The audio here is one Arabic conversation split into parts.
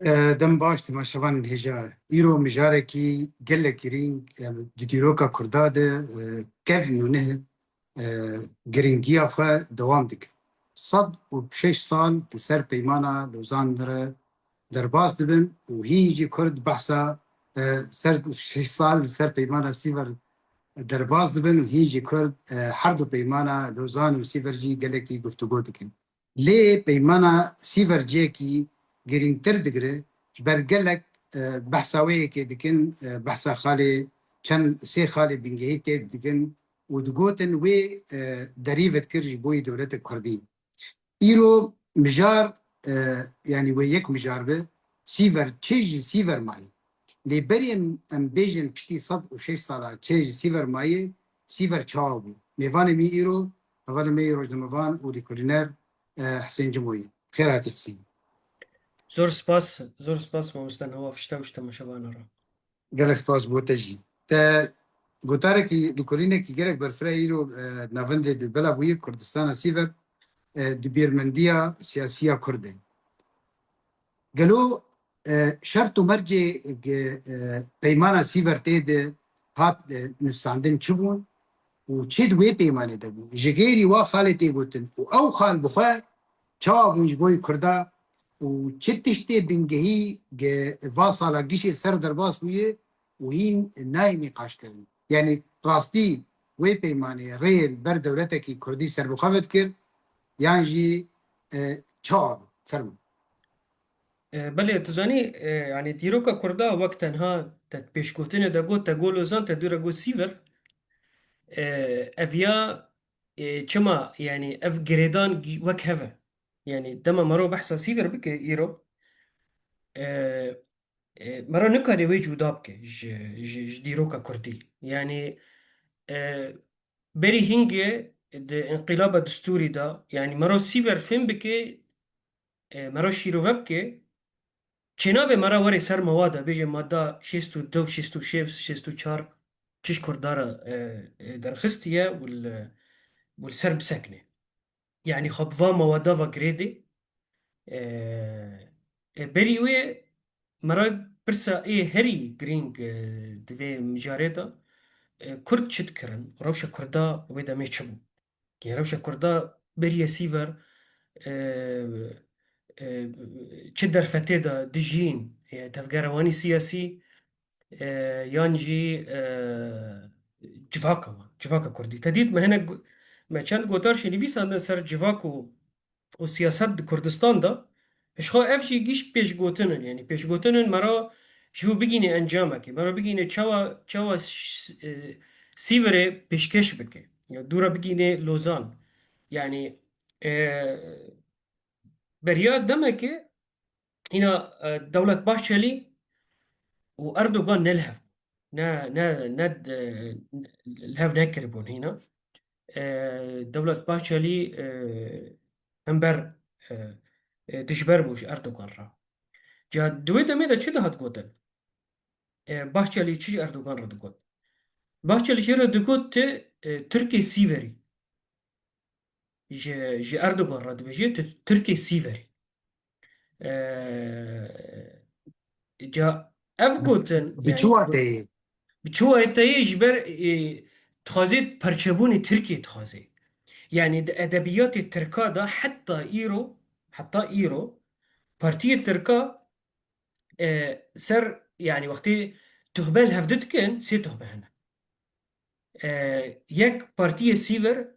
دم باش تماشاvan hêja îro mijarekî gelek girîng di dîroka Kurda de kevn û neh girîngiya xwe dewam dike. 106 sal di ser peymana Lozan re derbas dibin û hîn jî Kurd behsa ser 6 sal di ser peymana Sîver derbas dibin û hîn jî Kurd her du peymana Lozan û Sîver jî gelekî guftûgû dikin. Lê peymana Sîver ciyekî girîngtir digire ji ber gelek behsa wê yekê dikin behsa xalê çend sê xalê bingehî tê dikin û digotin wê derî vedikir ji bo dewletê Kurdî. Îro mijar yanî wê yek mijar be Sîver çê jî Sîver mayê. Lê berî em bêjin piştî 106 sala çê jî Sîver mayê, Sîver çawa bû. Mêvanê me îro, hevalê me rojnamevan û lêkolîner Hesên Cimoyî. Xêr hatî Hesên. زۆر سپاس مامۆستا نەواف شتا و تەماشەوانە ڕۆ. Gelek spas bo te jî. Te gotarekî lêkolînekî gelek berfireh îro navendê di bela bûyî Kurdistana Sîver di bêrmendiya siyasî ya Kurd e. Gelo şert û mercê peymana Sîver tê de hat nivîsandin çi bûn û çê di wê peymanê de bû. Ji gêrî wa xalê tê gotin û ew xal bi xwe çawa bûn ji bo Kurda û çi tiştê bingehî va sala gişê ser derbas bûye û hîn nayê nîqaşkirin. Yani rastî wê peymanê rêyên ber dewletekî Kurdî serbixwe vedikir yan jî çawa bû fermû. بەڵێ تزانی یعنی دیرۆکە کووردا وەک تەنها پێشگوتنە دەگوت تە گۆ لۆزان تە دوورە گۆ سیڤەر ئەڤیا چما یعنی ئەف گرێدان وەک هەڤە یعنی دەمە مەرۆ بەحسا سیڤەر بکە ئیرۆ مەرۆ نکارێ وێ جودا بکە ji dîroka Kurdî yani berî hingê di înqîlaba distûrî da yani mero sîver fêm bike mero şîrove bike çênabe mera werê ser mewada bêje madda 62 66 64 çiş Kurdara derxistiye û li ser bisekine yani xwe bi va mewada ve girêdê berî wê mera pirsa ê herî girîng di vê mijarê da Kurd çi dikirin rewşa Kurda wê demê çi bû yani rewşa Kurda beriye Sîver çi derfetê da dijîn tevgerewanî siyasî yan jî civaka Kurdî te dît me hinek me çend gotar jî nivîsandin ser civak û siyaset di Kurdistan da pêşxwe ev jî gîş pêşgotinin yani pêşgotinin mera ji bo bigîne encamekê mera bigîne çawa Sîverê pêşkeş bike ya dûra bigîne Lozan yani beriya demekê îna Dewlet Bahçelî û Erdogan nelhev hev nekiribûn hîna Dewlet Bahçelî hember dijber bû ji Erdogan re ca di wê demê de çi dihat gotin Bahçelî çi ji Erdogan re digot Bahçelî jê re digot te Tirkê Sîverî ji Erdogan re dibêje tu Tirkê Sîverî ca ev gotin Bi çi watê yê? bi çi wateyê ji ber dixwaze perçebûnê Tirkiye dixwaze yani di edebiyatê Tirka da heta îro Partiyê Tirka ser yani wextê tuhbe li hev dikin sê tuhbe hene yek Partiyê Sîver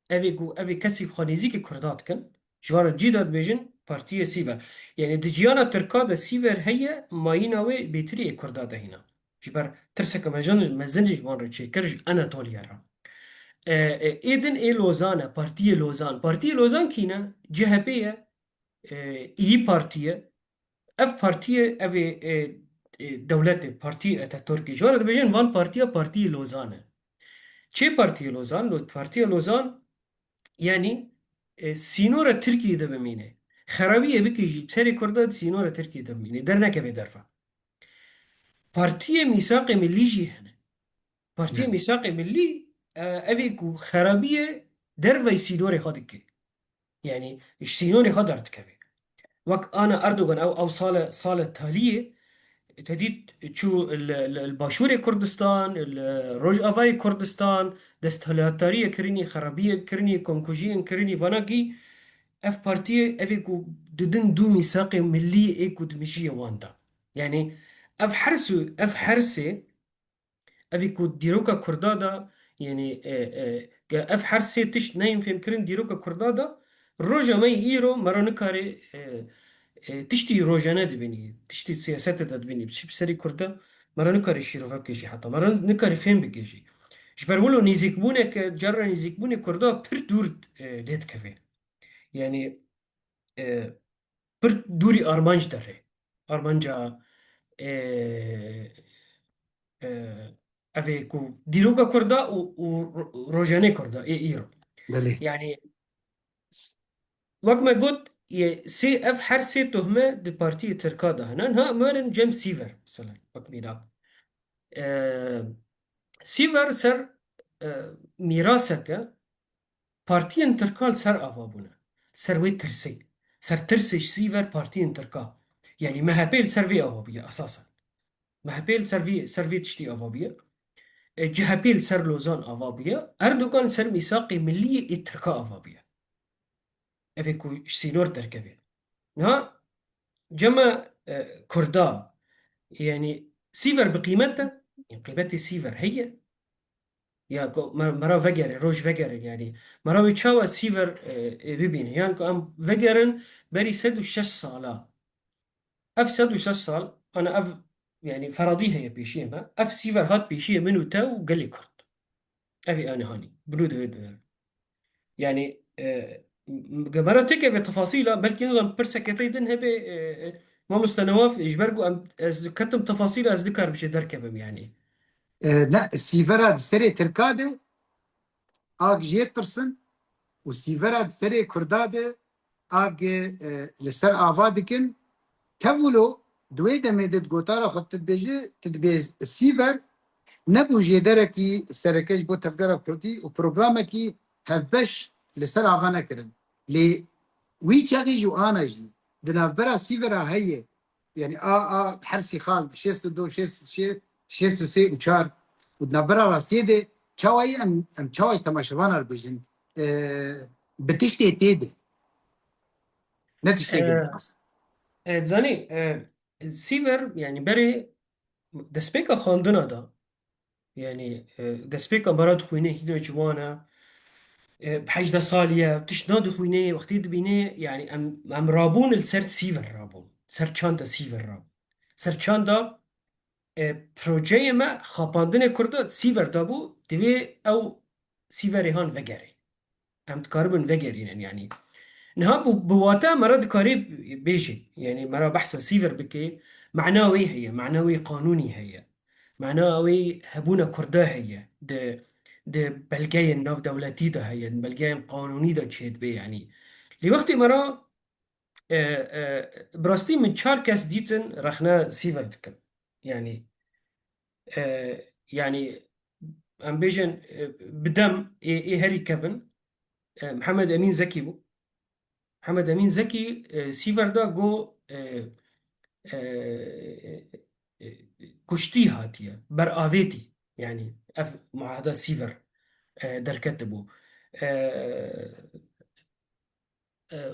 evê kesî xwenêzîkê Kurda dikin ji wan re cî da dibêjin Partiyê Sîver yani di ciyana Tirka de Sîver heye mayîna wê bêtiriyê Kurda de hîna ji ber tirseke mezin ji wan re çêkir ji Anatolya re êdin ê Lozan e Partiyê Lozan kîne CHP ye İYİ Parti ye ev partiyê evê dewletê Partiyê Atatürkê ji wan re dibêjin van partiya Partiyê Lozan e çê Partiyê Lozan Partiyê Lozan yani sînora Tirkiyê de bimîne xerabiyê bike jî serê Kurda sînora Tirkiyê de bimîne dernekeve derfa Partiyê Mîsaqê Millî jî hene Partiyê Mîsaqê Millî evê ku xerabiyê dervey sînorê xwe dike yani ji sînorê xwe derdikeve وك أنا أردوغان أو صالة تالية تهديد تشو الباشوري كردستان الروج أفاي كردستان دستهلاتارية كريني خرابية كريني كونكوجين كريني فاناكي اف بارتي افيكو ددن دو ميثاق ملي ايكو دمشية واندا يعني اف حرسي افيكو ديروكا كردادا يعني اف حرسي تشت نايم فين كرين ديروكا كردادا روجا ماي ايرو مرة نكاري تشتي روجانا دبني تشتي سياسات دبني بسري كردا مرة نكاري شيروفا كيجي حتى مرة نكاري فين بكيجي جبرولو نيزيكبونك جرى نيزيكبوني كردا بير دور ليت كافي يعني بر دوری آرمانج داره آرمانجا اوه کو دیروگا کردا و روجانه کردا ایرو بله. يعني وقت ما قلت سي اف هر سي تهمه دي بارتي تركا ده هنان ها مارن جيم سيفر مثلا وقت ميلا سيفر سر ميراسك بارتيان تركال سر افابونا سر وي ترسي سر ترسيش سيفر بارتيان تركا يعني ما هبيل سر في افابية اساسا ما هبيل سر في تشتي افابية جهبيل سر لوزان افابية اردوغان سر ميثاقي ملي اتركا افابية افيكو سينور تركبي ها جمع كردا يعني سيفر بقيمته يعني قيمتي سيفر هي يا مرا فجر روج فجر يعني مرا ويتشاوا سيفر ببين يعني ام فجرن بري سدو شش سالا اف سدو شش سال انا اف يعني فرضيها يا بيشي ما اف سيفر هات بيشي منو تو قال لي كرت افي انا هاني برود يعني مرة تكي بتفاصيلها بلكي نظام برسا كتايدن هبه ما مستنواف اجبرقو ام از كتم تفاصيلها از ذكر بشي دركبم يعني لا السيفرات ستري تركاده اج جيترسن والسيفرات ستري كرداده اج لسر افادكن تولو دويدا ميدت جوتارا خط تدبيجي تدبيز السيفر نبو جيدركي سركش بو تفكر كردي وبروجرامكي هفبش لسر افانا كرن لي وي تشاغي جو انا جي دنافبرا سيفرا هي يعني حرسي خال شيستو دو شيستو سي وشار ودنافبرا راسيدي تشاوي ام تشاوي تماشوانا البجن بتشتي تيدي نتشتي قبل اصلا. زاني سيفر يعني بري دسبيكا خاندنا دا يعني دسبيكا براد خوينه هيدو جوانا بحاجة سالية تشناد خوينه وقتي دبينه يعني ام رابون السر سيفر رابون سر چاندا سيفر راب سر چاندا پروژه ما خاپاندن کرده سیور دابو دوی او سیوری هان وگره هم تکاربن وگرینن يعني نها بواتا مرة دكاري بيجي يعني مرة بحث سيفر بكي معناوي هي معناوي قانوني هي معناوي هبونا كردا هي ده بلجاي الناف دولتي ده هي بلجاي قانوني ده تشهد بي يعني لوقت مرة براستي من شاركس ديتن رخنا سيفر دكن يعني يعني امبيجن بدم اي هاري كيفن محمد امين زكي بو محمد امين زكي سيفر دا جو كشتي هاتية بر آفيتي يعني اف مع هذا سيفر در كتبو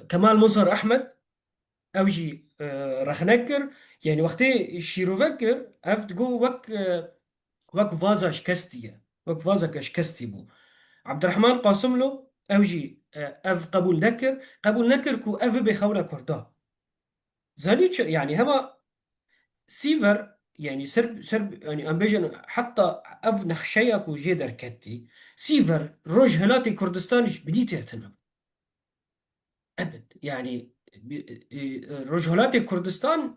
كمال مظهر احمد اوجي رخنكر يعني وقتي الشيروفكر افت جو وك فازا شكستية وك فازا كشكستي بو عبد الرحمن قاسم له اوجي اف قبول نكر كو اف بخونا كردا زانيتش يعني هما سيفر يعني سرب يعني امبيجن حتى اف نخشيا كو جيدر كتي سيفر روج هلاتي كردستانش بديتي اتنب ابد يعني روج هلاتي كردستان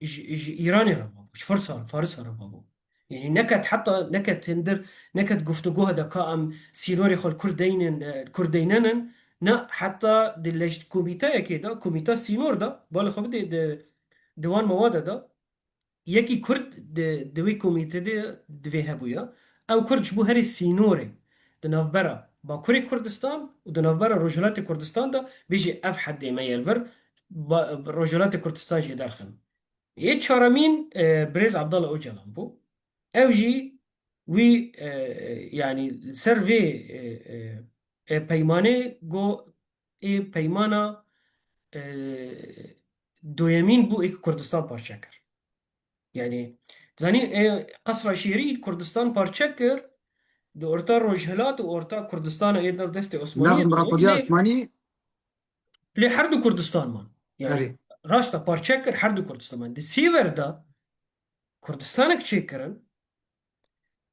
ايراني ربابو مش فارس ربابو يعني نكت حتى نكت تندر نكت گفتگوها دا كام سينوري خل كردينن نا حتى دلشت كوميتا كده كوميتا سينور دا بالا خب دوان مواد دا يكي كرد دوي كوميتا دوي هبويا او كرد شبو هري سينوري دنافبرا با كوري كردستان ودنافبرا رجلات كردستان دا بيجي اف حد ما يلفر رجلات كردستان جي درخن یه چهارمین برز عبدالله اوجلان بو او جی وی يعني سر في پیمانه گو ای پیمانا دویمین بو ایک کردستان پارچه کر يعني زاني قصر شيرين كردستان بارتشكر دو اورتا روجهلات و اورتا كردستان ايدر دست ناف عثمانية دو امبراطورية عثماني. لي حردو كردستان مان اري يعني راستا بارتشكر حردو كردستان مان دي سيفر دا كردستانك تشيكرن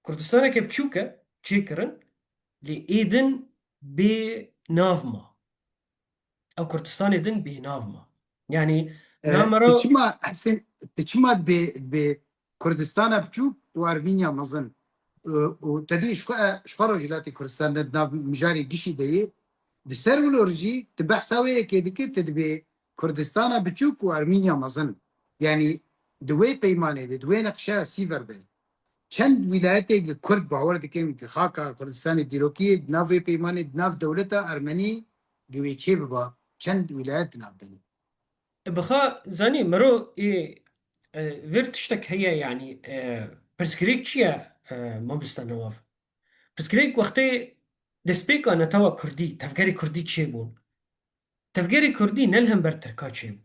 كردستانك بتشوكا تشيكرن لي ايدن بنافما او كردستان ايدن بنافما يعني نامرو تشما حسين تشما ب كردستان بتشوك وارمينيا مظن وتدي شخرا جلاتي كردستان ناف مجاري قشي دي دسر ولورجي تبحثاوي كيدك تدبي كردستان بتشوك وارمينيا مظن يعني دوي بيمانه دوي نقشة سيفر بي چند ولایت کرد باور دکن که خاکا کردستان دیروکی ناف پیمانه ناف دولتا ارمنی گوی چه ببا چند ولایت ناف دنی بخا زاني مرو اي فيرتشتك هي يعني برسكريك چيا مابستا نواف برسكريك وقتی دسبيكا نتاوا كردي تفكاري كردي چه بون تفكاري كردي نلهم بر تركا چه بون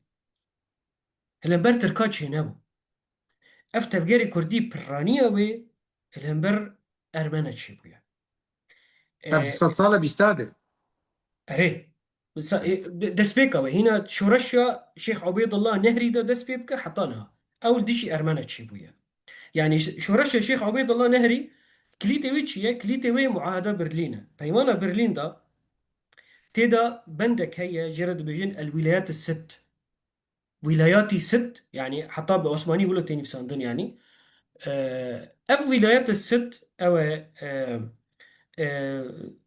هلهم بر تركا چه نبو اف تفكاري كردي برانيا وي هلهم بر ارمانا چه بويا تاف 100 ساله بیستاده اري بس دسبيكا وي هنا شورشيا شيخ عبيد الله نهري دا دسبيبكا حطانها اول ديشي ارمانا چه بويا يعني شورش الشيخ عبيد الله نهري كليتي ويتشيا كليتي وي معاهدة برلين بيمانة برلين دا تيدا بندك هي جرد بجن الولايات الست ولاياتي ست يعني حتى بعثماني يقولوا تاني في ساندن يعني اف ولايات الست او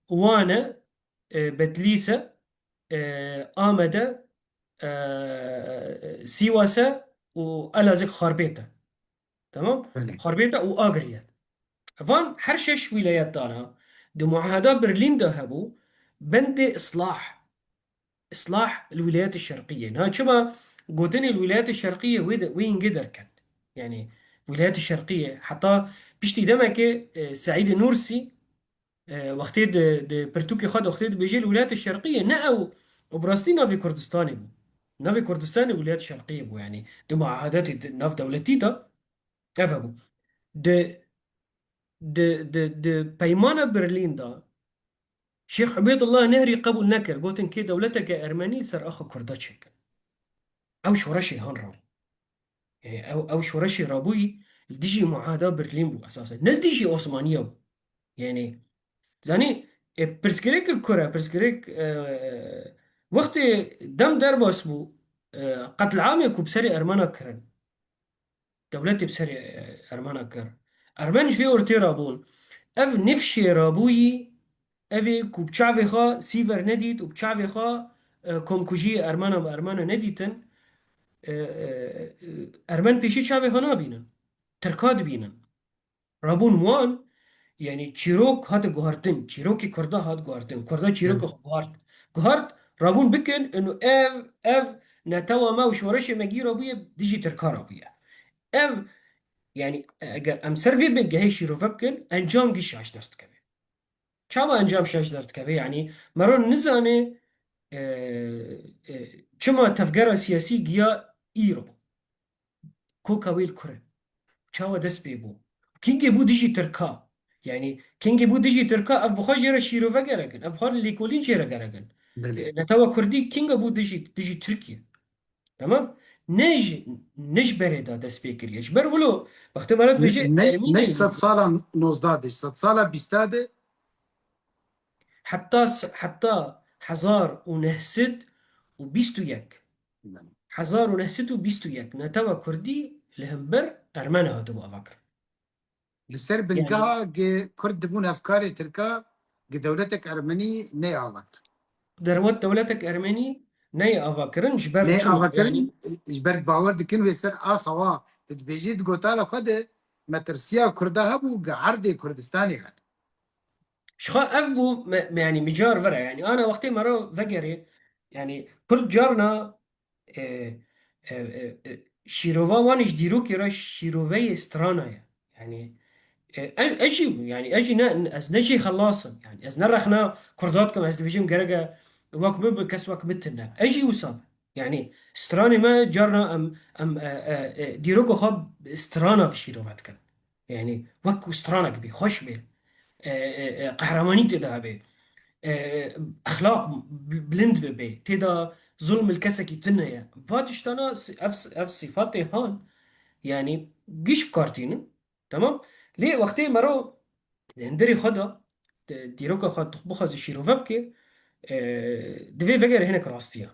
وانا بدليسة آمدة سيواسة وألازق خربيطة تمام بله خربيطة وآغرية فان هر شش ولايات دانا دو معاهدة برلين ده هبو بند إصلاح الولايات الشرقية ها شبه قوتني الولايات الشرقية وين قدر كانت يعني الولايات الشرقية حتى بيشتي دمك سعيد نورسي وقتي د برتوكي خد وقتي بيجي الولايات الشرقية نقو وبراستي نافي كردستاني بو نافي كردستاني الولايات الشرقية بو يعني دو معاهدات ناف دولتي ده افهموا د پیمانه برلین دا شيخ عبيد الله نهري قبول نكر قوتن كي دولتك أرمني سر أخو كرداتشك أو شورشي هون راو يعني أو شورشي رابوي ديجي معاهدة برلين بو أساسا نل ديجي عثمانية بو يعني زاني برسكريك الكرة برسكريك وقت دم درباس بو قتل عام يكو بسري أرمانا كرن دولتي بسري أرمانا كرن أرمنش في أورتي رابون اف نفشي رابوي اوی کو بچاوی خوا سیور ندید و بچاوی خوا کمکوژی ارمانا و ارمانا ندیتن ارمن پیشی چاوی خوا نابینن ترکاد بینن رابون وان يعني تشيروك هات جوهرتن تشيروكي كردا هات جوهرتن كردا تشيروك بله جوهرت رابون بكن انه اف نتاوا ما وشورش مجي رابوية ديجي تركا رابوية اف يعني اگر ام سرفي بجهي شيروفكن انجام جيش عشترت كبه چاوا انجام شاش كبه يعني مرون نزانه چما تفجر سياسي جيا ايرو كوكا ويل كره چاوا دست بيبو كينج بو ديجي تركا يعني كينج بو ديجي تركا اف بخا جرا شيروفا جرگن اف بخار ليكولين جرا جرگن بله نتاوا كردي كينج بو ديجي تركيا تمام نج بريدا دست بيكري اجبر ولو باختبارات بيجي نش ارمينيا 100 ساله نوزدادش 100 ساله بیستاده حتى حزار ونهست وبيستو يك حزار ونهست وبيستو يك نتاوا كردي لهمبر ارمانا هاتبو افكر لسر يعني بنكها كرد بون افكاري تركا دولتك ارمني ني عوض دروت دولتك ارمني ني افكرن جبر ني چما افكرن يعني جبرت باور دكن ويسر اخوا تدبيجيت قوتالا خد مترسيا كردا هبو عرض كردستاني هاد شخا افبو يعني مجار فرع يعني انا وقتي مرة ذكري يعني كرد جارنا اه، شیرووا وانش دیروکی را شیرووی استرانه يعني اجي يعني اجي از نجي خلاصم يعني از نرخنا كرداتكم از دبيجيم جرجا وك بكس وك بتنا اجي وصاب يعني استراني ما جرنا ديروكو خب استرانا في شيروفاتكن يعني وك استرانا كبي خوش بي قهرماني تدا بي اخلاق بلند بي تدا ظلم الكسكي تنيا فاتشتنا اف صفاتي هان يعني جيش بكارتين تمام ليه وقتی مرا هندری خدا دیروکا خود بخواد شیرو وبکه دوی وگر هناك راستي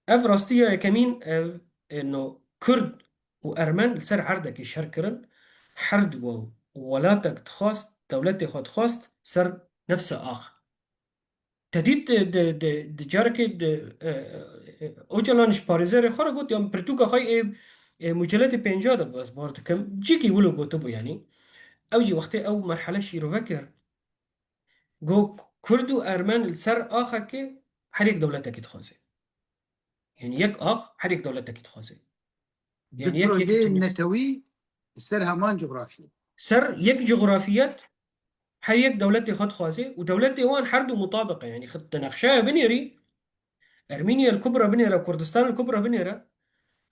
اف راستيا كمين اف انه كرد وارمن لسر عردك يشهر كرن حرد ولاتك تخواست دولتي خود خواست سر نفس اخ تدید د جارك اوجلانش باريزر خورا قلت يوم برتوكا خاي مجلد پنجاه ده بس بارد كم جيكي ولو قلتبو يعني اوجي وقتی او مرحله شیرو وکر جو کرد و ارمن السر آخه که هر یک دولت کی تخوازه يعني يك اخ هر یک دولت کی تخوازه دي يعني يك بروجي كمية النتوي سر همان جغرافيا. سر يك جغرافيات هر یک دولت خود خوازه ودولت وان حردو مطابقة يعني خد تناقشها بنيري أرمينيا الكبرى بنيرة كردستان الكبرى بنيرة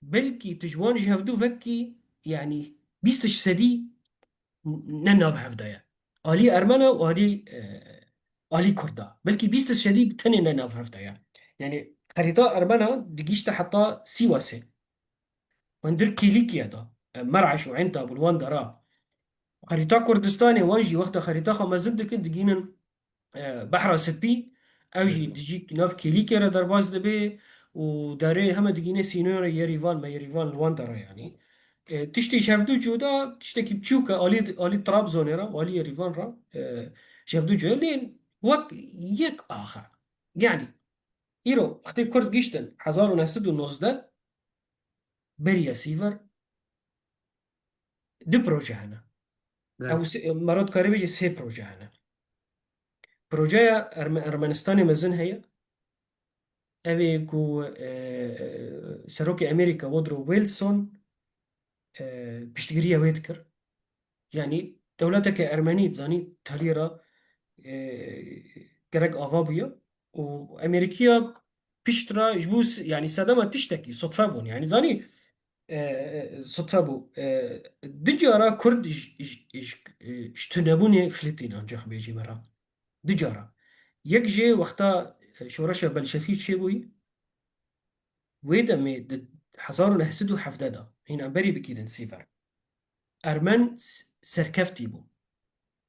بلكي تجوان جهفدو فكي يعني بيستش سدي نناف هفدايا آلي أرمنة وآلي آلي كردا بلكي بيستش سدي بتني نناف هفدايا يعني خريطة أرمنة دقيشتا حتى سيواسي وندر كيليكيا دا مرعش وعنتا بالوان درا خريطة كردستاني وانجي وقتا خريطة خمازندكن دقينن بحر سبي اوجي دجيك ناف كيليكي را درباز دبي وداري هما دقينة سينور يريفان ما يريفان الواندرا يعني تشتي شافدو جودا تشتكي بتشوكا آلي طرابزون را والي يريفان را شافدو جودا لين وك يك آخر يعني إيرو اختي كرد جيشتن 1919 بريا سيفر دو بروجه هنا أو مرات كاري بيجي سي بروجه هنا بروجه أرمنستاني مزن هي أبي كو سروكي أمريكا وودرو ويلسون بيشتغريا ويدكر يعني دولتك أرمنيت زاني تاليرا جرق آفابيا وأمريكيا بيشترا جبوس يعني سادما تشتكي صدفة بون يعني زاني صدفة بو دجارة كرد اجتنبوني فلتين أنجح بيجي مرا دجارة يكجي وقتا شورشة بلشفيت شيبوي ويدا مي حزارو نهسدو حفدادا هنا بري بكيدن سيفر أرمن سركفتي بو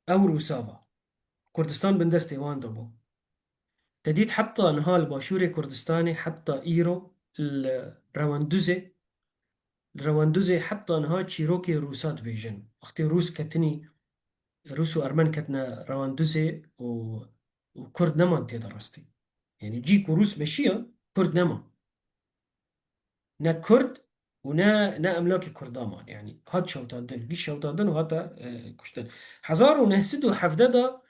أو روسافا كردستان بندستي وان بو تديت حتى نهال باشوري كردستاني حتى إيرو الرواندوزي حتى نها تشيروكي روسات بيجن وقتی روس كتني روس وأرمن كتنا رواندوزي وكرد نمان تيدرستي يعني جيك وروس مشيا كرد نمان نا كرد ونا أملاك كردامان يعني هاد شوطاندن جيش شوطاندن وهاتا كشتن حزار ونهسدو حفدادا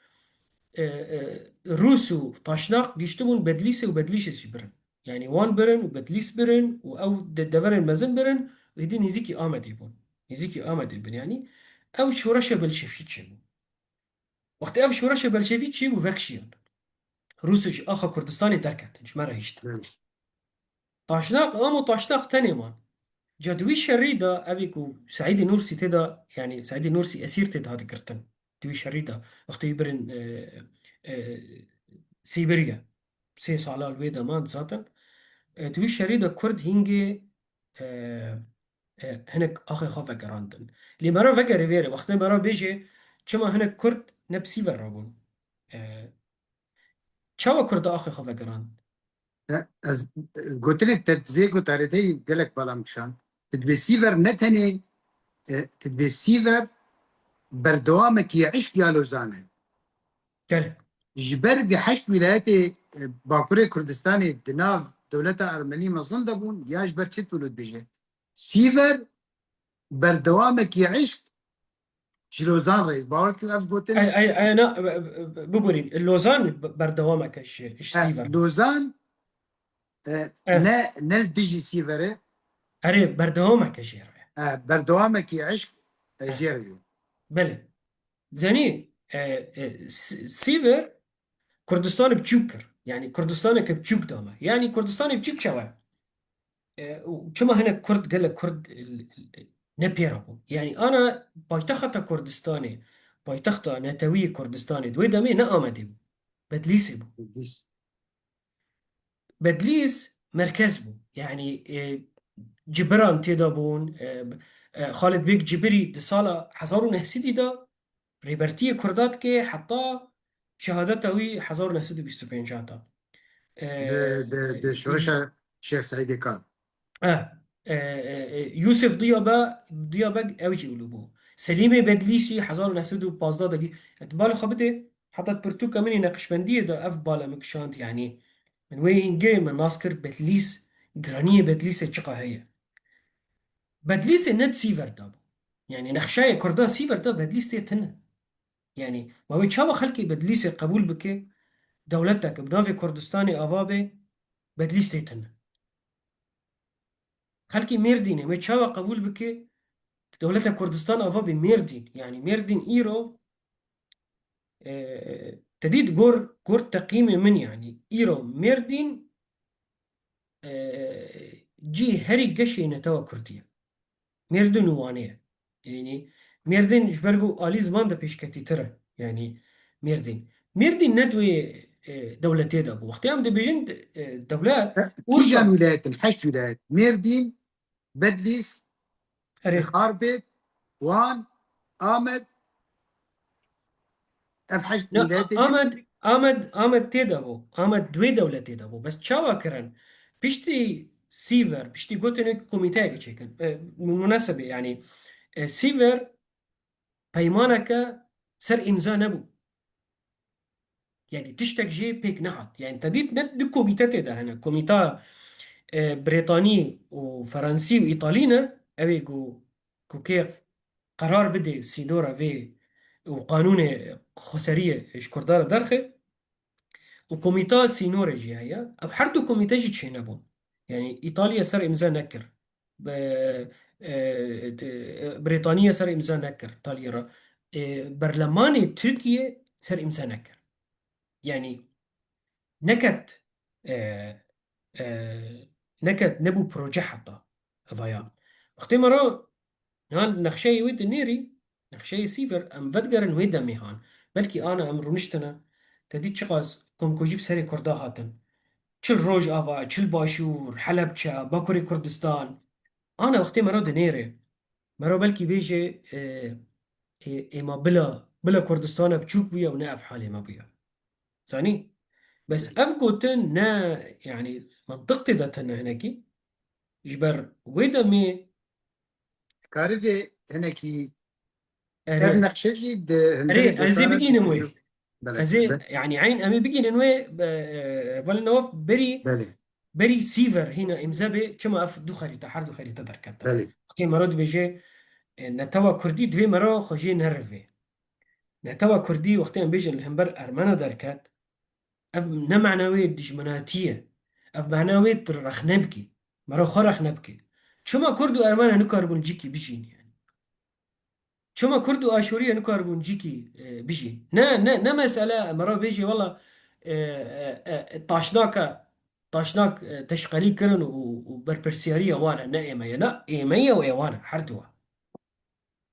روسو طاشناق جيشتمون بدليسة وبدليشة برن يعني وان برن وبدليس برن أو دفرن مزن برن ويدين نزيكي آمدي بون نزيكي آمدي بن يعني أو شورشة بلشفيتش وقت أو شورشة بلشفيتش وفاكشيان روسش آخا كردستاني تركت مش مرة هيشت طاشناق طاشناق تاني مان جادوي شريدة أبيكو سعيد نورسي تدا يعني سعيد نورسي أسير تدا هذا كرتن دوي شريدة وقت يبرن سيبيريا سي صعلا الويدا مان ذاتا دوي شريدة كرد هنجي هناك أخي خافا جراندن اللي مرة فجر ريفيري وقت مرة بيجي كما هناك كرد نفسي فرابون شو كرد أخي خافا جراند از قلت لك تدفيقو تاريتي قالك بالامكشان تدبي سيفر نتني تدبي سيفر بردوامك يعيش يا لوزانه كله جبرد حشد ولايات باكوري كردستاني دناف دولتا أرمنية منظم دبون يا جبر تشت ولد بيجي سيفر بردوامك يعيش جلوزان رئيس باورك اف قلت أي أنا ببورين اللوزان بردوامك إيش سيفر لوزان اه نل دجي سيفره اري بردهمك جيره. بردوامك عشق اه جيري. بله زني سیور کردستان بچوکر يعني كردستان كبچوك دامه يعني كردستان بچوك شوه وكما هنا كرد قال لك كرد نبيرابو يعني انا بايتخت كردستاني بايتخت نتوي كردستاني دوي دمي نا آمدي بدليسي بو ديس بدليس مركز بو يعني جبران تيدا بون خالد بيك جبري دي صالة حزارو نهسيدي دا ريبرتي كردات كي حتى شهادته وي حزارو نهسيدي بيستو بينجاتا ده شورشة شيخ سعيد كاظم. يوسف ضيابا اوجي ولبو سليمه بدليسي 1915 دقي اتبالو خبده حتى برتوكا مني نقشبنديه دا اف بالا مكشانت يعني من وين جاي من ناسكر بدليس جرانيه بدليس تشقا هي بدليس نت سيفر دابو يعني نخشاية كردا سيفر دا بدليس تيتنا يعني ما بيتشابه خلقي بدليس قبول بك دولتك بنافي كردستاني افابي بدليس تيتنا خلقي ميرديني ما بيتشابه قبول بك دولتنا كردستان آوا به مردین يعني مردین إيرو تديد جور تقييم من يعني إيرو مردين جي هري قشي نتوا كردية مردن وانية يعني مردن جبرجو آلي زمان دا بيشكتي ترى يعني مردين ندوي دولتي دا بو وقتی هم دا بيجن دولات كيجان أورجا ولايات الحشد ولايات ميردين بدليس أري خاربت وان آمد أفحشد لا ولايات جن. آمد تيدا بو آمد دوی دولت تيدا بو بس چاوا کرن بيشتي سيفر بيشتي گوتن كوميتاي چيكن بالمناسبة يعني سيفر پيمانك سر امضا نبو يعني تشتك جي بيك نحت يعني تديت نت دو كوميتا تيدا هنا كوميتا بريطاني وفرنسي وإيطالينا أبي كي قرار بدي سينورا في وقانون خسرية اش كردار درخه وكوميتا سينورا جي هيا او حردو كوميتا جي تشينابون يعني ايطاليا سر امضاء نكر بريطانيا سر امضاء نكر ايطاليا را برلمان تركيا سر امضاء نكر يعني نكت آه، نكت نبو بروجي حتى ضياع وقتی مرا هان نخشي ويد النيري نخشي سيفر ام بدقرن ويدا ميهان بلكي انا ام رونشتنا تدي تشقاز كم كوجيب سري كردا هاتن چل روج آوا چل باشور حلبچه باكوري كردستان انا وقتی مرا دنيري مرا بلكي بيجي اما بلا كردستان بچوك بيا ونا اف حالي ما بيا ثاني بس اف قوتن نا يعني منطقتي داتن هناكي جبر ويدا مي كارثة هناكي اف اري نقشجي ده هندلي اري ازي بوتارة بيجي دتيرو. نموي بله ازي يعني عين امي بيجي نوي فالنوف بله بري سيفر هنا امزبي كما اف دو خريطة حر دو خريطة دركتا بله وقتی مراد بيجي نتوا كردي دوي مرا خوجي نرفي نتوا كردي وقتی ام بيجي الهمبر ارمانا دركات اف نمعنوي دجمناتية اف معنوي رخنبكي مرا خرخ نبكي شما كردو ارمانا نكربون جيكي بيجين يعني شما كردو اشورية نكربون جيكي بيجين نا مسألة مرا بيجي والله طاشناك تشقالي كرن وبربرسيارية وانا نا ايمية لا ايمية وايوانا حردوا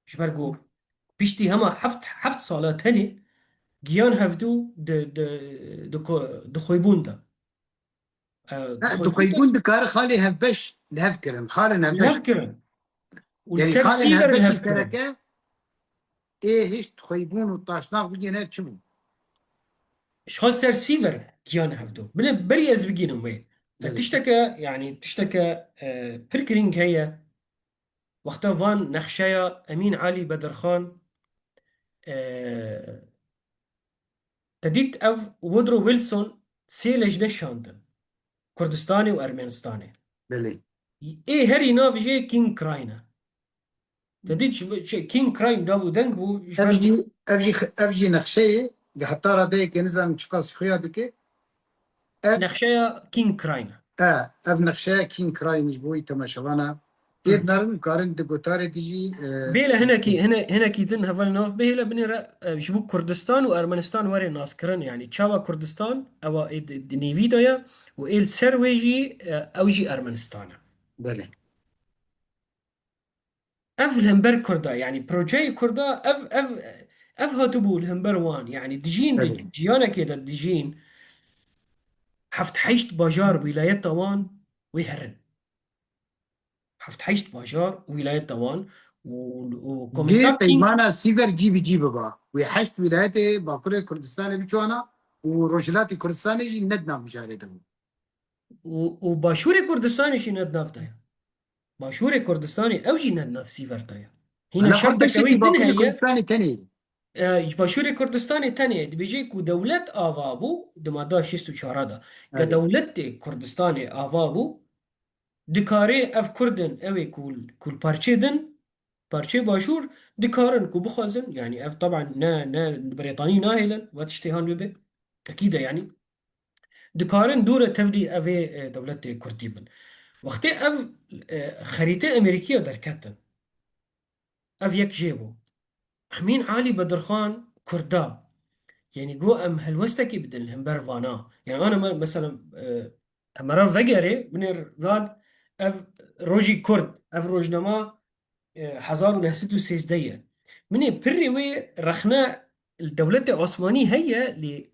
شبرقو بيشتي هما حفت صالات هني جيان هفدو د خويبون دا خويبون دا دقيقون دكار خالي هفبش لهفكرن خالي هفبش الهفكرن يعني والسر خالي سيفر هفبش الهفكرن سركة ايه هيش تخيبون وطاشناق بيجي هف شمو. شخص سر سيفر جيان هفدو بري از بجينم وي بله تشتكى يعني تشتكى بيركرينج هي وقتا فان نخشايا امين علي بدرخان تديت اف وودرو ويلسون سي لجنه شاندن كردستاني وارمنستاني بله ايه هري ناف جي كين كراينا تديت كين كراين دافو دنجبو جبرجو افجي نقشة دي حتى رادي كنزل نشقاس خيادك اف نخشايا كين كراينا اف نقشه کین کرای مجبوعی تماشاوانا دیر نرن کارن دگوتار دیجی بيلا هنا كي دن هفال ناف بيلا بنيرا جبو كردستان وارمنستان وري ناس كرن يعني تشاوا كردستان او نيفي دايا وإيل سرويجي اوجي ارمنستان بله اف الهمبر كردا يعني بروجي كردا اف هاتبو الهمبر وان يعني دجين بله جيانا كده دجين حفت حيشت باجار ولايات طوان ويهرن حفت حيشت باجار ولايات طوان دیر وكومنتاكين قیمانا سیور جی بی جی ببا و 8 ولایت باکره کردستان بچوانا و روجلات کردستان جی ندنا مجاره دو وباشوري كردستاني شي ند نافتا باشوور کردستانی اوجی ند نفسی ورتایا هنا انا خود شرط بشتی كوي دن باکره هي کردستان تنی باشوور کردستانی تانية بيجي كو دولت آوابو دمادا شستو چارا بله كدولت كردستاني آوابو دكاري اف كردن اوي كول پارچه دن پارچه باشور دكارن كو بخوازن يعني اف طبعا نا بريطاني ناهلا واتشتهان ببه اكيد يعني دكارن دورة تفدي اوي دولت كرديبن وقتی اف خريطة امريكية دركتن اف يك جيبو امين علي بدرخان كردا يعني جو ام هلوستكي بدن الهمبر فانا يعني انا مثلا مرة فجري من الراد اف روجي كرد اف روجنما 1916 من بري وي رخنا الدولة العثمانية هي اللي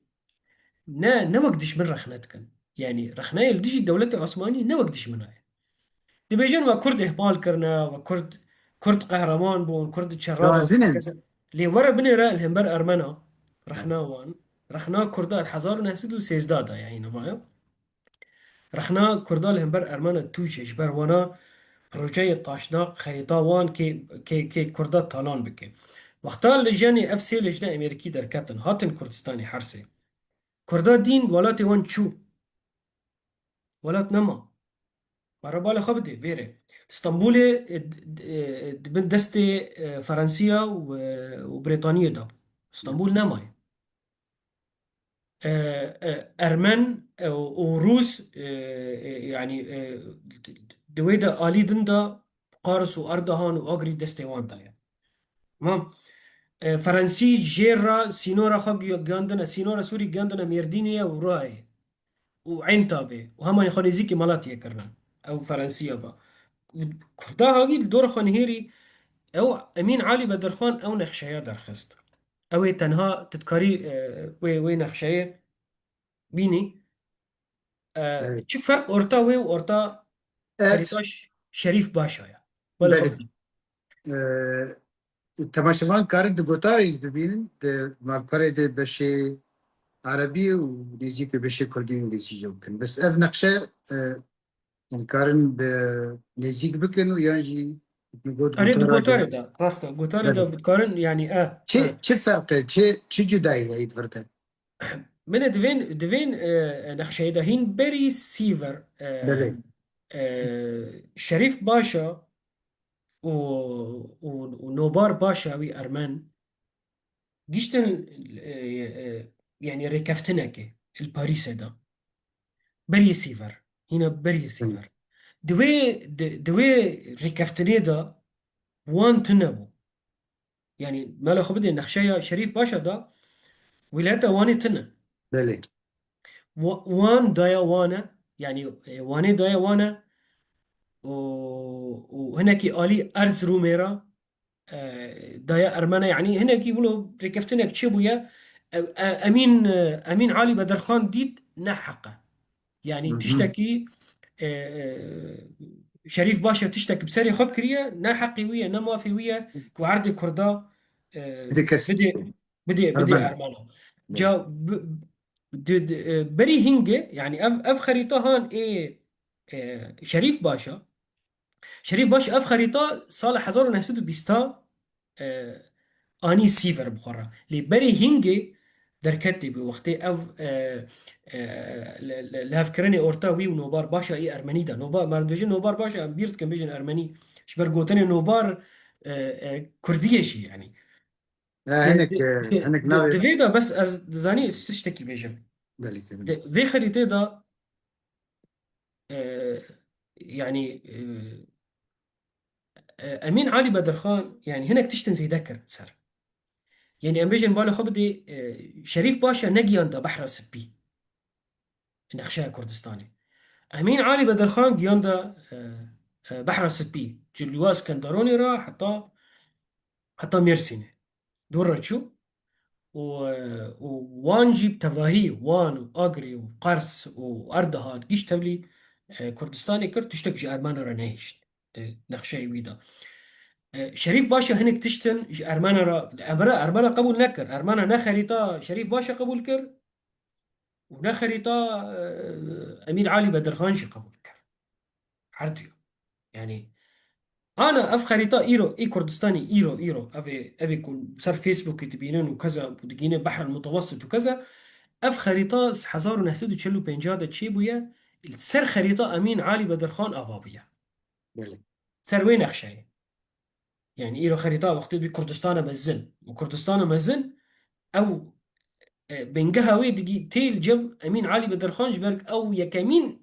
نوقدش من رخنتكن يعني رخنا يلدجي الدولة العثمانية نوقدش منها دبيجن وكرد إهمال كرنا كرد قهرمان بون كرد شرادة لازنن كذا لي ورا بني را الهمبر أرمنا رخنا بله وان رخنا كردا حزار نهسدو سيزدادا يعني نفاهم رخنا كردا الهمبر أرمنا توجش بر وانا بروجي طاشنا خريطة وان كي كردا طالان بكي وقتا لجاني اف سي لجنة امريكي در كاتن هاتن كردستاني حرسي كردا دين ولاتي وان شو ولات نما برا بالا خبدي فيري اسطنبول دبن دستي فرنسية وبريطانية داب اسطنبول نماي أرمن وروس يعني دويدا آلي دندا قارس وأردهان وأغري دستي واندا يعني تمام فرنسي جيرا سينورا خاق جاندنا سينورا سوري جاندنا ميردينيا وراي وعين تابه وهم خانيزيكي مالاتيا كرنا أو فرنسية با كردا هاگی دور خانهيري او امين علي بدرخان او نخشايا درخست او تنها تتكاري وي نخشايا بيني بله چه فرق اورتا وي واورتا اف خريطاش شريف باشا يعني ولا بله خبدي تماشاوان کارن دگوتار ایز ببینن ده مالپره ده بشه عربی و نزیک بشه کردی انگلیسی جو کن بس اف نقشه يعني كارن بنزيك بكن ويانجي نقود اريد قطارة جوتاري دا راستا جوتاري دا بله بتقارن يعني چه فرقه چه جدایی هيد فرقه من دفين نخشايا دا هين بري سيفر بله شريف باشا ونوبار باشا وي ارمان جيشتن يعني ريكفتنك الباريس ده بري سيفر هنا بري سيفر دوي ريكفتني ده وان تنبو يعني ما له خبدي نخشايا شريف باشا ده ولايته واني تنا بله وان دايا وانا يعني واني دايا وانا وهناكي آلي أرز روميرا دايا أرمانا يعني هناكي يقولوا ريكفتنك تشيبويا أمين علي بدرخان ديد نحقه يعني مهم. تشتكي شريف باشا تشتكي بسري خب كريه نا حقي ويا نا موافي ويا كوعرض كردا دي كس بدي هرمن ارمانه بله جا بري هنجي يعني اف خريطة هان ايه شريف باشا اف خريطة صالح 1920 آنی سیفر بخورا لی بری هنگی در کتی به وقتی او لهف کرنی اورتا وی و نوبار باشا ای ارمنی ده نوبار مرد بجن نوبار باشا بیرت کن بجن ارمنی شبر گوتن نوبار کردیشی يعني هنك هنك ناوي دوی دا بس از زانی استشتکی بجن بله كده في خريطة دا آه، يعني امين علي بدرخان يعني هناك تشتن زي ذكر سر. يعني امبيجن بالا خبدي شريف باشا نجيان دا بحر سبي نخشاه كردستاني. امين علي بدرخان جيان دا بحر سبي جلوا اسكندروني را حتى ميرسيني دور شو ووان جيب تفاهي وان واجري وقرص واردهان جيش تولي كردستاني كرد تشتك جي ارمان را نهيشت نخشاي ويدا. شريف باشا هنك تشتن جي ارمان را ارمانا قبول نكر ارمانا نخريطا شريف باشا قبول كر ونخريطا امير علي بدرخان شي قبول كر عرفتي يعني. انا اف خريطه ايرو اي كردستاني ايرو افي كون صار فيسبوك تبينون وكذا بدقينا بحر المتوسط وكذا اف خريطه حزار نهسدو تشلو بنجاده تشيبويا سر خريطه امين علي بدرخان افابيا بله. سر وين اخشاي يعني ايرو خريطه وقت بي كردستان مزن وكردستان مزن او بنجها وي دقي تيل جم امين علي بدرخان جبرك او يكمين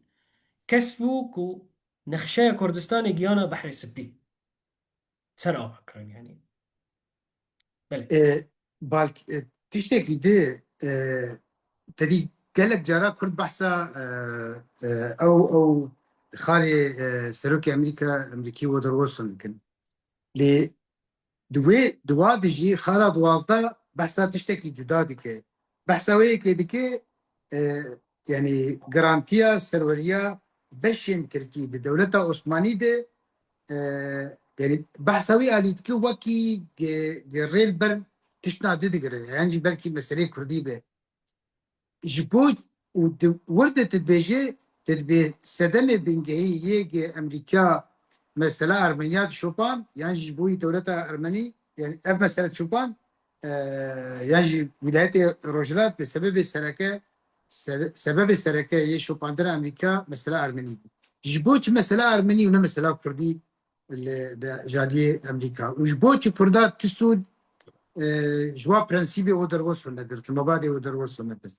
كسبو كو نخشايا كردستان جيانا بحر السبي سر افكر يعني بله. بالك تشتكي دي تدي قالك جارا كرد بحثا او خالي سروكي امريكي ودروسون يمكن لي دوا دجي خالا دوازدا بحثا تشتكي جدا ديكي بحثا وي كي ديكي يعني جرانتيا سروريا بشين تركي دي دولتا عثماني دي يعني بحثاوي آلي تكي وكي جريل بر تشنا ديدقر يعني بلكي مسألة كردي به جبوت وردة تدبيجي تدبي سدمي بنجهي يجي أمريكا مسألة أرمينيا شوبان يعني جبوي دولة أرمني يعني أف مسألة شوبان يعني ولايات روجلات بسبب السركة سبب السركة يشوبان در أمريكا مسألة أرمني جبوت مسألة أرمني ونا مسألة كردي اللي ده جالية أمريكا وجبوت كردات تسود جوا برنسيبي ودر وصل ندرت مبادئ ودر وصل ندرت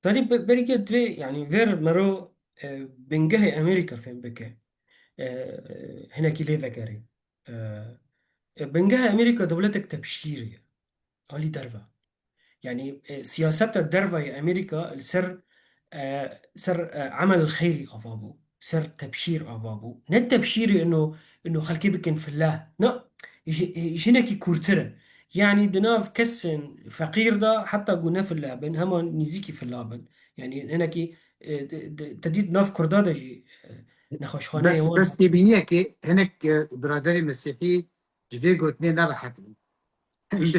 تاني بريكة دوي يعني فير مرو بنجهي أمريكا فين بك هنا كي ليه ذكري بنجهي أمريكا دولتك تبشيرية قالي درفا يعني سياسات الدرفا يا أمريكا السر سر عمل الخيري أفابو سر تبشير أفابو نت تبشيري إنه خلكي بكن في الله لا يجينا كي كورترة يعني دناف كسن فقير ده حتى قلنا في اللابن هما نزيكي في اللابن يعني هنا كي تديد ناف كردادة جي نخوش خانه يوان بس تبينيه كي هناك برادري مسيحي جدي قلت لنا راحت إيش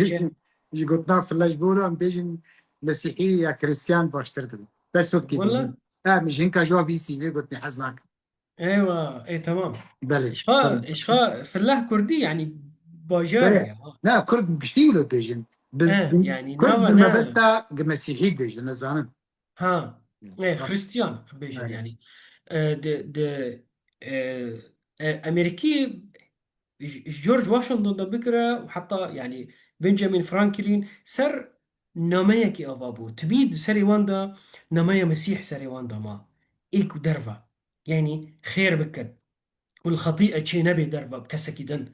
جي قلت في الله جبوره ام بيجن مسيحي يا كريستيان باشترتن بس وقت والله تبيني مش هنكا جوا بيستي في قلت لي حزناك ايوه ايه تمام بلي اشخاء في الله كردي يعني بلي باجاريا لا كرد بيشتغلوا بيجن يعني كرد نافا نا بالمبستا مسيحي بيجن نزانن ها ايه خريستيان بيجن أيوة. يعني د امريكي جورج واشنطن ده بكره وحتى يعني بنجامين فرانكلين سر نمايا كي افابو تبيد سري واندا نمايا مسيح سري واندا ما ايكو درفا يعني خير بكر والخطيئة شيء نبي درفا بكسكي دن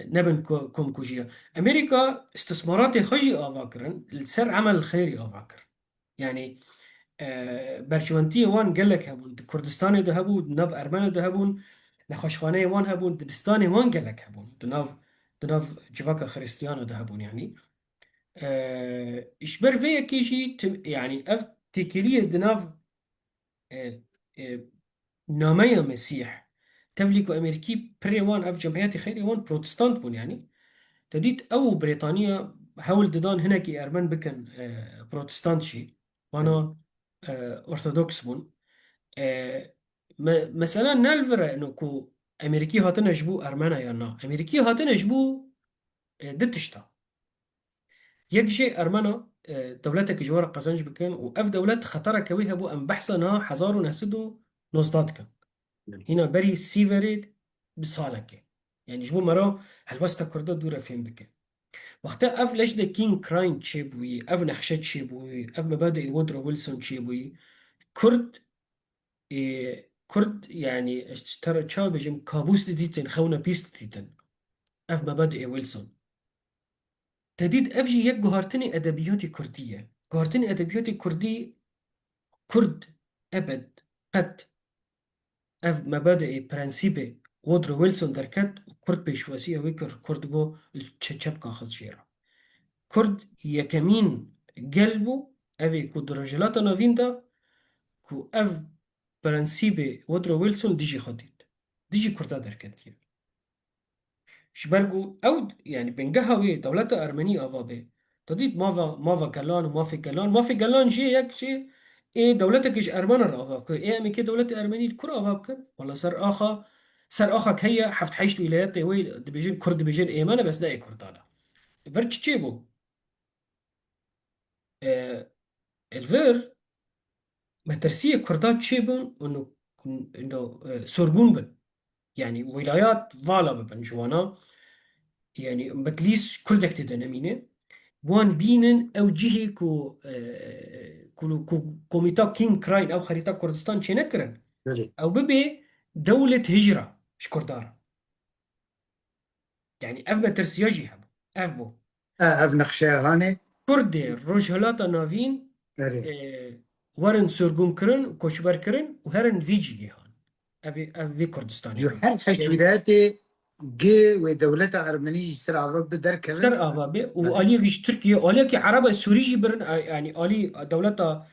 نبن كوم كوجيا أمريكا استثمارات خجي أفاكرن السر عمل الخيري أفاكر يعني برشوانتي وان قال لك هبون كردستاني ده هبون ناف أرمني ده هبون نخوشخاني وان هبون دبستاني وان قال لك هبون دناف جواكا خريستيانو ده هبون يعني إشبر فيا كيجي يعني أف تكريه دناف آه، آه، نامية مسيح تفليكو أمريكي بري وان أف جمعيات خيري وان بروتستانت بون يعني تديت أو بريطانيا حاول ددان هناك أرمن بكن بروتستانت شي وانا أرثوذكس بون مثلا نالفرا إنه كو أمريكي هاتنا جبو أرمانا يا نا أمريكي هاتنا جبو دتشتا يكجي أرمانا دولتك جوار قزنج بكن وأف دولت خطرة كويها بو أم بحثنا حزارو نسدو نصداتك هنا بري سيفريد بصالك يعني جبو مرا هلوستا كردا دورة فين بك وقتا اف ليش ده كين كراين تشيبوي اف نحشت تشيبوي اف مبادئ وودرو ويلسون تشيبوي كرد كرد يعني اشترى تشاو بيجن كابوس ديتن خونا بيست ديتن اف مبادئ ويلسون تديد افجي يك جوهرتني ادبياتي كرديه جوهرتني ادبياتي كردي كرد ابد قد اف مبادئ برانسيبي وودرو ويلسون دركت كرد بيشواسيه ويكر كرد بو التشتشب كاخذ جيرا كرد يكمين قلبه افي كو درجلاتا نوفيندا كو اف برانسيبي وودرو ويلسون ديجي خديت ديجي كردا دركت شبرقو او يعني بنقهوي دولة أرمينيا أفابي تديد مافا كلان ومافي كلان مافي كلان جي يك شيء إيه دولتك إيش أرمانا أفابك إيه أمي كي دولة أرمينيا الكرة أفابك ولا سر آخا كهيا حفت حيشت ولايات وي دبيجين كرد بيجين إيمانا بس داي كردانا فرتش تشيبو آه الفير ما ترسيه كردات تشيبون إنه سوربون بن يعني ولايات ظالمة بن جوانا يعني بتليس كردك تدنمينه وان بينن او جهي كو كوميتا كين كراين او خريطة كردستان چه نكرن بله. او ببي دولة هجرة مش كردارة يعني اف بترسياجي هبو اف بو اف نقشه هانه. كردي روجهلاتا نافين بله. ورن سرگون کرن و کشبر کرن و هرن ویجی هان اف كردستاني هان يحل حشت يعني ولايتي جي ودولة أرمنية يصير عضب بدر سر كمان. آوابه و بله. آلیه گیش ترکیه آلیه که عرب سوریجی برن يعني آلی دولتا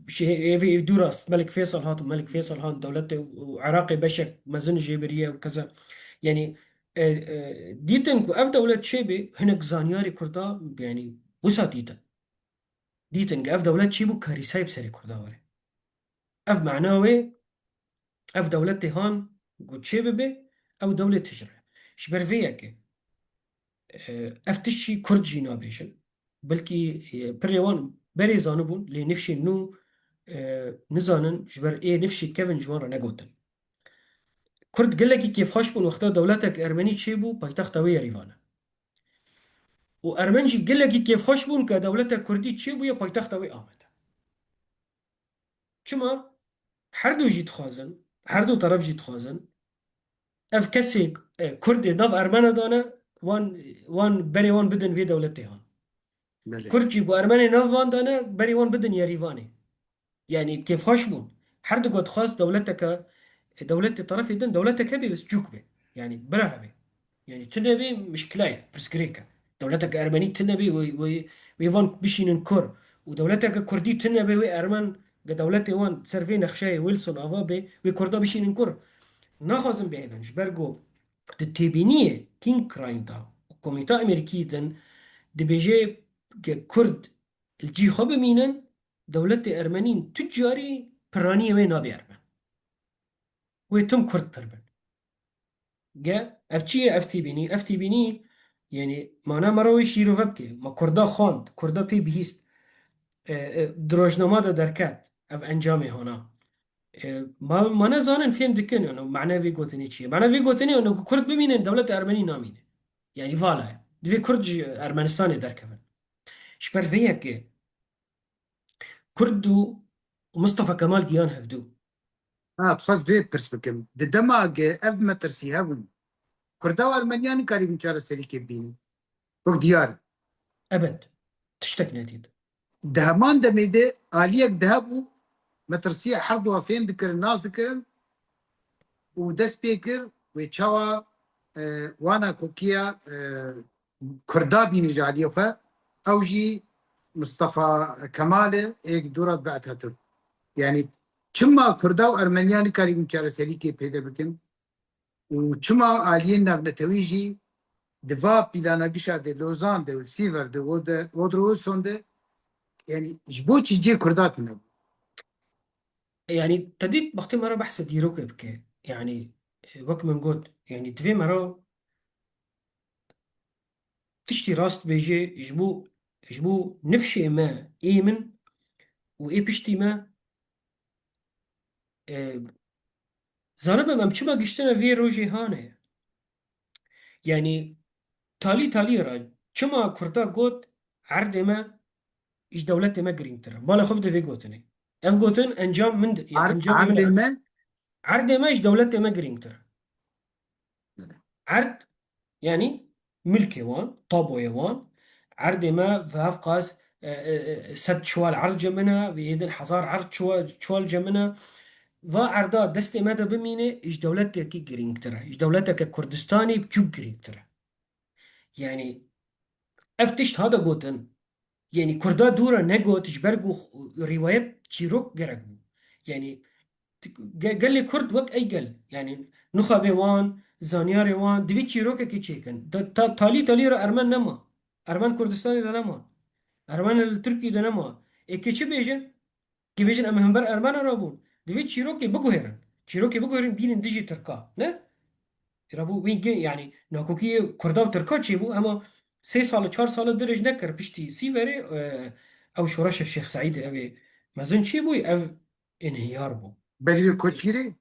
في دورة ملك فيصل هات ملك فيصل هات دولته وعراقي بشك مزن جبرية وكذا يعني ديتن كو اف دولة شيبي هناك زانياري كردا يعني وسا ديتن اف دولة شيبو كاريساي بسري كردا وري اف معناوي اف دولة هان قد شيبي بي او دولة تجري شبر فيك افتشي كرد جينا بيشن بلكي بريوان بري زانبون لي نفشي نو نزانن جبر ايه نفشي كيفن جوان را نگوتن كرد قلقي كيف خشبون وقتا دولتك ارمني تشيبو بايتخت ويا ريفانا وارمنجي قلقي كيف خشبون كدولتك كردي تشيبو يا بايتخت ويا آمد چما هر دو جيت خازن هر دو طرف جيت خازن اف كسي كرد ناف ارمانا دانا وان بري وان بدن في دولتي هان بله. كرد جيبو ارماني ناف وان دانا بري وان بدن يا ريفاني يعني كيف خشمون حرد قد خاص دولتك دولة طرف يدن دولتك هبي بس جوك بي يعني براها بي يعني تنبي مشكلة برسكريكا دولتك أرمني تنبي ويفان بشين كور ودولتك كردي تنبي وأرمن دولتي وان سيرفي نخشاي ويلسون أفابي وكردا بشين كور ناخذن بينن جبرجو التبينية كين كراين دا كوميتا أمريكي دن دي بيجي كرد الجي خب مينن دولت ارمنین تجاری پرانی وی نابی ارمن و تم کرد پربن جا افتشی افتی بینی يعني مانا مروي شيرو فبكي ما كردا خواند كردا بي بهيست دروجنما دا دركات اف انجامي هنا ما نزانن فين دكن انه معناه في قوتني شيء معناه في قوتني انه كرد بمين دولة ارمني نامين يعني فالا دي كرد ارمنستاني دركفن شبر فيك كردو ومصطفى كمال جيان هفدو بخص في برسبكم ددما اف ما ترسي هون كردا وأرمنيان كاري مشارة سريكي بيني وك ديار أبد تشتك نتيد دهمان دميدي آليك دهبو ما ترسي حرب وفين ذكر الناس ذكرن ودس بيكر ويتشاوا وانا كوكيا كردا بيني جاليو فا اوجي مصطفى كمال ايك دورات بعدها تر يعني كما كردا وارمنيان كاري مشارة سريكي بيدا بكن وكما آليين نغنتويجي دفا بيلانا قشا دي لوزان دي والسيفر دي ودروسون دي يعني جبوتش جي كرداتنا. يعني تديت بختي مرة بحث ديروك بك يعني وك من قد يعني تفي مرة تشتي راست بيجي جبو نفشي ما إيمن وإيه بشتي ما آه، زانبا ما بچما قشتنا في روجي هانه يعني تالي را چما كردا قد عرض ما إيش دولتي ما قرين ترى بالا خب دفي قوتني اف گوتن انجام من انجام من عرض ما عرض ماش دولت ما جرينتر عرض يعني ملكي وان طابو يوان عرض ما فهاف قاس سد شوال عرض جمنا بيدن حصار عرض شوال جمنا و عرضات دست ما ده بمينه ايش دولتك كي جرينتر ايش دولتك كردستاني بجوب جرينتر يعني افتشت هذا قوتن يعني كردا دورا نجو تجبرجو روايات تشيروك جرجو يعني قال لي كرد وك اي قال يعني نخبه وان زانياري وان دبي تشيروك كي تشيكن تالي را ارمن نما ارمن كردستاني ده نما ارمن التركي ده نما اكي تشي بيجن كي بيجن اما هم بر ارمن رابون دبي تشيروكي بقو هيرن تشيروكي بقو هيرن بين ديجي تركا نه رابو وين يعني ناكوكي كردا و تركا چی بو اما 3 سال 4 سال درج نكر بشتي سيفري او شورش الشيخ سعيد ابي مازن چی بوي اف انهيار بو بلي كوتشيري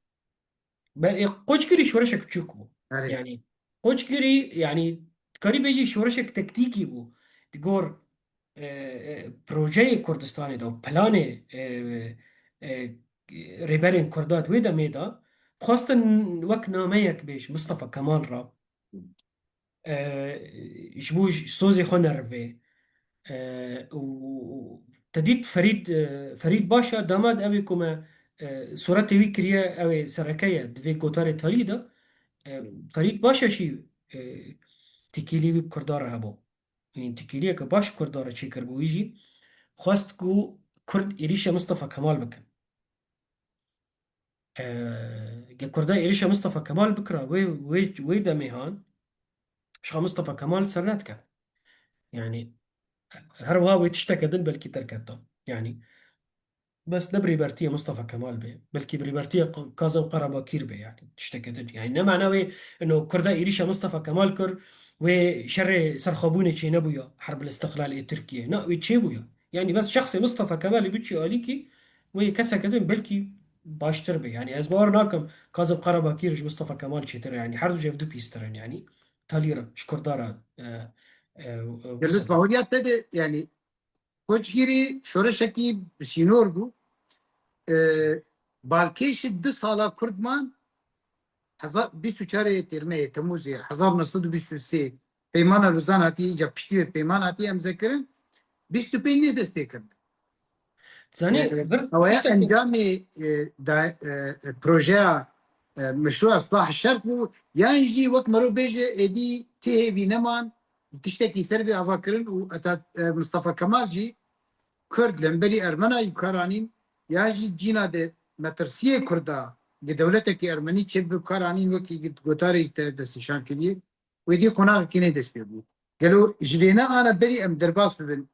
بل قوچكري شورشك تشوك بو أري يعني قوچكري يعني تكاري بيجي شورشك تكتيكي بو تقول بروجي كردستاني دو بلاني ريبرين كردات ويدا ميدا خاصة وقت ناميك بيش مصطفى كمال را جبوج سوزي خونر في وتديت فريد فريد باشا داماد أبي كما صورتي ويكريا أو سركية دفي كوتاري تاليدا فريد باشا شي تكيلي بكردار هبو يعني تكيلي كباش كردار شي كربو يجي خواست كو كرد إريشا مصطفى كمال بكن كردا إريشا مصطفى كمال بكرة وي دميهان شخا مصطفى كمال سرناتك يعني هر واوي تشتكى دن بلكي تركتهم يعني بس نبري برتيه مصطفى كمال به بلكي بريبرتيه كاظم قرباكير به يعني تشتكى دن يعني نما معناه انه كردا إريشا مصطفى كمال كر وشر سرخابوني شي نبويا حرب الاستقلال تركيا نا ويتشي بويا يعني بس شخصي مصطفى كمال بيتشي اليكي وكسا كدن بلكي باشتر به يعني ازبار ناكم كاظم قرباكير مصطفى كمال شي ترى يعني حردو جيف دو بيسترن يعني تاليرا شكردارا قلت وصل بهوليات تدي يعني كوتشيري شورشكي بشينور بو بالكيش 2 سالا كردمان 24 ترمه تموزي 1923 پیمان روزان هاتی جا پشتی پیمان هاتی هم ذکرن 25 دست پیکرد زاني برد هو تشتكي انجام بروجه مشروع اصلاح الشرق بو ينجي وقت مرو بيجي ادي تي في نمان تشتكي سربي افكرن واتات مصطفى كمال جي كرد لمبلي ارمنا يكرانين ياجي جينا ده مترسيه كردا دولتك ارمني تشب كرانين وكي غوتاري دستشان كبير ودي قناع كيني دس بيبو قالوا جلينا انا بلي ام درباس بن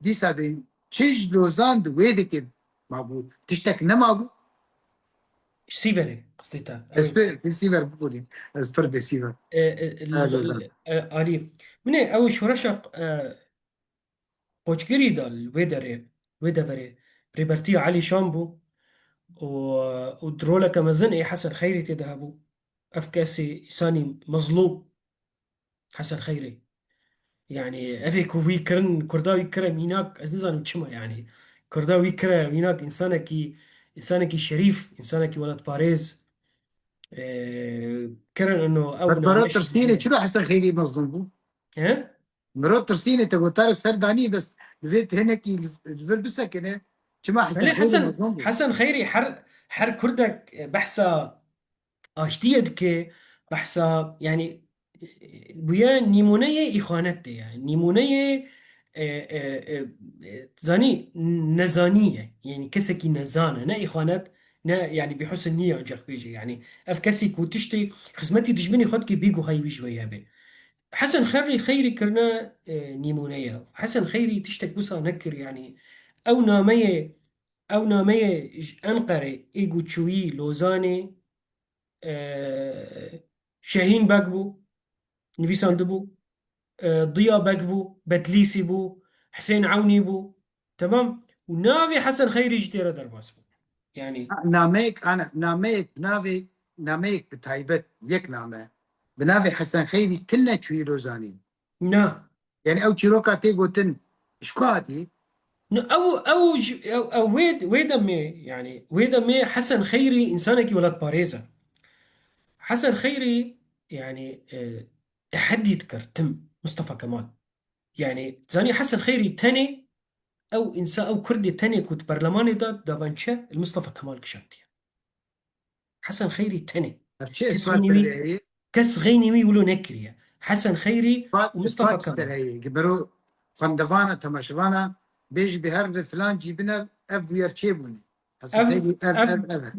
دي سادين تشج لوزان ويدك معبود تشتك نمابو سيفري قصديتا او في سيفر بقولي اسبر سيفر آلي من او شورشق قوشجري دال ويدري بريبرتي علي شامبو ودرولا كما زن اي حسن خيري تذهبوا افكاسي ساني مظلوم حسن خيري يعني افيك وي كرن كرداوي كرا ميناك ازنزان بچما يعني كرداوي كرا ميناك انسانك شريف انسانك ولد باريس كرن انه او مرات نامش ترسيني شنو حسن خيري مظلوم بو ها مرات ترسيني تقول طارق سرداني بس زيت هناك الفيل بسكنه شما حسن يعني خيري حسن مظلوم بو حسن خيري حر كردك بحثا اشتيدك بحثا يعني بويا نيمونية إخوانته يعني نيمونية زاني نزانية يعني كسكي نزانة نا إخوانات نا يعني بحسن نية عجق بيجي يعني أف كسي كو تشتي خدمتي تجبني خدكي بيجو هاي ويجوي بي حسن خيري كرنا نيمونية حسن خيري تشتك بوسا نكر يعني أو نامية أو نامية أنقرة إيجو تشوي لوزاني شاهين باكبو نفيسان دبو ضياء باكبو بتليسي بو حسين عوني بو تمام ونافي حسن خيري جتيرا درباس بو يعني ناميك انا ناميك بنافي ناميك بتايبت يك نامه بنافي حسن خيري كلنا تشوي روزاني نا يعني او تشيروكا تي قوتن شكواتي او ويدا مي يعني ويدا مي حسن خيري انسانك ولاد باريزا. حسن خيري يعني تحدي تكر تم مصطفى كمال. يعني زاني حسن خيري تاني او انسان او كردي تاني كنت برلماني دابانشا المصطفى كمال كشفتي. حسن خيري تاني چه كس اثبات غينيوي ترهي كس غينيوي ولو نكريا حسن خيري ومصطفى اثبات كمال. ترهي جبرو خندفانا تماشوانا بيج بهر فلان جيبنا اف ويرتشيبوني حسن اف خيري اف اف اف اف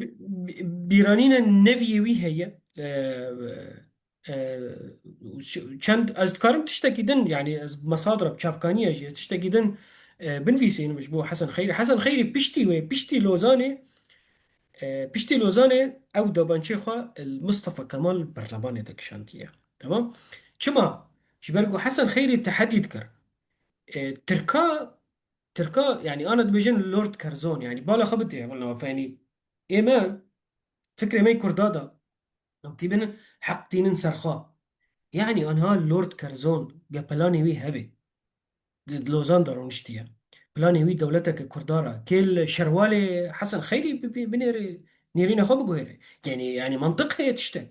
بيرانينا النفي وي هي چند از کارم تشتكي دن يعني از مصادر بشافكانية جي تشتكي دن بنفيسين مش بو حسن خيري. حسن خيري بيشتي وي بيشتي لوزاني بيشتي لوزاني او دبانشي خوا المصطفى كمال برلماني دك شانتيا. تمام. شما جبرقو حسن خيري التحدي ذكر تركا يعني انا دبيجن لورد كرزون يعني بالا خبطي والله فاني ايمان فكرة ما كردادا تبين حقتين سرخا. يعني أنها اللورد كرزون بلاني وي هبي لوزاندر ونشتيا بلاني وي دولتك كردارة كل شروالي حسن خيري بنيري نيرين خو بقويري. يعني منطق هي تشتى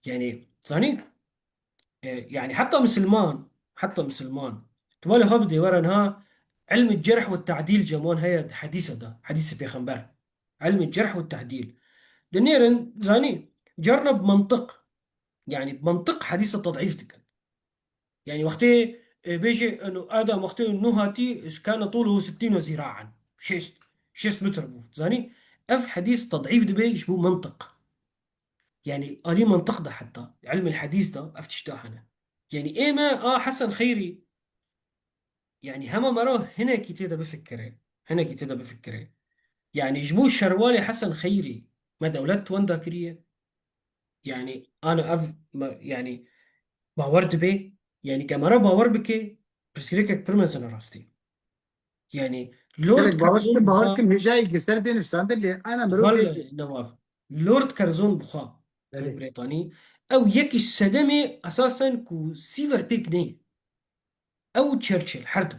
يعني صاني يعني حتى مسلمان تبالي خبدي ورا انها علم الجرح والتعديل جمون هي حديثة ده حديث بيغمبر. علم الجرح والتعديل دنيرن زاني جرب منطق يعني بمنطق حديث التضعيف دي. يعني وقتها بيجي انه ادم وقتها نهاتي كان طوله 60 ذراعا شيست متر بو زاني اف حديث تضعيف ده بيجي بو منطق. يعني الي منطق ده حتى علم الحديث ده افتشتاحنا. يعني ايه ما حسن خيري يعني هما مرة هنا كتير بفكره. هنا كتير بفكره يعني جبو شروالي حسن خيري ما دولت وندا كريه. يعني انا يعني باورد بي يعني كاميرا باور بكي برسكريكك برمزن راستي. يعني قالك لورد كرزون باورك بخا مهجاي قسر بين فساند اللي انا مرو بيجي بخال نواف لورد كرزون بخا بله بريطاني او يكي السدمي اساسا كو سيفر بيك ني او تشرشل حردو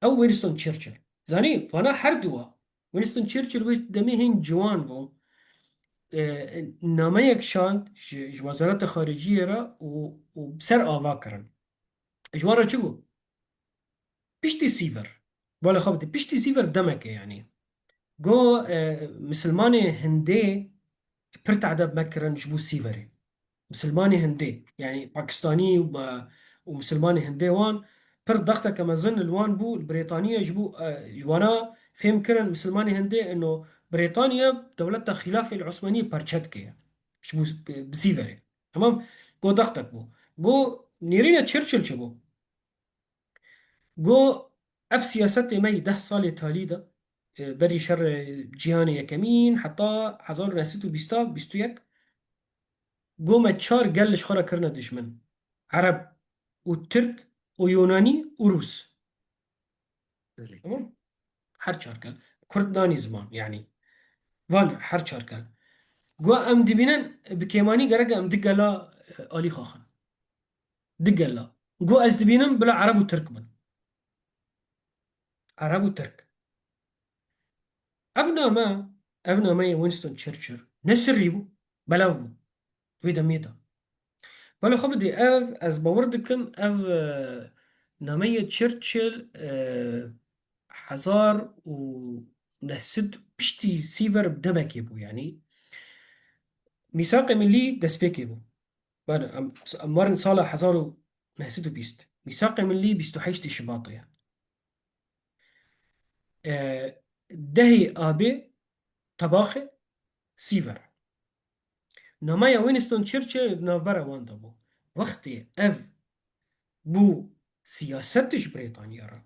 او وينستون تشرشل زاني فانا حردوا وينستون تشرشل ويت دميهن جوان بو ناميك شانت وزارة خارجية را وبسر آواكرن جوارا چگو بيشتي سيفر ولا خبطي بيشتي سيفر دمك يعني جو مسلماني هندي برتعدا بمكرن جبو سيفري. مسلماني هندي يعني باكستاني ومسلماني هندي وان پر ضغطة كما زن الوان بو البريطانية جبو جوانا فهم كرن مسلماني هندي انه بريطانيا دولتها خلافة العثمانية برشتكي جبو بسيفري. تمام. جو ضغطك بو جو نيرينا تشرشل شبو جو اف سياستي مي 10 سال تالي ده بري شر جيهاني يكمين حتى 1921 جو ما تشار قالش خورا كرنا دجمن عرب وترك ويوناني وروس. بله تمام. هر چار قال كرداني زمان يعني وان هر چار قال جو ام دبينن بكيماني قرق ام دقلا آلي خاخن دقلا جو از دبينن بلا عرب وترك من عرب وترك افنا ما افنا ما وينستون تشرشل نسر ريبو بلاو ويدا ميدا ولی خب دی از باوردکم نامه تشرشل حزار و نهسد بشتي سيفر بدمك يبو يعني ميثاق ملي دسبيك يبو. بانا امورن صالح حزارو نهسدو بيست ميثاق ملي بيستو حيشتي شباطية دهي آبي طباخي سيفر نامه وينستون تشرشل نافبرا وان دابو وقتی بو سياستش بريطانيا را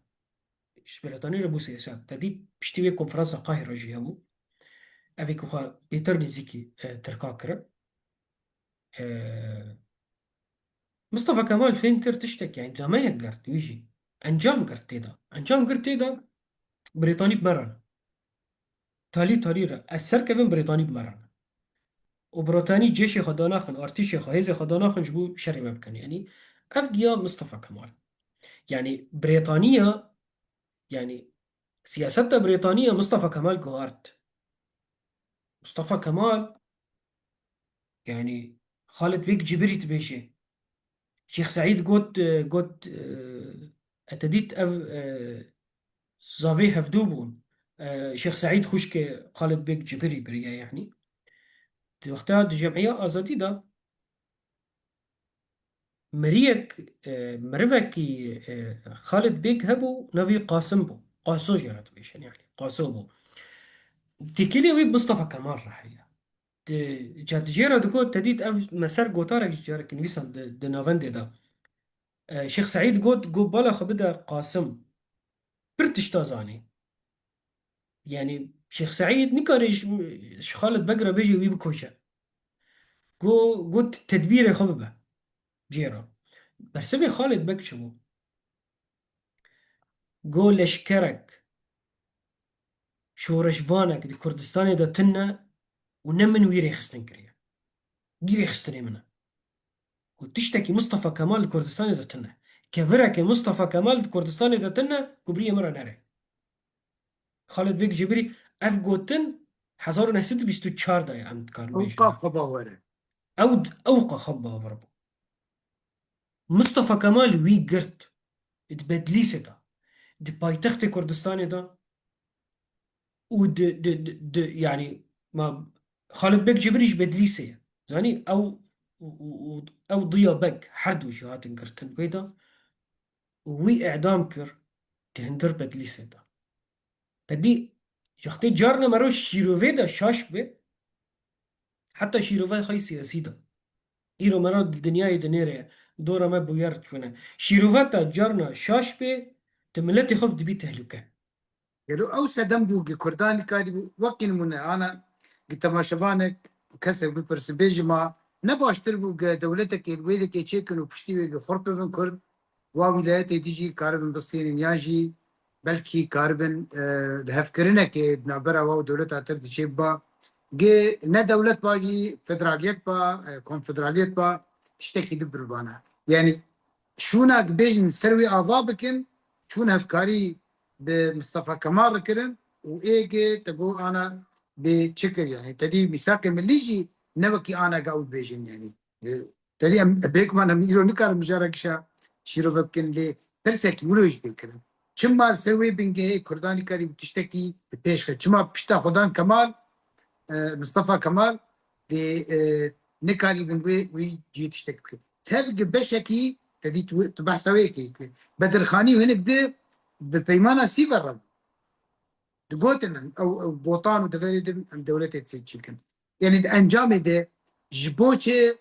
اش بريطانيا را بو سياسات تدي بشتوي كونفرنس قاهرة جيهمو افيك وخا بيتر نزيكي تركا كرا مصطفى كمال فين كر تشتكي يعني ما يقدر يجي انجام قرت تيدا انجام قرت تيدا بريطاني بمرن تالي تاريرا السر كيفن بريطاني بمرن وبريطاني جيش خداناخن ارتيش هيز خداناخن جبو شري ممكن يعني افجيا مصطفى كمال يعني بريطانيا يعني سياسة بريطانية مصطفى كمال جوهرت. مصطفى كمال يعني خالد بيك جبري تبيشي شيخ سعيد قوت أتديت زافي هفدوبون شيخ سعيد خوشك خالد بيك جبري بريا يعني وقتها جمعية آزادي دا مريك مرفكي خالد بيك هبو نبي قاسم بو قاسو جرات بيشن يعني قاسو بو تكيلي ويب مصطفى كمال رحية جات جيرا دكو تديت مسار قوتارك جارة كنيسان نافندي دا شيخ سعيد قوت قو بالا خبدا قاسم برتش تازاني يعني شيخ سعيد نكارش خالد بقرا بيجي ويبكوشا قوت تدبير خببه جيرا برسبي خالد بكشبو قو لشكرك شورشفانك دي كردستاني دا تنا ونمن ويري خستن كريا جيري خستني منه وتشتكي مصطفى كمال الكردستاني دا تنا كفرك مصطفى كمال الكردستاني دا تنا كبرية مرة ناري خالد بيك جبري اف جوتن 1924 دا يا عمد كارل أوقع بيجنا خبا اود اوقع خبا بربو مصطفى كمال وي قرت اتبدليسة دا دي بايتخت كردستاني دا يعني ما خالد بيك جبريش بدليسة زاني او ضيا بك حد وجهات انقرتن بيدا وي اعدام كر تهندر بدليسة دا تدي شختي جارنا مروش شيروفي دا شاش بي حتى شيروفي خي سياسي دا ايرو مرو الدنيا دنيريا دورا ما بويرت فينا شيروفاتا جارنا شاش بي تملتي خب دبي تهلكه يلو أوسا دمبو كرداني كاري وكين من أنا قلت ما شفانك كسر ببرس بيجي ما نباش تربو دولتك الويدك يشيكن وبشتي ويدي خرطو من كرد وولايات تيجي كاربن بسطين نياجي بلكي كاربن هفكرنا كي بنعبرها واو دولتها ترد شيبا جي نا دولت باجي فدراليات با كونفدراليات با تشتكي دبر بانا يعني شونا بيجن سروي أعضابكن شون هفكاري بمصطفى كمال كرن وإيجي تقول أنا بشكل يعني تدي مساك مليجي نبكي أنا قاعد بيجن يعني تدي بيك ما نميرو نكار مجاركشا شيرو فبكن لي برسك ملوش بكرن شما سروي بنجي كرداني كاري بتشتكي بتشخ شما بشتا خدان كمال مصطفى كمال دي نكاري بنجي ويجي تشتكي بكرن تفق بشكي تدي تبحث ويكي بدر خاني وهنا بده ببيمانه سيفر دقوتنا او بوطان ودفريد دولتي تسيتشيكن يعني ده انجام ده جبوتشي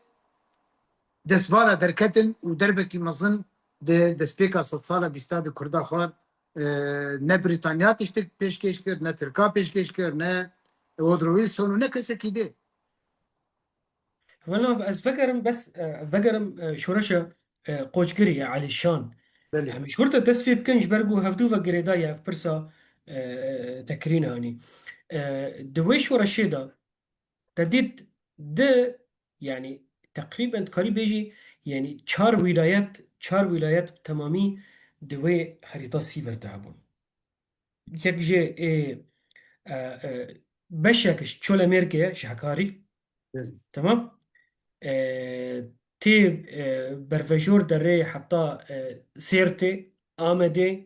دسفالا دركتن ودربكي مظن ده سبيكا صلصالا بيستاد كردا خار نه بريطانيا تشتك پیشکش کرد نه ترکا پیشکش کرد نه وودرويلسون ونه کسی ده وانا از فكرم بس فكرم شورشة قوشقري على الشان بله هم شورتا تسبي بكنش برقو هفدو فقريدايا في برسا تكرين هاني دوي شورشة دا تديد ده يعني تقريبا قريب يجي يعني چار ولايات تمامي دوي خريطة سيفر تعبون يك جي بشكش چول امريكا شحكاري بله تمام تي برفجور دري حتى سيرتي آمده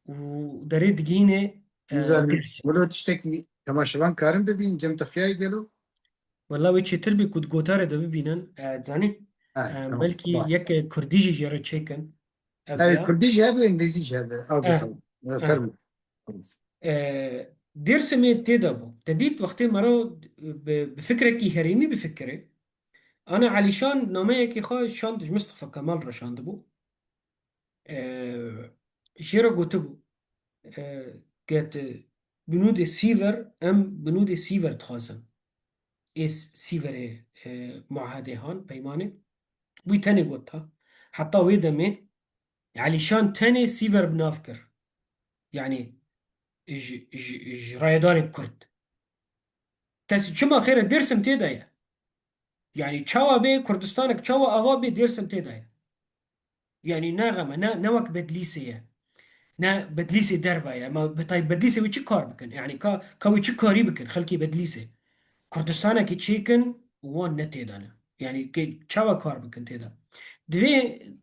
ودري دقينة نزل درسم ولو تشتكي تماشوان كارم ببين جم تخياي دلو والله ويتشي تربي كود قوتاري ده ببينن زاني تمام بلكي باش يك كرديجي جرى تشيكن أبيا كردي جابه انجليزي جابه او آه بطل آه فرمو درسمي تدابو تديت وقتي مرو بفكرة كي هريمي بفكرة أنا علشان نومي كي خا شاندج مصطفى كمال رشاندبو جيرو قوتبو قالت بنود السيفر ام بنود السيفر تخازن اس سيفر معاهده هان بيمانه وي تاني قوتها حتى ويدمي علشان تاني سيفر بنافكر يعني رايدان الكرد كاس شما خير درسم تيدايا يعني تشاوا بي كردستانك تشاوا اوا بي درسم تيدايا يعني ناغمه نوك بدليسيه نه بدلیسه دروا یا ما بتای بدلیسه وی چی کار بکن يعني کا وی چی کاری بکن خلکی بدلیسه کردستانه که چیکن وان نتیدانه يعني که چاوا کار بکن تیدا دوی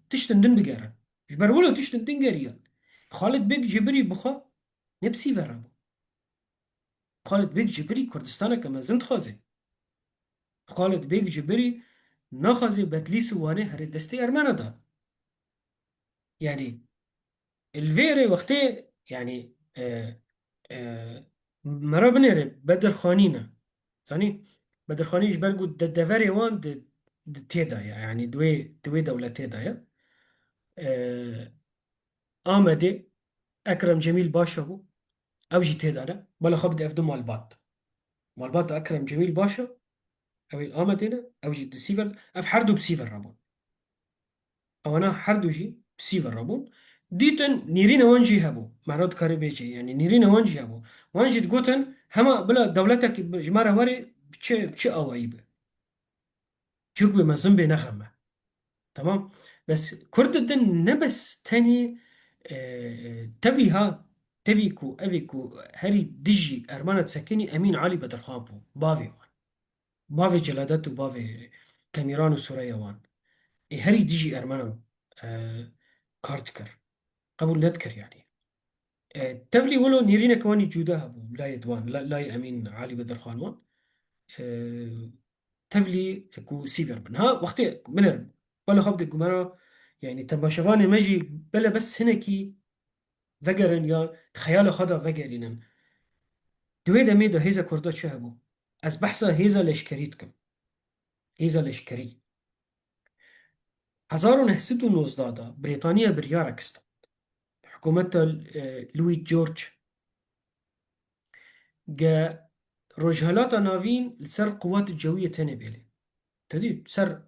تشتن دن بگرن جبر ولو تشتن دن گریا خالد بيك جبري بخا نفسي فرابو خالد بيك جبري كردستانه كما زند خازي خالد بيك جبري نخازي بدليس وانه هر دستي ارمانه دا يعني الفيري وقتي يعني مرا بنيري بدر خانينا زاني بدر خانيش برقو دفاري وان تيدا يعني دوي دولة تيدا يا آمده أكرم جميل باشا بو أو جي تيدا ده بلا خبد أفدو مالبات مالبات أكرم جميل باشا أو الآمدنا أو جي دسيفر أف حردو بسيفر رابون أو أنا حردو جي بسيفر رابون ديتن نيرين وانجي هبو معنات كاري بيجي يعني نيرين وانجي هبو وانجي تقولن هما بلا دولتك جمارة وري بتش أوايب جوك بمزن بنغمة تمام بس كرد الدن نبس تاني تفيها تفيكو أفيكو هري دجي أرمانة سكيني أمين علي بدرخان بو بافي جلادات وبافي كاميران وسوريا وان هري ديجي أرمانو كارتكر قبل نذكر يعني تفلي ولو نيرينا كواني جودها بو لا يدوان لا أمين علي بدر خانوان آه، تفلي كو سيفر من ها وقتي منر ولا خبط جمرة يعني تباشفاني مجي بلا بس هنكي فجرن يا تخيال خدا فجرين دويدا ميدا هيزا كردات شهبو از بحثا هيزا لشكريتكم هيزا لشكري 1919 دا بريطانيا بريارة كست حكومة لويد جورج جا رجهلاتا نافين لسر قوات الجوية تاني بيلي تدي سر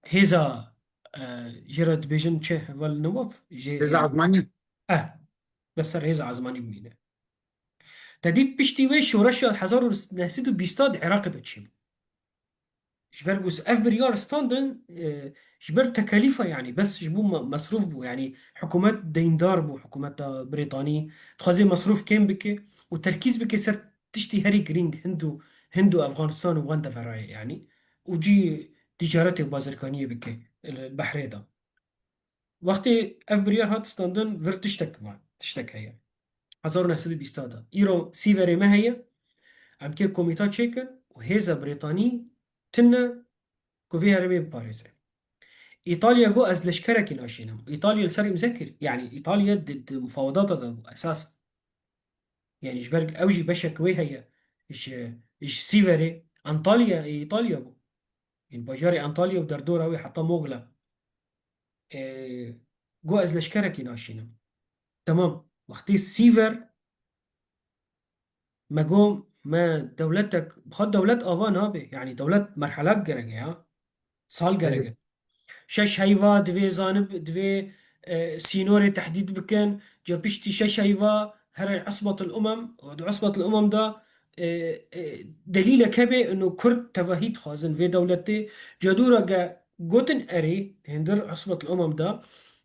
هيزا جرد بيجن چه والنواف إذا عثماني بس سر هيزا عزماني بمينه تديد بيشتي ويش ورشا 1920 عراق دا تشيب جبر جوز اف بريار ستاندن جبر تكاليفه يعني بس جبو مصروف بو يعني حكومات ديندار بو حكومات بريطاني تخازي مصروف كام بك وتركيز بك سر تشتي هاري جرينج هندو افغانستان وغندا فراي يعني وجي تجارته وبازركانية بك البحرية ده وقت اف بريار هات ستاندن فر تشتك ما تشتك هي 1920 ده ايرو سيفري ما هي عم كي كوميتا تشيكن وهيزا بريطاني تنا كوفيها ربي باريس ايطاليا جو از لشكرك ناشينم ايطاليا السري مذكر يعني ايطاليا ضد مفاوضات اساسا يعني جبرك اوجي بشك وي هي ايش سيفري انطاليا ايطاليا بو يعني بجاري انطاليا ودردورة وي حتى مغلى جو از لشكرك ناشينم تمام وقتي السيفر ما جو ما دولتك بخد دولت آوان هابي يعني دولت مرحلات جرجة ها سال أيوه. جرجة شش هيفا دوی زانب دوی سينوري تحديد بكن جا بيشتي شش هيفا هر عصبة الأمم عصبة الأمم ده دليل كبه إنه كرد تفاهيت خازن في دولتي جدورة جا جوتن أري هندر عصبة الأمم ده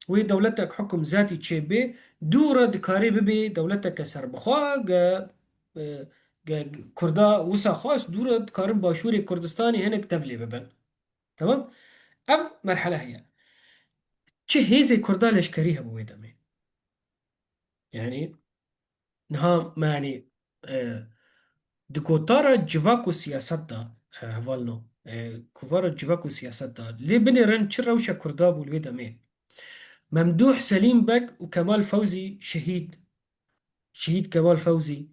ودولتك حكم ذاتي تشيبه دورة دكاري ببي دولتك سربخوا جا جا كردا وسا خاص دورة دكارم باشوري كردستاني هناك تفلي ببن تمام اف مرحله هي چه هیزی کردا لشکری هبو ویدمه يعني نها يعني دكوتارا جواكو سياسات دا هفالنو كوفارا جواكو سياسات دا لي بنيرن چرا وشا كردا بو الويدمه ممدوح سليم بك وكمال فوزي شهيد كمال فوزي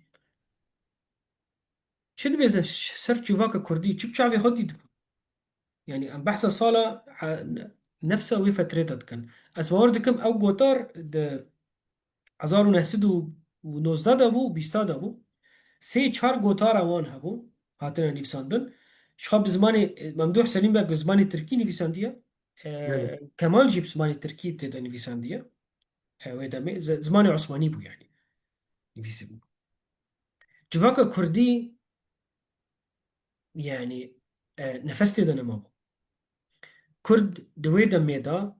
شد بيزا سر جواكا كردي چب چاوي خودي دكو يعني ام بحث صالة نفسه وي فترتت كان اسوار دكم او جوتار 1919 دا بو 20 دا بو سه چهار گوتار وان هبو هاتنا نویساندن شخاب بزمان ممدوح سلیم بک بزمان ترکی نویساندیه بله. كمال جي بزمان تركي تدا نيفيسانديا ويدامي زمان عثماني بو يعني نيفيسي بو جواكا كردي يعني نفس تدا نما بو كرد دويدا ميدا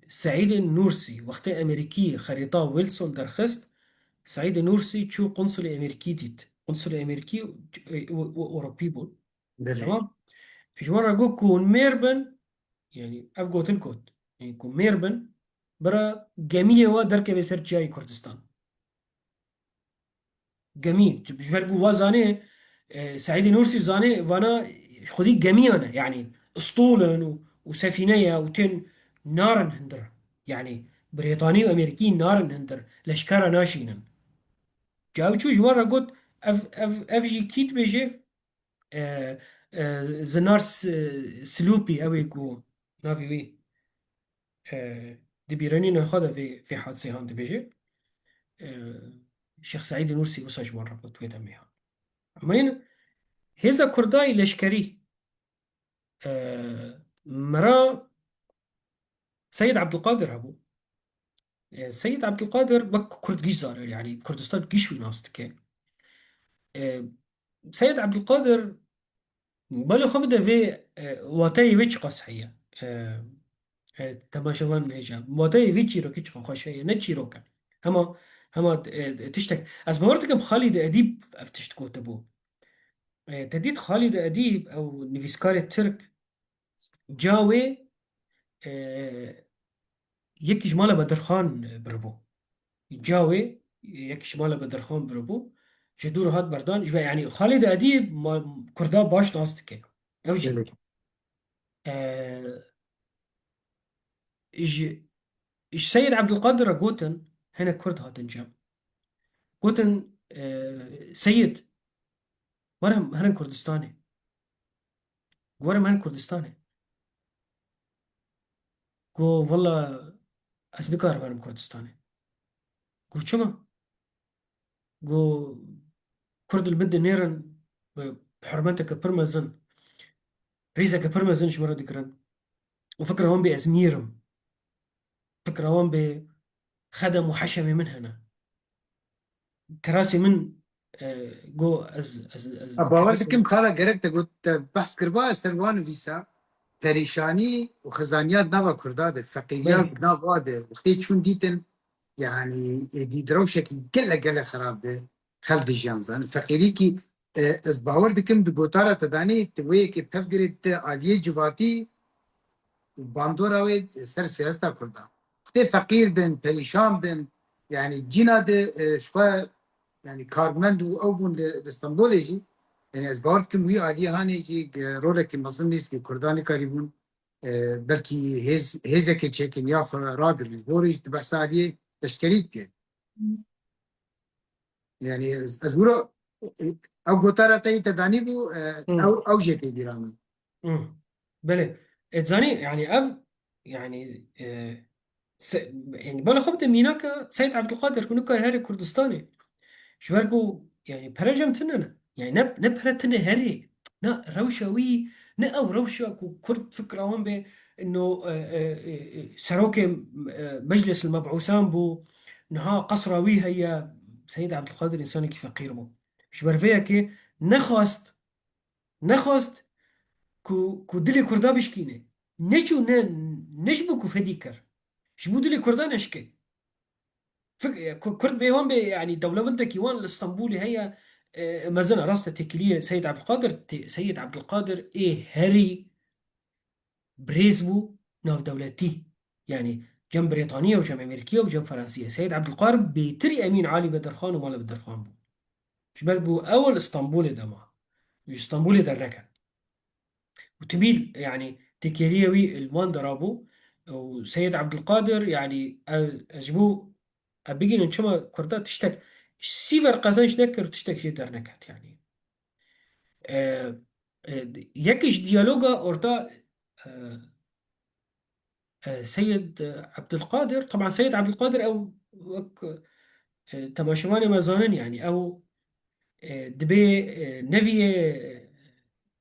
سعيد النورسي وقت أمريكي خريطة ويلسون درخست سعيد النورسي تشو قنصلي أمريكي ديت قنصلي أمريكي أوروبي بول. بله. تمام. جوارا جو كون ميربن يعني أفجو تلكوت يعني كون ميربن برا جميع ودرك بسر جاي كردستان جميع بجبرجو وزانه سعيد نورسي زانه وانا خدي جميعنا يعني اسطولا وسفينية وتن نارن هندر يعني بريطاني وامريكي نارن هندر لشكارا ناشينا جاو شو جوارا قلت اف جي كيت بيجي زنارس سلوبي اوي جو نافي وي دي بيراني نخذ في حادثة هان دي بيجي آه، الشيخ سعيد نورسي وسج مرة قلت ويدا ميها عمين هذا كرداي لشكري مرا سيد عبد القادر هبو سيد عبد القادر بك كرد جيش زار يعني كردستان جيش وناستك سيد عبد القادر بالو خمدة في واتاي ويتش قصحية تماشوان هيجا واتاي ويتشي رو كيتش خوشية نتشي روكا هما تشتك از بورتكم خالد أديب افتشتكو تبو تديد خالد أديب أو نيفيسكار الترك جاوي يك جمالة بدرخان بربو جاوي يك شمالة بدرخان بربو جدور هات بردان جوا يعني خالد أديب ما كردا باش ناستك أوجي بله. آه، إج سيد عبد القادر جوتن هنا كرد هاتن جام جوتن سيد ورم هرن كردستاني ورم هرن كردستاني جو والله أصدقاء ورم كردستاني جو شما جو كرد البد نيرن بحرمتك برمزن ريزك برمزن شمرة دكرن وفكرة هون بأزميرم فكرة هون بخدم وحشمي من هنا كراسي من جو از باور كراسي دكم خاله gerek de got بحث کربا استلوان ویسا پریشانی و خزانیات نوا کرداده بالي فقیریات نواده وقتی چون دیتن يعني دي دروشة كي قلة خراب ده خلد الجامزان فقيري كي از باور دكم دبوتارة تداني توي كي بفقرت آلية جواتي باندورا وي سر سياستا كردا وقتی فقير بن پريشان بن يعني جينا ده شوية يعني كارمند او بون اسطنبول يجي يعني از باور دكم وي آلية هاني يجي رولة كي مظن نيس كي كرداني كاريبون بلكي هيزة كي تشيكن ياف رادر بوريج تبحث آلية تشكيليت كي يعني ازورو او گوتارا تاي تداني بو او جيتي بيرامن مم. بله اتزاني يعني اف يعني يعني بلا خبط ميناكا سيد عبد القادر كنوكا هاري كردستاني شواركو يعني برجم تننا يعني نب تنه هاري نا روشوي نا او روشا كرد فكرة هم بي انه سروكي مجلس المبعوثان بو نها قصراوي هي سيد عبد القادر انساني كيف فقير بو شبرفيا كي نخواست کو دلی کردا بشکینه نچو نه نجبو کو فدیکر شبو دلی کردا نشکي كرد بيوان بي يعني دولة بنت كيوان الاسطنبولي هي مازال راسته تكلية سيد عبد القادر سيد عبد القادر ايه هاري بريزبو ناف دولتي يعني جنب بريطانيا وجنب امريكيه وجنب فرنسيه سيد عبد القادر بيتري امين علي بدرخان ومال بدرخان بو شبرقو اول اسطنبولي دما اسطنبولي دركا وتميل يعني تكيريوي الوان درابو وسيد عبد القادر يعني أجبو أبيجي نشما كردات تشتك سيفر قزنش نكر تشتك جدر نكت يعني يكش ديالوجا أورتا آه، سيد عبد القادر طبعا سيد عبد القادر أو تماشواني مازانن يعني أو دبي نبي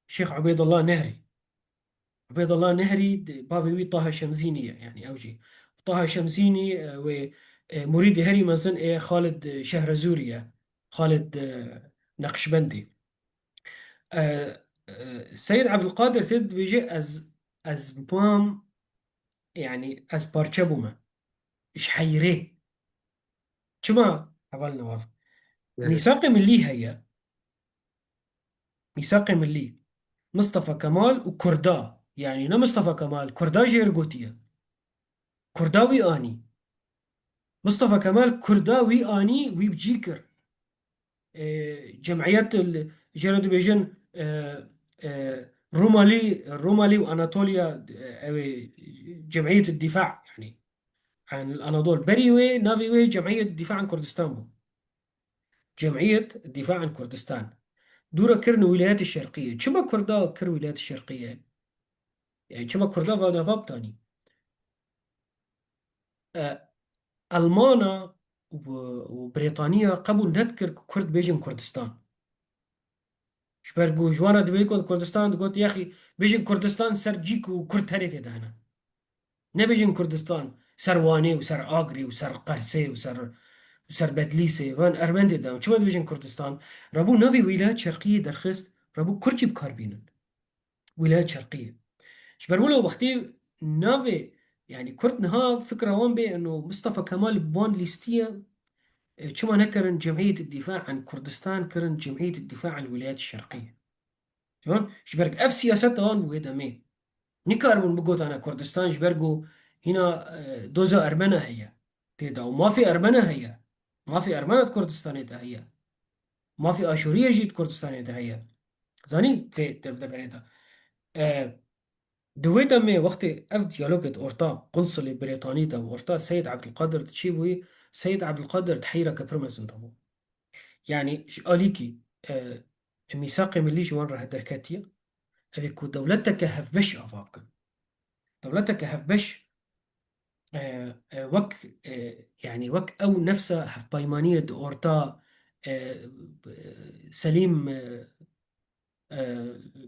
شيخ عبيد الله نهري عبيد الله نهري بافي طه شمزيني يعني أوجي طه شمزيني ومريد هري مازن خالد شهرزوريا خالد نقشبندي السيد عبد القادر تد بيجي از مام يعني از پارچه بومه اش حيري چما اول نواف بله. ميثاق ملي هي ميثاق ملي مصطفى كمال وكردا يعني نا مصطفى كمال كردا جيرجوتيا كرداوي اني مصطفى كمال كرداوي اني ويبجيكر جمعيات جيرو ديفيجن رومالي واناتوليا جمعية الدفاع يعني عن الاناضول بريوي نافيوي جمعية الدفاع عن كردستان بو. جمعية الدفاع عن كردستان دورة كرن ولايات الشرقية شما كردا كر ولايات الشرقية يعني شما كردا فانا فابتاني آه، ألمانا وبريطانيا قبل نذكر كرد بيجن كردستان شبرقو جوانا دبيكو كردستان قلت يا أخي بيجن كردستان سر جيك وكرد هريت هنا نبيجن كردستان سر واني وسر آغري وسر قرسي وسر بدليسي وان أرمندي ده شو بيجن كردستان ربو نافي ولايات شرقية درخست ربو كرجي بكاربينن ولايات شرقية شبرولو وقتي نافي يعني كرد نها فكرة وان بي انه مصطفى كمال بوان ليستيا شما نكرن جمعية الدفاع عن كردستان كرن جمعية الدفاع عن الولايات الشرقية تمام شبرك اف سياسات هون وهذا مين نكربون بقول انا كردستان شبرقو هنا دوزا ارمنة هي تيدا وما في ارمنة هي ما في ارمنة كردستان هي ما في اشورية جيت كردستان هي زاني في تفدفعيتا دويدا مي وقت اف ديالوجت اورتا قنصلي بريطانيتا واورتا سيد عبد القادر تشيبوي سيد عبد القادر تحيرا كبرمسن تبو يعني آليكي ميثاق ملي جوان راه دركاتيا أفيكو دولتك هفبش أفاق دولتك هفبش وك يعني وك أو نفسها هف بايمانية أورتا سليم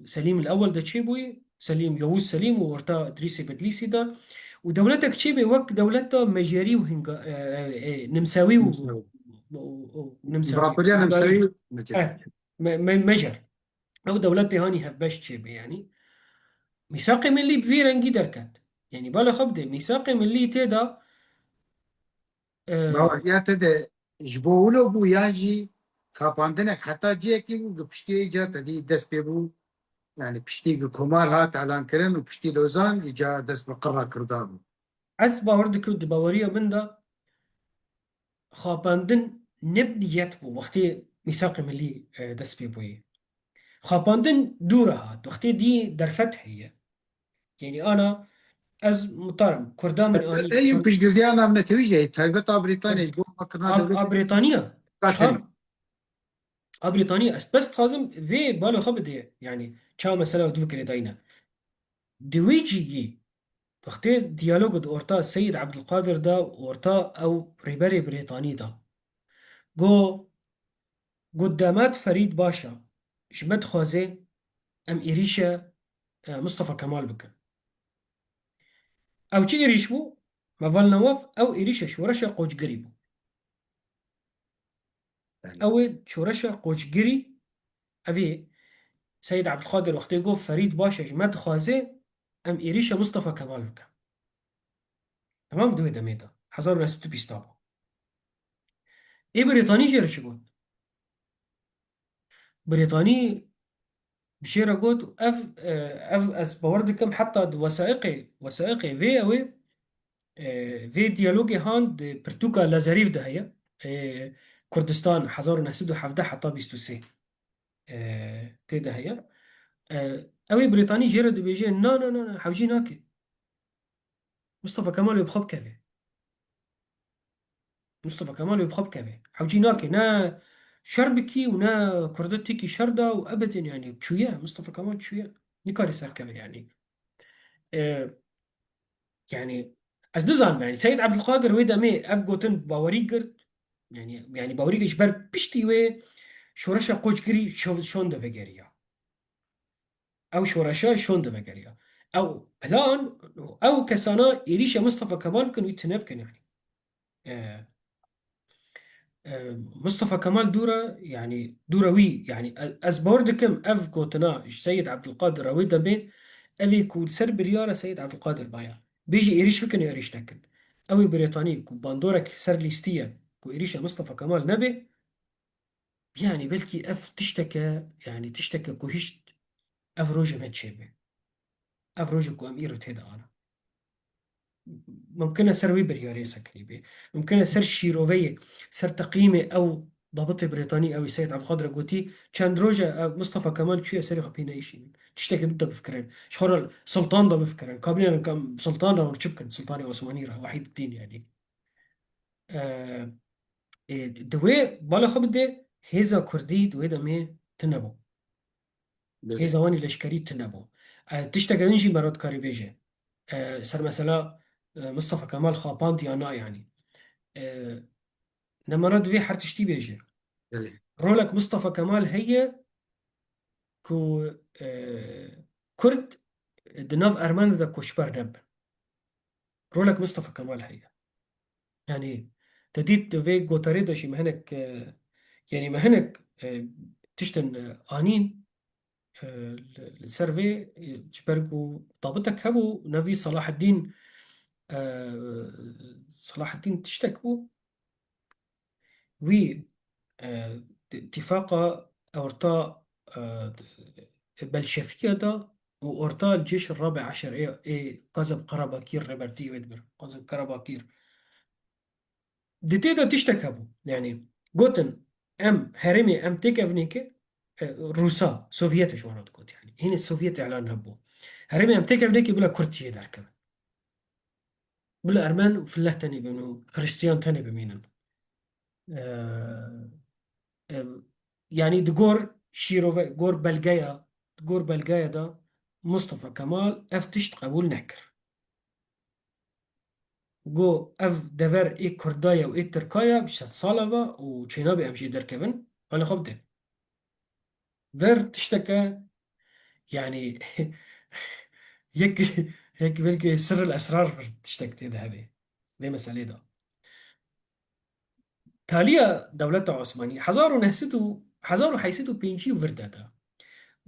سليم الأول دا تشيبوي سليم يوز سليم وورتا إدريسي بدليسي دا ودولتك تشيبي وك دولتا مجاري وهنجا نمساوي نمساوي. ونمساوي امبراطورية هنغاري نمساوي مجري. مجر أو دولتي هاني هفبش تشيبي يعني ميثاقي ملي بفيرنجي دركات يعني بالا خبدة ميثاقي ملي تيدا باو آه يا تدي جبولو بو ياجي خاباندنك حتى جيكي بو بشتي اجا تدي دس بيبو يعني بشتي كمال هات علان كرن وبشتي لوزان اجا دس بقرة كردابو. أسبا وردك الدباورية من دا خاباندن نبني يتبو وقتي ميثاقي ملي دس بيبوي خاباندن دورة هات وقتي دي درفت هي يعني أنا أز محترم كردامن أني اي كرد بش قلدي انا من تويجي تايبتا بريطانيا جبو فكرنا دولتي بريطانيا قاتل. شخر بريطانيا بس تخازم في بالو خبدة يعني شاو مسألة وتفكر داينا دويجي وقتی دیالوگ اورتا سید عبدالقادر دا اورتا او ریبری بریطانی دا گو قدامات فريد باشا جمد خوازي ام إريشا مصطفى كمال بكن او چی إريش بو مفال نواف او إريشا شورشا قوچگري بو يعني او شورشا قوچگري اوي سيد عبد القادر وقتی گو فريد باشا جمد خوازي ام إريشا مصطفى كمال بكن تمام دوي دميدا حزار ناس تو بيستابو اي بريطاني جيرش بود بريطاني بشيرة جوت اف اس بوردكم حتى وثائقي في اوي في ديالوجي هاند برتوكا لازاريف ده هي كردستان حزار نسيدو حفده حتى بيستوسي تي ده هي اوي بريطاني جيرة دي بيجي نا حوجي ناكي مصطفى كمال يبخب كافي مصطفى كمال يبخب كافي حوجي ناكي نا شربكي ونا كردتكي شردة وابدا يعني تشويا مصطفى كمال تشويا نكاري سار كافي يعني آه، يعني از دزان يعني سيد عبد القادر ويدا مي اف جوتن باوريجر يعني باوريجر جبر بشتي وي شورشا قوچگري شون ده وگريا او شورشا شون ده وگريا او بلان او كسانا إريشا مصطفى كمال كان يتنبكن يعني آه، مصطفى كمال دورة يعني دورة وي يعني از بوردكم اف جوتنا سيد عبد القادر ويدا بين افي كود سر بريارة سيد عبد القادر بايا بيجي إيريش بكن إيريش نكن أوي بريطاني كو باندورك سر ليستيا كو إيريشا مصطفى كمال نبي يعني بلكي أف تشتكى يعني تشتكى كو هشت أف روجة ما تشيبه أف روجة كو أميرو تهدا أنا ممكن أسر وي برياري سكني به ممكن أسر شيروفية سر تقييمي أو ضابط بريطاني أو سيد عبد القادر قوتي كان روجا مصطفى كمال شو يسري خبينا إيشي تشتكي ضد بفكرين شخور سلطان ضد بفكرين قابلين كم سلطان راه شبكن سلطاني عثماني راه وحيد الدين يعني آه دوي بالا خبده هيزا كردي دوي دمي تنبو بله. هيزا واني لشكري تنبو تشتكي نجي مرات كاري بيجي سر مثلا مصطفى كمال خابان ديانا يعني آه، نمرات في حرتشتي بيجي بله. رولك مصطفى كمال هي كو كرد دناف أرمان ذا كوشبر نب رولك مصطفى كمال هي يعني تديت في جوتاريدا شي مهنك يعني مهنك تشتن آنين السيرفي جبرجو طابتك هبو نبي صلاح الدين صلاح الدين تشتكو وي اتفاق أورتا آه، بلشفية دا وأورتا الجيش الرابع عشر قزم قرباكير ريبرتي ويدبر قزم قرباكير دي تيدا تشتكبو يعني قوتن أم هرمي أم تيكفنيكي روسا سوفيتي شو أنا تقول يعني هنا السوفيت إعلان هبو هرمي أم تيكفنيكي بلا كرتي داركب بلا أرمان وفي الله تاني بنو كريستيان تاني بمينن آه، يعني دقور شيروفا قور بلقايا قور بلقايا ده مصطفى كمال افتشت قبول نكر جو اف دفر اي كردايا و اي تركايا بشت صالفا و تشينابي امشي دركبن انا خبده فر تشتكى يعني يك هيك بلكي سر الاسرار تشتكي ذهبي دي مسألة ده تاليا دولة عثمانية حزارو حيسيتو بينجي وفرداتا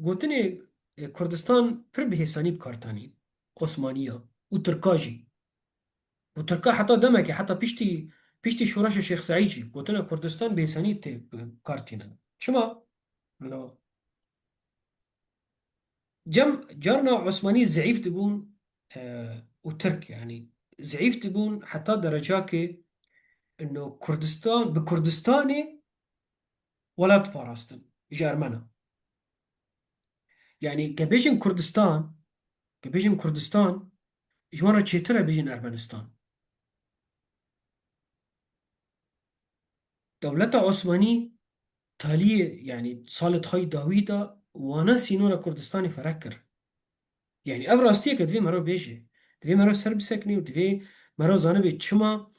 قلتني كردستان پر بهساني بكارتاني عثمانية وتركاجي وتركا حتى دمكي حتى بيشتي شورش الشيخ سعيدي قلتنا كردستان بهساني كارتينا شما لا جارنا عثماني زعيف تبون وترك يعني زعيف تبون حتى درجاكي انه كردستان بكردستاني ولا تبارستن جارمنا يعني كبيجن كردستان جوارا تشيترا بيجن ارمنستان دولة عثماني تالية يعني صالت خي داويدا وانا سينورا كردستاني فركر يعني افراستية كدفي مرو بيجي دفي مرو سرب سكني ودفي مرو زانبي تشما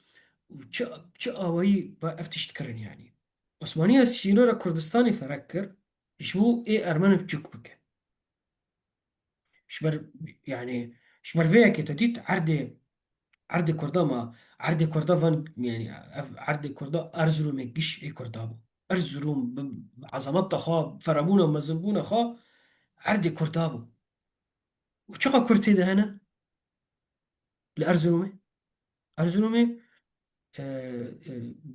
وچا اوي با افتش تكرن يعني عثمانية سينورا كردستاني فركر شبو ايه ارمن بجوك بك شبر يعني شبر فيها كتاتيت عرض کردا ما عرض کردا فان يعني عرض کردا ارزروم گیش ای کردا بو ارزروم عظمت خا فرمونا مزنبونا خا عرض کردا بو و چقا کرتی ده هنا الارزرومه ارزرومه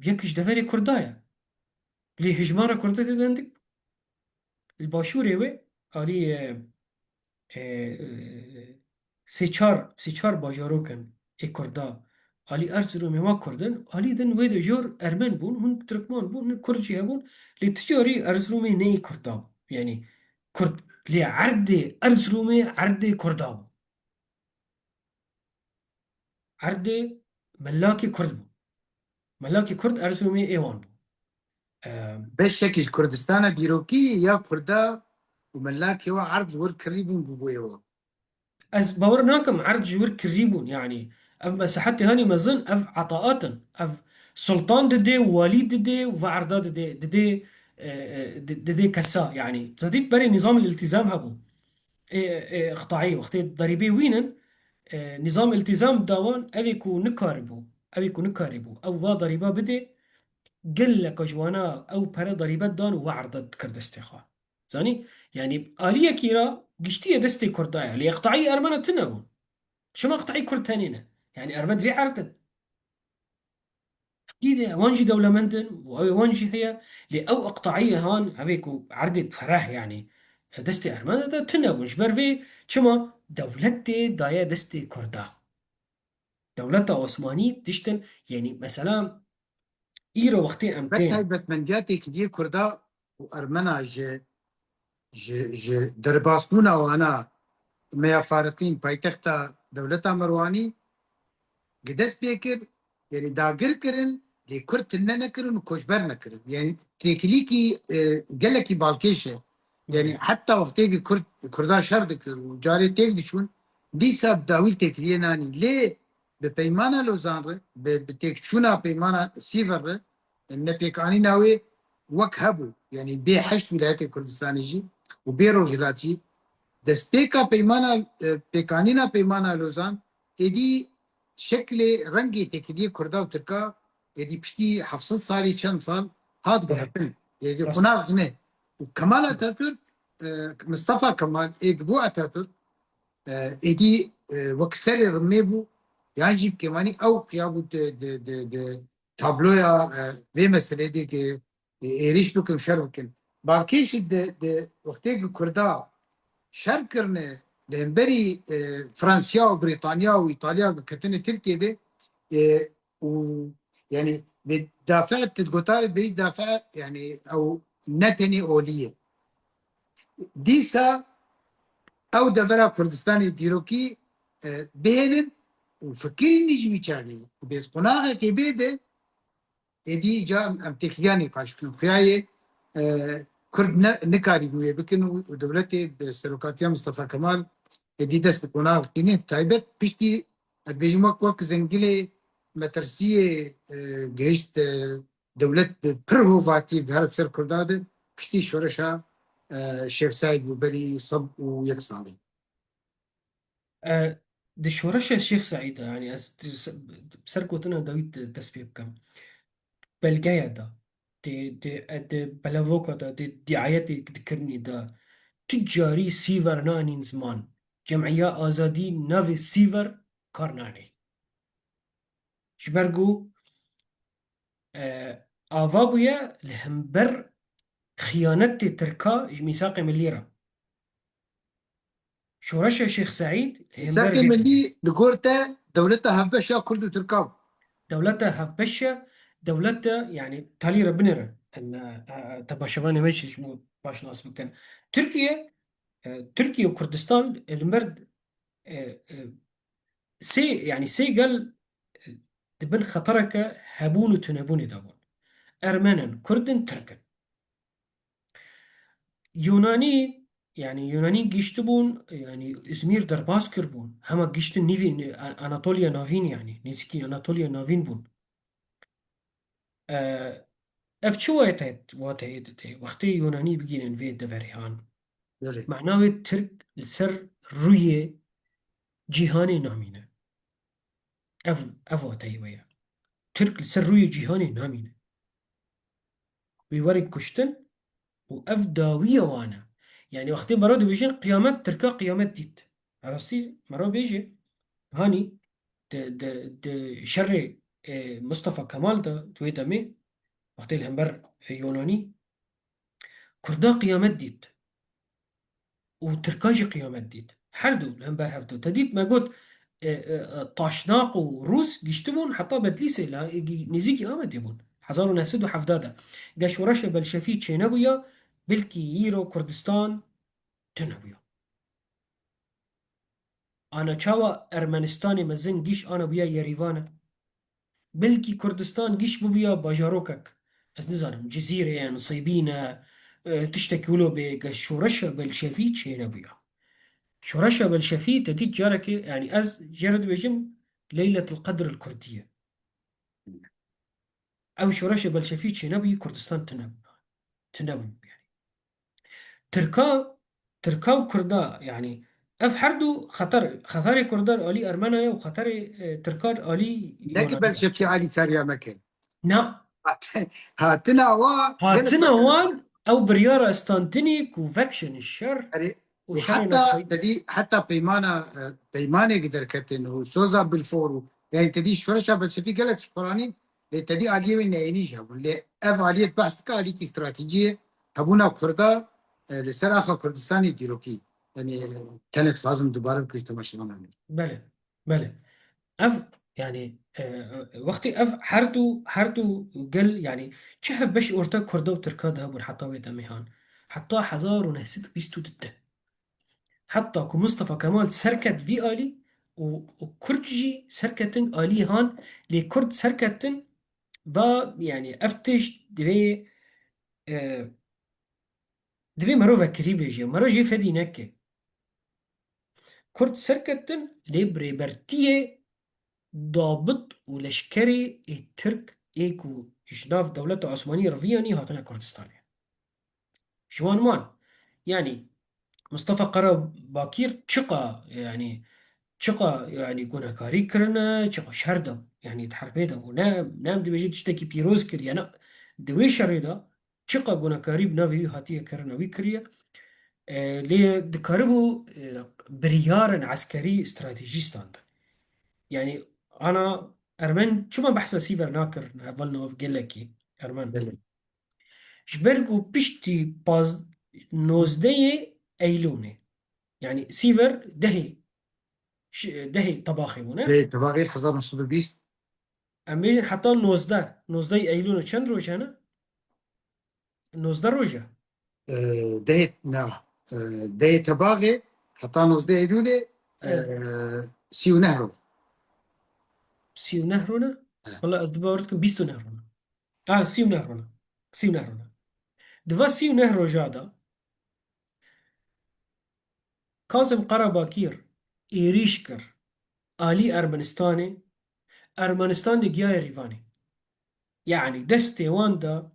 یکیش دفری کردایا لی هجمارا کرده دندک الباشوره و آلی سه چار باجارو کن ای کردا آلی ارزروم ما کردن آلی دن وید جور ارمن بون هن ترکمان بون هن کردجی هبون لی تجاری ارزروم نه ای کردا يعني كرد لی عرض ارزروم عرض کردا عرض ملاكي كرد بو ملاكي كرد ارزروم ايوان بو بشكل كردستان ديروكي يا كردا وملاكي وعرض ورد كريبون بويوا. از باور ناكم عرض جور كريبون يعني اف مساحتي هاني مزن اف عطاءات اف سلطان ددي ولي ددي وعرضات ددي كسا يعني زاديت بري نظام الالتزام هبو اقطاعي وقت ضريبي وينن نظام التزام داوان ابيكو نكاربو او وا ضريبه بدي قل لك جوانا او برا ضريبه دان وعرضت كردستيخا زاني يعني آلية كيرا قشتية دستي كردايا ليقطعي أرمنة تنبو شو مقطعي كرد تانينا يعني أرمد في حالتن أكيد وانجي دولة مندن وانجي هي لأو أقطعية هون هذيك عردة فرح يعني دستي أرمد ده تنبون شبر في شما دولتي دايا دستي كردا دولة عثماني تشتن يعني مثلا إيرو وقتين بتهاي أمتين بتمنجاتي كدي كردا وأرمنا ج درباسبونا وأنا ما فارقين بايتختا دولتا مرواني قدس بيكر يعني داقر كرن لكرت نكرن وكوشبر نكرن يعني تيكليكي قالكي بالكيشة يعني حتى وقتي كردا شردك وجاري تيك دي شون دي ساب داويل تيكليه ناني ليه ببيمانا لوزان بتيك شونا بيمانا سيفر ان بيكاني ناوي وك هبو يعني بي حشت ولايات كردستان يجي وبي روجلاتي دستيكا بيمانا بيكانينا بيمانا لوزان ادي شكل رنگی تکیدی کردا و ترکا ادی پشتی 700 سالی چند سال هاد بله بهتن ادی راست قناع هنه و كمال اتاتورك مصطفى كمال ادبو اتاتورك ادي وكسر رميبو يعني جيب كماني او قيابو د تابلويا في مسألة دي كي ايريش بكم شربكم باكيش د وقتي كردا شركرنا لهمبري فرنسيا وبريطانيا وايطاليا كتن تركيا دي و يعني بدافع تتقطار بدافع يعني او نتني اوليه ديسا او دفرا كردستان ديروكي بينن وفكرين نجي بيشاري بس قناعة تبيده دي جا ام تخياني قاشكن خياية كرد نكاري بويه بكن ودولتي بسلوكاتيا مصطفى كمال دي دست بقناع قيني تايبت بشتي بيجمك وك زنجلي مترسية جهشت دولت برهوفاتي بهرب سر كرداد بشتي شورشها الشيخ سعيد بوبري صب ويكسالي دي شورش الشيخ سعيد يعني بسرقوتنا داويد تسبيب كم بلغاية دا دي بلافوكا دا دي عياتي تذكرني دا تجاري سيفر نانين زمان جمعية آزادي نافي سيفر كارناني شبرقو آفابويا لهمبر خيانتي تركا ميثاق مليرة شورش الشيخ سعيد لهمبر ساقي فيدو ملي لقورتا دولتها هبشة كردو تركاو دولتها هفبشة دولتها يعني تالي ربنرة ان تبا شغاني ماشي شمو باش ناس بكن تركيا تركيا وكردستان المرد سي يعني سي قال تبن خطرك هبون وتنبون دابون ارمنا كردن تركن يوناني يعني يوناني جيشتبون يعني ازمير درباس كربون هما جيشتن نيفين اناطوليا نافين يعني نيزكي اناطوليا نافين بون اف شو واتيت وقتی یونانی بگیرن وی دفرهان يلي معناه ترک السر روی جهانی نامینه اف واتي ويا ترک السر روی جهانی نامینه ويوري كشتن واف داوية وانا يعني وقتی مراد بيجين قيامات تركا قيامات ديت عرفتي مراد بيجي هاني د شر مصطفى كمال ده تويتامي وقتی الهمبر يوناني كردا قيامات ديت وتركاجي قيامات ديت حردو لهم هفتو تديت ما قلت طاشناق وروس جيشتبون حتى بدليسة لا نزيكي آمد يبون حزارو ناسدو حفدادا قاش ورشا بلشفيت شينبويا بلكي ييرو كردستان تنبويا أنا چاوا أرمنستاني مزن جيش أنا بيا يريفانا بلكي كردستان جيش ببيا باجاروكك از نزانم جزيرة يعني نصيبينا تشتكي ولو بقاش ورشا بلشفيت شينبويا شرشة بلشفي تديت جارك يعني أز جرد بيجم ليلة القدر الكردية أو شرشة بلشفي نبي كردستان تنب يعني تركا وكردا يعني أف حردو خطر كردار آلي أرمنيا وخطر تركار آلي نقبل يونانيا شفي علي كاريا مكان نا هاتنا وا هاتنا قلب وان أو بريارة استانتنيك وفاكشن الشر و شر وحتى ناخوي تدي حتى بيمانه قدر كتن وسوزا بالفور يعني تدي شورشا بس في قالت شكراني لتدي آلية من نعينيشها واللي أف آلية بحث كآلية استراتيجية هبونا كردا لسر آخر كردستاني ديروكي يعني كانت لازم دوباره كريشتا ماشينا. بله بله اف يعني وقتی اف هر دو گل يعني چه بش اورتا کرده و ترکا ده بر حتی ویتا میهان حتی 1926 حتى كو مصطفى كمال سركت في آلي وكردجي سركتن آلي هان لكرد سركتن با يعني افتش آه، دوی مرو وکری بیجی مرو جی فدی نکه كرد سركتن لبريبرتيه ضابط ولشكري الترك ايكو جناف دولة عثمانية رفياني هاتنا كردستان شوان مان يعني مصطفى قرا باكير شقا يعني شقا يعني گونهکاری کرنه شقا شرده يعني تحربيده ونام دي بيجي تشتكي بيروز كريا نا دوي شريده شقا گونهکاری بناوي هاتيه کرنه وي كريا ليه دكاربو بريار عسكري استراتيجيستان يعني انا ارمن شو ما بحث سيفر ناكر هفلنا في قلكي ارمن شبرقو بشتي باز نوزدي ايلوني يعني سيفر دهي طباخي بونه ليه تباغي حزار نصود البيست اميجن حتى نوزدي ايلوني چند روز هنا نوزده روزه ده نا ده تباغي حتى نص ده يدولي اه سيو نهرو سيو نهرونا والله از دباورتكم بيستو نهرونا سيو نهرونا دفا سيو نهرو جادا كاظم قرباكير إيريشكر آلي أرمنستاني أرمنستان دي جاي ريفاني يعني دستي واندا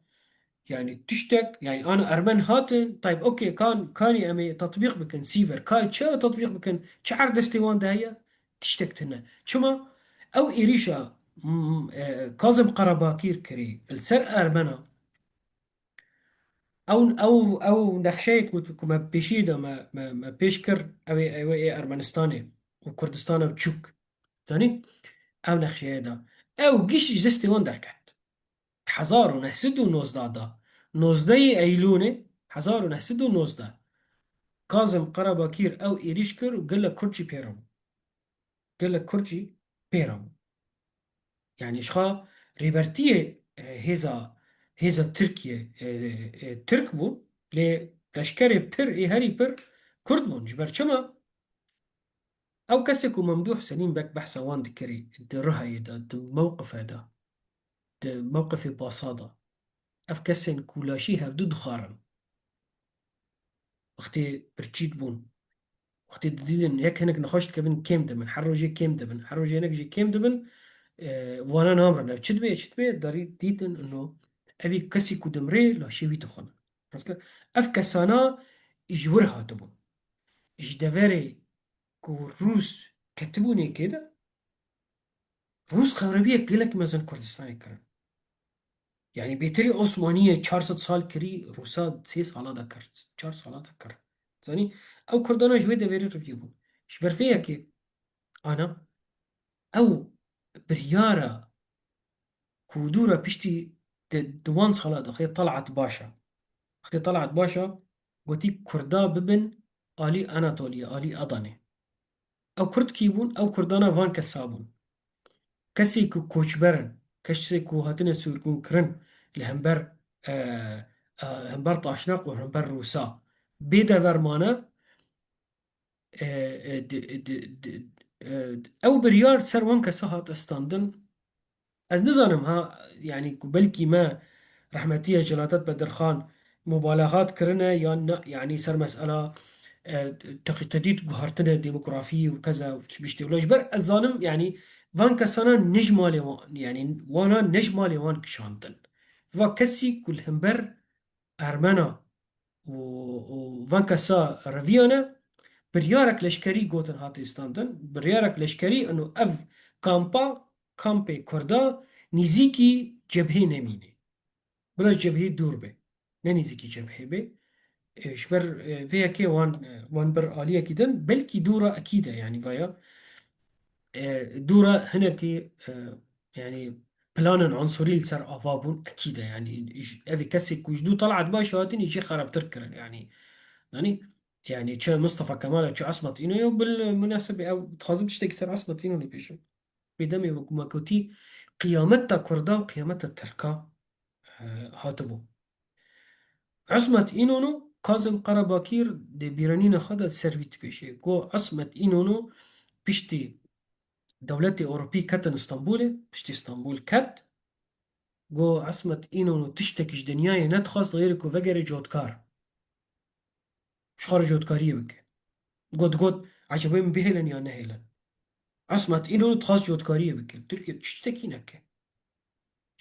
يعني تشتك يعني أنا أرمن هاتن طيب أوكي كاني أمي تطبيق بكن سيفر كاي شو تطبيق بكن شعر دستي واندا هي تشتك تنا شما أو إيريشا كاظم قرباكير كري السر أرمنا او نخشيت كما بيشيدا ما بيشكر او ارمنستاني وكردستان بتشوك ثاني او نخشيدا او جيش جستي وان دركت حزار ونحسدو نوزدادا نوزداي ايلوني حزار ونحسدو نوزدا كاظم قرباكير او ايريشكر وقال لك كرجي بيرم قال لك كرجي بيرم يعني شخا ريبرتيه هيزا تركيا ترك بون لشكري بر هاري بر كرد بون جبر چما او كسكو ممدوح سليم بك بحثا وان دكري د رهي د موقف هذا د موقف باصادا اف كسن كولاشي هفدو دخارن وقتي برچيت بون وقتي ديدن يك هنك نخشت كبن كيم دبن حروجي كيم دبن حروجي هنك جي كيم دبن وانا نامرنا چت بي داري ديدن انه ابي كسي كودمري لا شوي تخون باسكو اف كسانا يجور هاتبون اجدفري كو روس كتبوني كده روس خرابية قلك مثلا كردستان كرن يعني بيتري عثمانية 400 سال كري روسا 3 سالا دا كر 4 سالا دا كر زاني او كردانا جوي دفري رفيو بون شبر فيها كي انا او بريارة كودورة بشتي دوان سالا دخل طلعت باشا اختي طلعت باشا قوتي كردا ببن آلي أناتوليا آلي أضاني أو كرد كيبون أو كردانا فان كسابون كسي كو كوچبرن كسي كو هاتنا سوركون كرن لهمبر همبر طاشناق وهمبر روسا بيدا فرمانا أو بريار سر وان كساهات استاندن از نزانم ها يعني بلكي ما رحمتية جلالة بدر خان مبالغات كرنا يعني سر مسألة تديت قهرتنا ديموغرافي وكذا وشبشتي ولا جبر الظالم يعني وان كسانا نجمالي وان يعني وانا نجمالي وان كشانتن وكسي كل همبر أرمنا وفان كسا رفيانا بريارك لشكري قوتن هات استاندن بريارك لشكري انه اف كامبي كردا نزيكي جبهه نمينه بلا جبهه دور به نه نزيكي جبهه به جبر فيها كي وان بر آلية كده بلكي دورة أكيدة يعني فيا دورة هنا كي يعني بلان عنصري لسر أفابون أكيدة يعني أبي كسك وجدو طلعت باش هاتين يجي خرب تركر يعني تشا مصطفى كمال تشا عصمت إنه بالمناسبة أو تخازم تشتكي سر عصمت إنه بيشو بدمي ما كوتي قيامتها كردا وقيامتها تركا هاتبو عصمت إنونو كازم قرباكير دي بيرانين خدا سيرفيت بيشي جو عصمت إنونو بيشتي دولتي أوروبي كاتن اسطنبول بيشتي اسطنبول كات جو عصمت إنونو تشتكيش دنياي نتخص غيرك وفجر جوتكار مش خارج جوتكارية بك قد عجبين بهلن يا نهلن عصمت إنونو تخص جوتكارية بك تركيا تشتكي نكه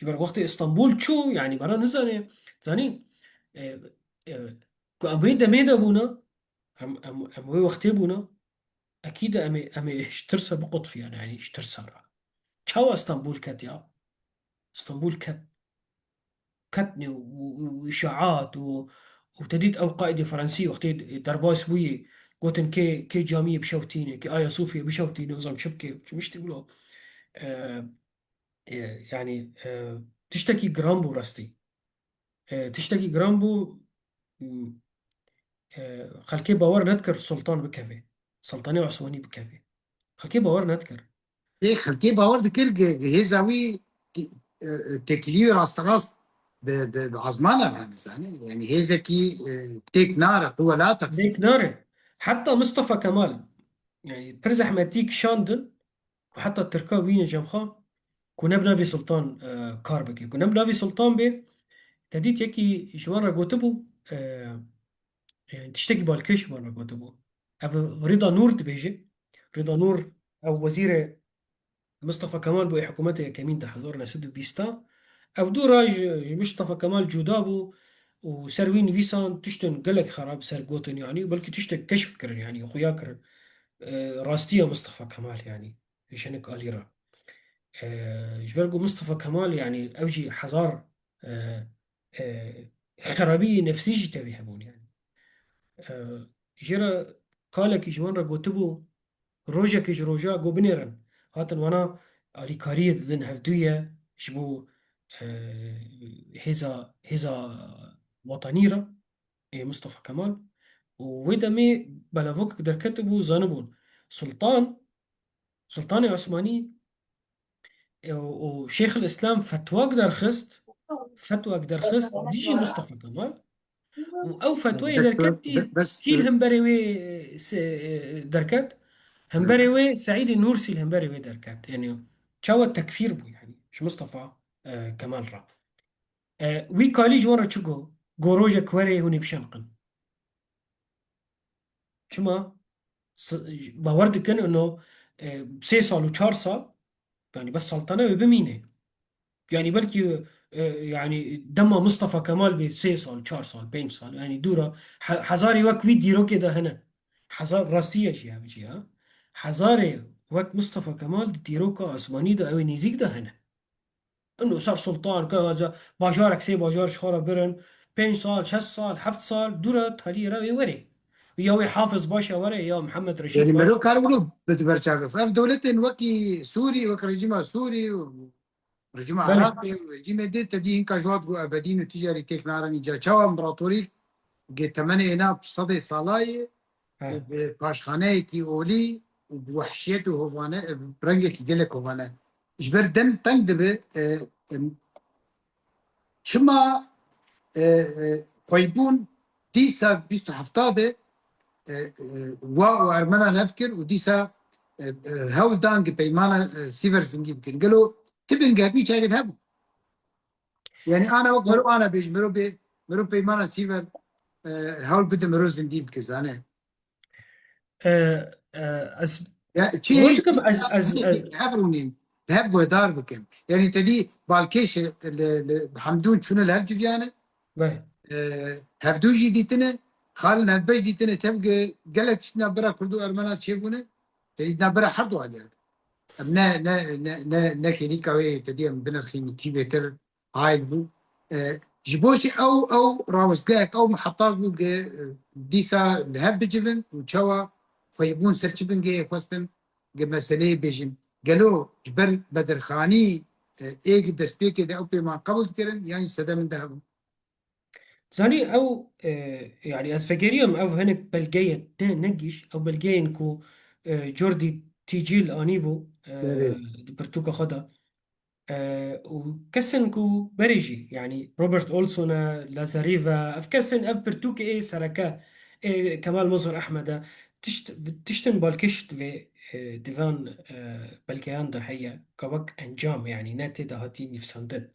جبر وقت اسطنبول شو يعني برا نزانه زاني أميدا ميدا بونا أم وقتي بونا أكيد أمي اشترسا بقطف يعني اشترسا شو اسطنبول كات يا اسطنبول كاتني وإشاعات وابتديت أو قائدة فرنسية وقتي درباس بوي قوتن كي جامية بشوتيني كي آيا صوفيا بشوتيني وزم شبكة مش تقولوا آه يعني تشتكي جرامبو راستي تشتكي جرامبو خلكي باور نذكر سلطان بكافي سلطاني عثماني بكافي خلكي باور نذكر ايه خلتي باور دكر جهزاوي تكلي راست راست بعزمانة يعني هيزا كي تيك نار هو لا تكفي. ديك ناري حتى مصطفى كمال يعني برزح ما تيك شاندن وحتى التركاويين جمخا كنا بنافي سلطان كاربكي كنا بنافي سلطان بي تديت يكي جوارا قوتبو يعني تشتكي بالكش مرة قوتبو رضا نور تبيجي رضا نور أو وزير مصطفى كمال بو حكومته كمين ده حضورنا سدو بيستا او دوراج مصطفى كمال جودابو وسروين فيسان تشتن قلق خراب سر قوتن يعني بلكي تشتن كشف كرن يعني خويا كرن راستيا مصطفى كمال يعني يشنك اليرا جبرقو مصطفى كمال يعني اوجي حزار آه، آه، خرابي نفسيجي تبي هبون يعني جرا قالك جوان را قوتبو روجا كيج روجا جو بنيرن هاتن وانا اليكارية ذن هفدوية جبو هيزا وطنيرة مصطفى كمال وويدا مي بلافوك در كتبو زانبون سلطان سلطان عثماني وشيخ الإسلام فتوى قدر خست فتوى قدر خست ديجي مصطفى كمال او فتوى دكتور دركت بس كيل همبري دركت همبري وي سعيد النورسي الهمبري وي دركت يعني شو التكفير بو يعني مش مصطفى كمال را وي كاليج ورا تشوغو جوروجا كوري هوني بشنقن شما باورد كان انه 3 سال و4 سال يعني بس سلطنة بمينه يعني بلكي يعني دما مصطفى كمال ب 3 سال 4 سال 5 سال يعني دورة حزاري وك ويدي رو كده هنا حزار راسية جي بجي ها حزاري وك مصطفى كمال دي تيروكا عثماني ده او نيزيك ده هنا انه صار سلطان كذا باجارك سي باجار شخورة برن 5 سال 6 سال 7 سال دورة تالي راوي وري يا حافظ باشا وري يا محمد رشيد يعني باشا ملو كارولو بتبرشافه في دولة وكي سوري وك رجيم سوري ورجيم بله عراقي ورجيم دي تدي إنك جوات جو أبدين وتجاري تيك نارني جا شوا إمبراطوري جي 8 هنا بصدي صلاي ها وباشخانه كي أولي وبوحشيته هوفانا برنجة كي جلك هوفانا جبر دم تنگ دبي شما خيبون ديسا بيستو هفتاده و ارمنا نفكر وديسا هول دانج بيمانا سيفرز نجيب كنجلو تبن جابي شايف هبو يعني انا وقت مرو انا بيج مرو بيمانا سيفر هول بده مرو زنديب كزانه أس يعني تشيش روتكم از هفرونين هف دار بكم يعني تدي بالكيش حمدون شنو الهف جيانا بله هفدوجي ديتنا خالنا هفبيج ديتنا تفقى قالت شنا برا كردو ارمنا تشيبونا تدي نبرا حردو عليها نا نا نا نا نا كينيكا وي تدي من بين الخيم تي بيتر هاي بو جبوشي او راوزگاهك او محطات بوغي ديسا ذهب بجبن وشوا فيبون سرچبن جي فستن جي مسألة بيجن قالوا جبر بدرخاني ايق دستيك ده او بما قبل كرن يعني سدا من ذهب. زاني او يعني از فكريم او هنك بلجيا نجيش او بلجيا كو جوردي تيجيل انيبو برتوكا خدا وكسن كو بريجي يعني روبرت اولسون لازاريفا اف كسن اف برتوكا اي سركا كمال مظهر احمد تشتن بالكشت في ديفان بلكيان ده هي كوك انجام يعني ناتي ده هاتي نفسندن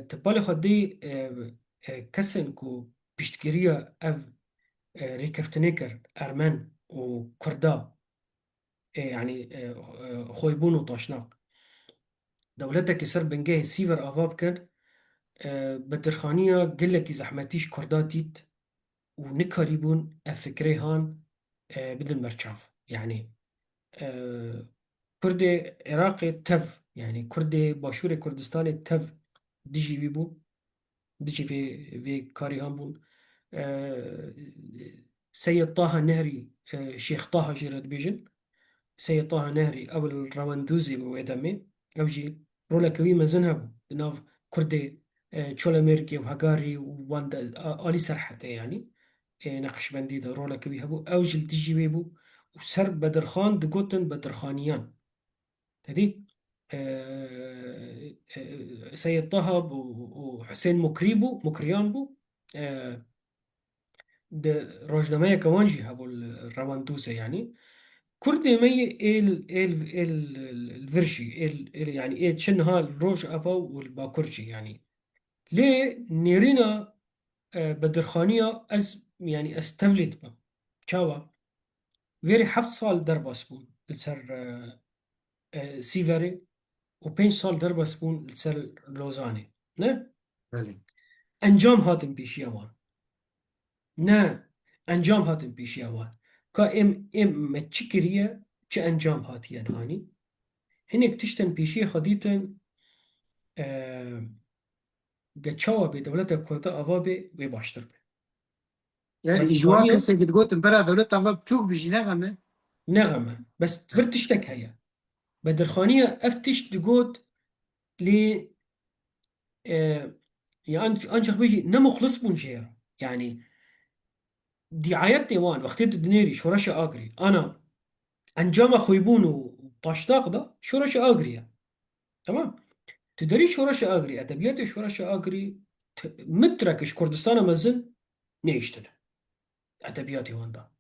تبالي خدي كسن كو بيشتكريا اف ريكفتنيكر ارمان وكردا يعني خويبون وطاشناق دولتك يسر بنجاه سيفر افاب كان بدرخانية قلك زحمتيش كرداتيت ونكريبون افكري هان بدل مرشاف يعني كردي عراقي تف يعني كردي باشور كردستاني تف ديجي بيبو ديجي في كاري هان بون آه، سيد طه النهري شيخ طه جيرد بيجن سيد طه نهري أو الرواندوزي بويدامي أو جي رولا كوي مزنها ناف كردي تشول أمريكي وهجاري وواندا آلي سرحته يعني نقش بندي ده رولا كوي هبو أو جي تجي بيبو وسر بدرخان دقوتن بدرخانيان تدي سيد طه وحسين مكريبو مكريان بو آه، ده روجنامية كوانجي هبو الرواندوزي يعني كردي مي الفرشي يعني تشنها الروج افا والباكورجي يعني ليه نيرينا بدرخانية از يعني استفلت با تشاوا فيري 7 سال دربا سبون لسر سيفري و5 سال دربا سبون لسر لوزاني نه بله. انجام هاتم بيشي اوان نه انجام هاتم بيشي اوان كا ام متشكرية چه انجام هاتيان هاني هنك تشتن بيشي خديتن قد بدولة كردة أفابي وباشتر به يعني اجواء بدرخانية كسي قد قلت امبارح دولة طفا بتشوف بيجي نغمة. نغمة بس تفرتشتك هيا بدرخانية أفتش تقود ل يعني أنشخ بيجي نمخلص بونجيرا يعني دعايات ديوان وقت الدنيري شو رشا أجري أنا أنجام خيبون وطاشتاق ده شو رشا أجري تمام تدري شو رشا أجري أدبيات شو رشا أجري متركش كردستان مزن نيشتل أدبياتي وان ده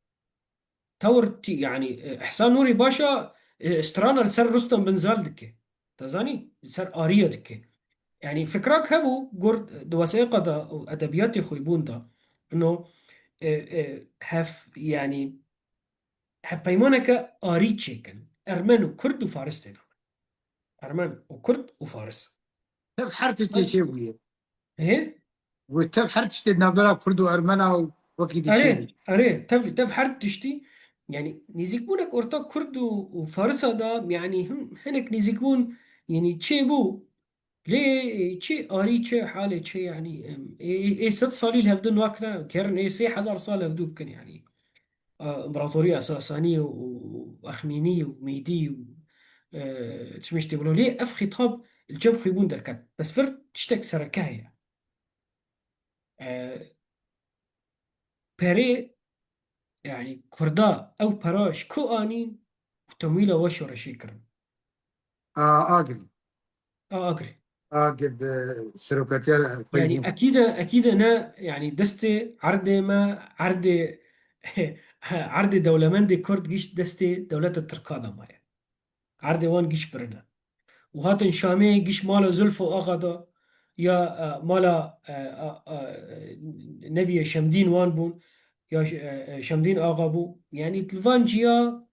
تورتي يعني إحسان نوري باشا استرانا لسر رستم بن زالدكي تزاني لسر آريا دكي يعني فكراك هبو قرد دواسيقة دا أو أدبياتي خويبون دا إنه هف يعني هف بيمانك آري تشيكن أرمن وكرد وفارس تيدا أرمن وكرد وفارس تب حرتش دي شيء ويا إيه وتب حرتش دي نابرا كردو ارمنا وكي دي شيء. تف حرد تشتي يعني نيزيكبونك أورتا كرد وفارس دا يعني هم هنك نيزيكبون يعني تشيبو ليه شيء آري شيء حالة شيء يعني إيه 6 صالي الهفدون واكنا كيرن إيه 6000 صال هفدو بكن يعني إمبراطورية ساسانية وأخمينية وميدية تشمش تقولوا ليه أف خطاب الجب خيبون دركات بس فرد تشتك سركاية آه، باري يعني كردا أو براش كو آنين وتمويله وشو رشيكرن اجري أقري اجب سروكاتيا يعني طيبون. أكيد أنا يعني دستي عرض ما عرض عرض دولمند كرد جيش دستي دولة التركادا مايا عرض وان جيش برنا وهاتن شامي جيش مالا زلفو أغدا يا مالا نبي شمدين وان بون يا شمدين آغا بو يعني تلفان جيا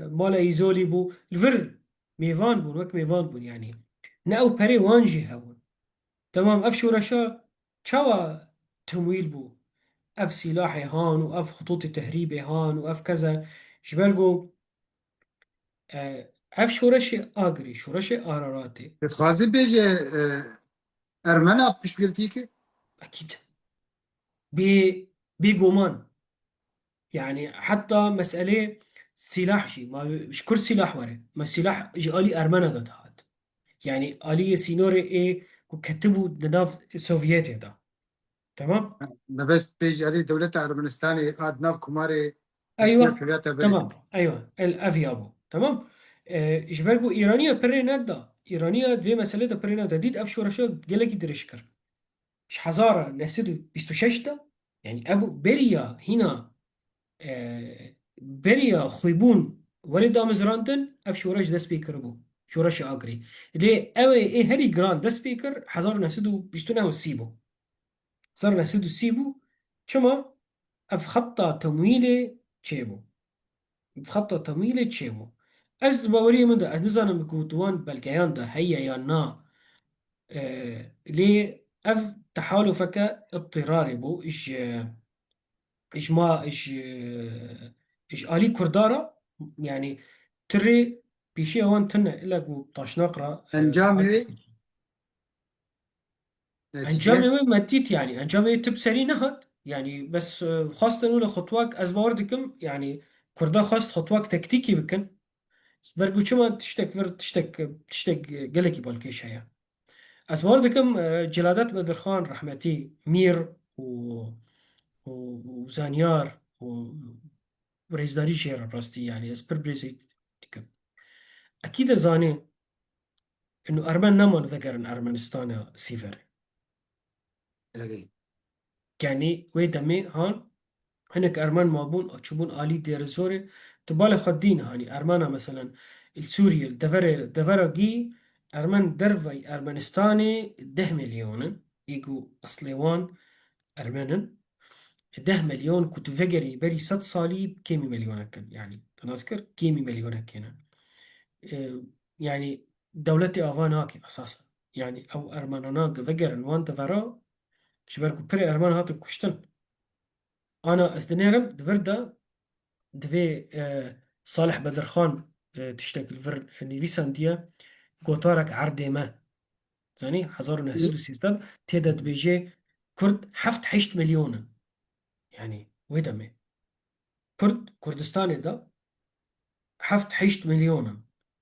مالا إيزولي بو الفر ميفان بون وك ميفان بون يعني ناو بري وانجي هون تمام اف شورشا تشاوا تمويل بو اف سلاحي هان واف خطوط التهريب هان واف كذا شبالجو اف شورشي اجري شورشي اراراتي تخازي بيجي ارمنا پشتگirتî ki اكيد بيجومان. يعني حتى مسألة سلاح شيء ما مش كل سلاح ورا ما سلاح اجى آلي أرمنة ضد هاد. يعني آلية سينوري ايه وكتبوا ناف السوفيتي ده. تمام. بس بيج علي دولة ارمنستاني اد ناف كماري تركيا ايوه كرياتا بري. تمام ايوه الافيابو تمام. جبرجو ايرانيا برينادا ايرانيا دي مسألة برينادا ديد افشو رشا جلكي دريشكر مش حزارة نسيتو بيستوششتا. يعني ابو بريا هنا بريا خيبون ولد مزراندن اف شورش ده سبيكر بو شورش اجري ليه اوي ايه هري جراند ده سبيكر حزار نسيدو بيشتونه سيبو صار نسيدو سيبو شما اف خطة تمويلي تشيبو في خطة تمويلي تشيبو از باوري من ده از نزانم كوتوان بلكيان ده هيا يا نا ليه اف تحالفك اضطراري بو اجماع اج آلي كردارا يعني تري بيشي اوان تنا الا قو طاشناقرا انجامي انجامي نتيجة وين ماتيت يعني انجامي تبسري نهت يعني بس خاصة نولا خطواك از باوردكم يعني كردا خاص خطواك تكتيكي بكن برقو شما تشتك قلقي بالكيش هيا از باوردكم جلادات بدر خان رحمتي مير وزانيار ورئيسداري شيرا براستي يعني اس بريزيت اكيد زاني انه ارمن نمان ذكرن ارمنستان سيفر يعني يعني ويدمي هان هناك ارمان مابون تشوبون الي دير زوري تبالي خدين هاني ارمانا مثلا السوري دفر جي ارمان درفي ارمنستاني 10 مليون يجو اصليوان ارمنن 10 مليون كنت فجري بري 6 صليب كيمي مليون كان يعني تنذكر كيمي مليون كان يعني دولتي افاناكي اساسا يعني او ارمانانا فجر وان دفرا شبركو بري ارمان هاتو كشتن انا استنيرم دفردا دفي صالح بدرخان تشتكي الفر نيفيسان ديا قوتارك عردي ما ثاني حزارو نهسدو سيستم تيدت بيجي كرد حفت حشت مليونا يعني ويدمي كردستاني ده حفت حشت مليونا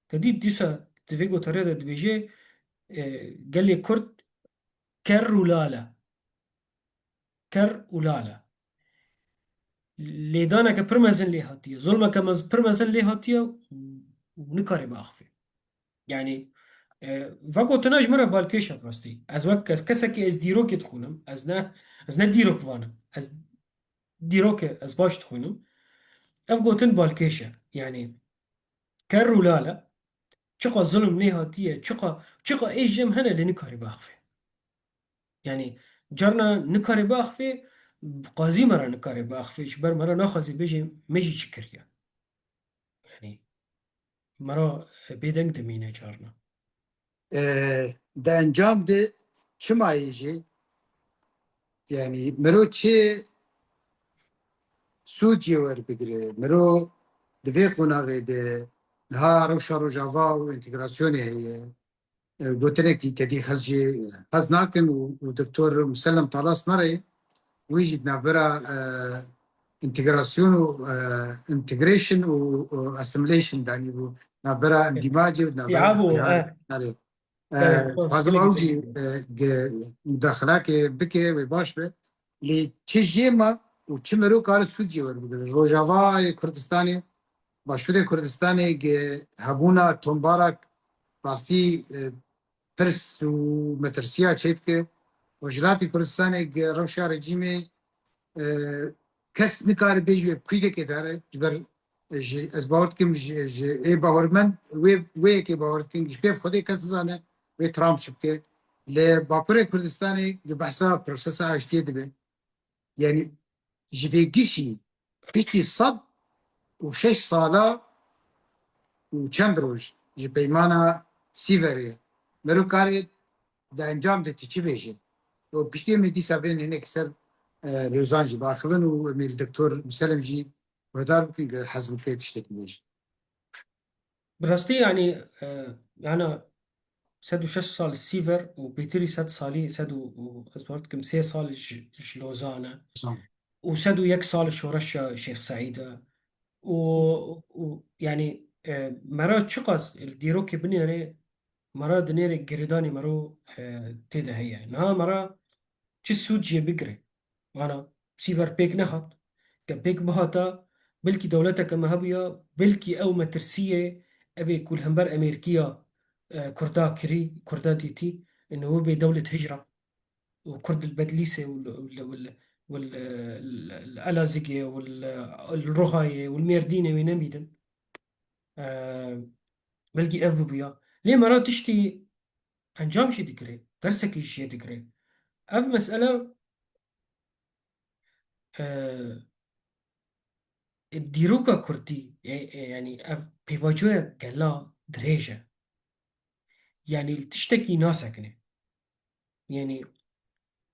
تدي ديسا تفيجو تريد بيجي قال لي كرد كر ولالا كر ولالا ليدانا كبرمزن لي هاتيه ظلمة كمز برمزن لي هاتيه ونكاري بأخفي يعني فاكو تناج مرة بالكيشة براستي از وك از كسكي از ديروك تخونم از نه ديروك فانم از ديروك از باش تخونم افقو تن بالكيشة يعني كر ولالا چقا ظلم لي هاتيه چقا ايش جم هنا لنكاري بأخفي يعني جرنا نكاري بأخفي قازي مرة نكاري بأخفي شبر مرة ناخذي بيجي ميجي شكريا يعني مرة بيدنگ دمينه جارنا ده انجام ده چما يجي يعني مرو چه سوجي ور بدري مرو دفي قناغي ده نها روشا روجافا وانتجراسيوني هي قلت لك كدي خلجي خزناكن ودكتور مسلم طلاس مري ويجي نابرا انتجراسيون وانتجريشن واسيميليشن يعني نابرا اندماجي ونابرا استيعابه انصهار يعني ايه خلاص فازم قلق اوجي زي مداخلات بكي وباش به لي تشجيما وتشمرو قال سوجي ور روجافا كردستاني باشور كردستاني هبونا تومبارك راسي ترس ومترسيا تشيبكي وجلاتي كردستاني روشا رجيمي کس نکاره بیجوه پویده که داره جبر از باورد کم ای باورمند وی که باورد کم جبه خودی کس زانه وی ترامپ شب که لی باکوره کردستانی جو بحثا پروسس آشتیه دبه یعنی جوه گیشی پیشتی 106 ساله و چند روز جی پیمانا سیوریه مرو کاری ده انجام ده چی بیجه و پشتی می دیسا بین هنه کسر روزان جي باخذن ومن الدكتور مسلم جي وهدار بكين حزب كي تشتكي ليش براستي يعني أنا 106 سال سیور و بيتري 100 سالي 3 سال لوزانة و101 سال شورش شيخ سعيدة يعني مرا چقاس الديرو كي بنيري مرا دنيري جريداني مرو تيدا هي نها مرا چه سود جي بگره وانا سيفر بيك نهات كبيك بهاتا بلكي دولتك مهبية بلكي او مترسية ابي كل همبر امريكية كردا كري كردا ديتي انه هو بدولة هجرة وكرد البدليسة والألازقية والرهاية والميردينة ويناميدن بلكي اف بيا ليه مرات تشتي انجام شي دكري درسك شي دكري اف مسألة الديروكا كردي يعني اف بيواجهة قلا دريجة يعني تشتكي ناسكني يعني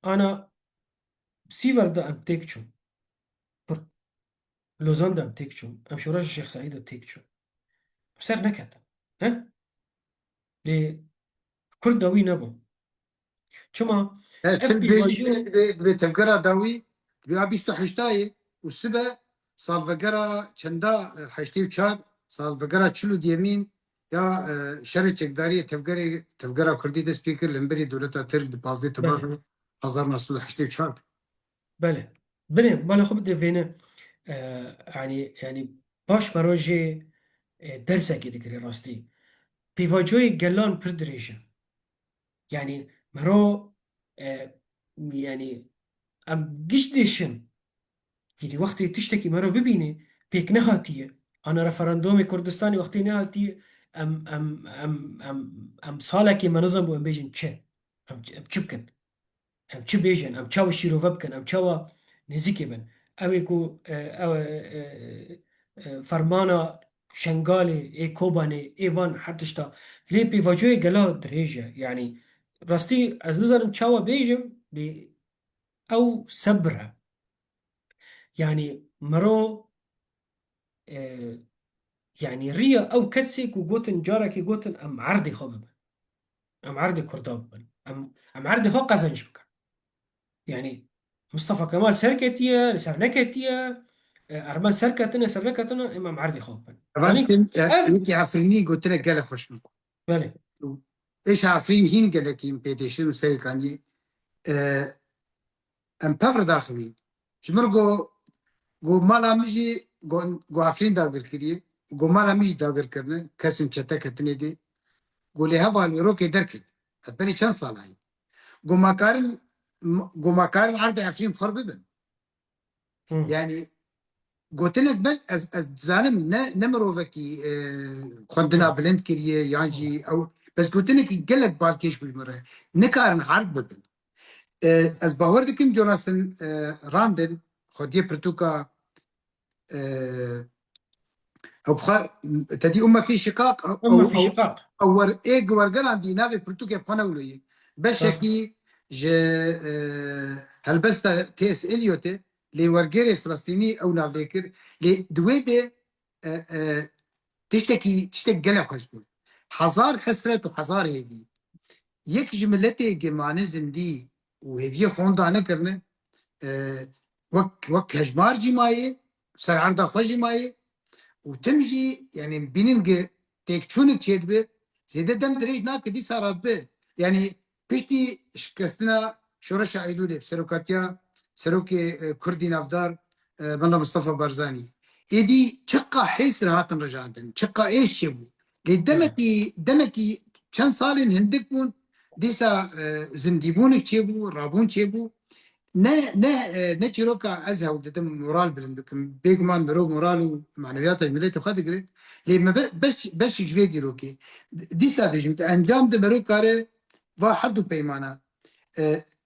انا سيفر دا ام تيكشو لوزان دا ام تيكشو ام شوراج الشيخ سعيد دا تيكشو بسر نكتا ها لي كرداوي نبو شما اف بيواجهة بتفكرها داوي بيستو حشتاي والسبا صار فكرة چندا حشتي وشار صار فكرة چلو ديمين يا شركة دارية تفكرة كردي ده سبيكر لمبري دولتها ترك دي بازدي تبار حضر مسؤول حشتي وشار بله خب ده فينا يعني باش مراجع درسك دكري راستي بيواجهة قلان بردريجة يعني مرو يعني ام قش ديشن يعني وقتی تشتكي مرو ببيني بيك نهاتية انا رفراندومي كردستاني وقتی نهاتية ام سالكي منظم وام بيجن تشه ام تشبكن ام تشي بيجن ام تشاو شيرو فبكن ام تشاو نزيكي بن اويكو فرمانا شنغالي اي كوباني ايوان حرتشتا لي بيواجهي قلا دريجة يعني راستي از نظرم تشاو بيجم او صبره يعني مرو يعني ريا او كسيك وقوتن جارك قوتن ام عردي خبب ام عردي كرداب ام عردي خو قزنج بك يعني مصطفى كمال سركتيا سرنكتيا ارمان سركتنا سرنكتنا ام عردي خبب بس اف انت عفريني قلت لك قال خوش منكم بله ايش عفرين هين قال لك بيديشن وسركاني ام بفر داخلي جمرقو گو مالا میجی گو عفرین داگر کریه گو مالا میجی داگر کرنه کسیم چتا کتنه دی گو لی هوا الویرو که درکت بنی چند سال هایی گو ماکارن عرض عفرین بخور ببن يعني قلت لك بل از زانم نمرو فكي خندنا فلنت كريه يانجي او بس قلت لك قال لك بالكيش بجمره نكارن عرض بدن از باور دكم جوناثان راندل خديه برتوكا تدي أمة في شقاق أمة في شقاق أو إيه ورجال عندي نافي برتوكي بقناولي بشكي ج هلبستا تيس إليوتي لي ورجال الفلسطيني أو نافيكر لي دويدة تشتكي جلع خشبون حزار خسرت وحزار هذي يك جملتي جمانزم دي وهذي خوندانه كرنه وك هجمار جماية سر عرض خوش جماية وتمشي يعني بيننج تكشونك تشيد به زيادة دم دريج ناك دي صارت به يعني بيشتي شكستنا شورش عيدولي بسروكاتيا سروك كردي نافدار بنا مصطفى بارزاني إيدي شقة حيسر هاتن رجعتن شقة إيش شبو دمكي كان صالين هندكون ديسا زنديبونك تشيبو رابون تشيبو نه چیروکا از هاو دتم مورال بلندکم بیگمان برو مورال و معنویات ملیت خود گره لیما بس جوی روکی دیستا دجمت انجام ده برو کاره و حدو پیمانا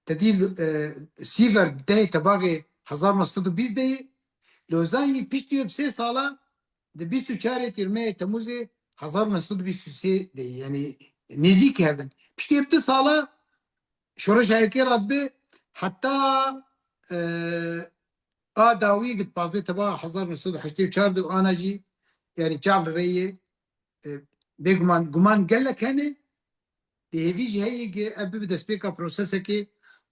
تدیل سیور ده تباغی 1920 ده لوزانی پیشتیو بسه سالا ده 24 تیرمه تموز 1923 ده یعنی نزیک هبن پیشتیو بده سالا شورش هایکی راد به حتى داوي قد بازي تبع حضر مسعود حشتي وشارد وانا جي يعني جاب الريه بيجمان قمان قال لك هنا هیوی جی هی که اب به دست پیکا پروسس که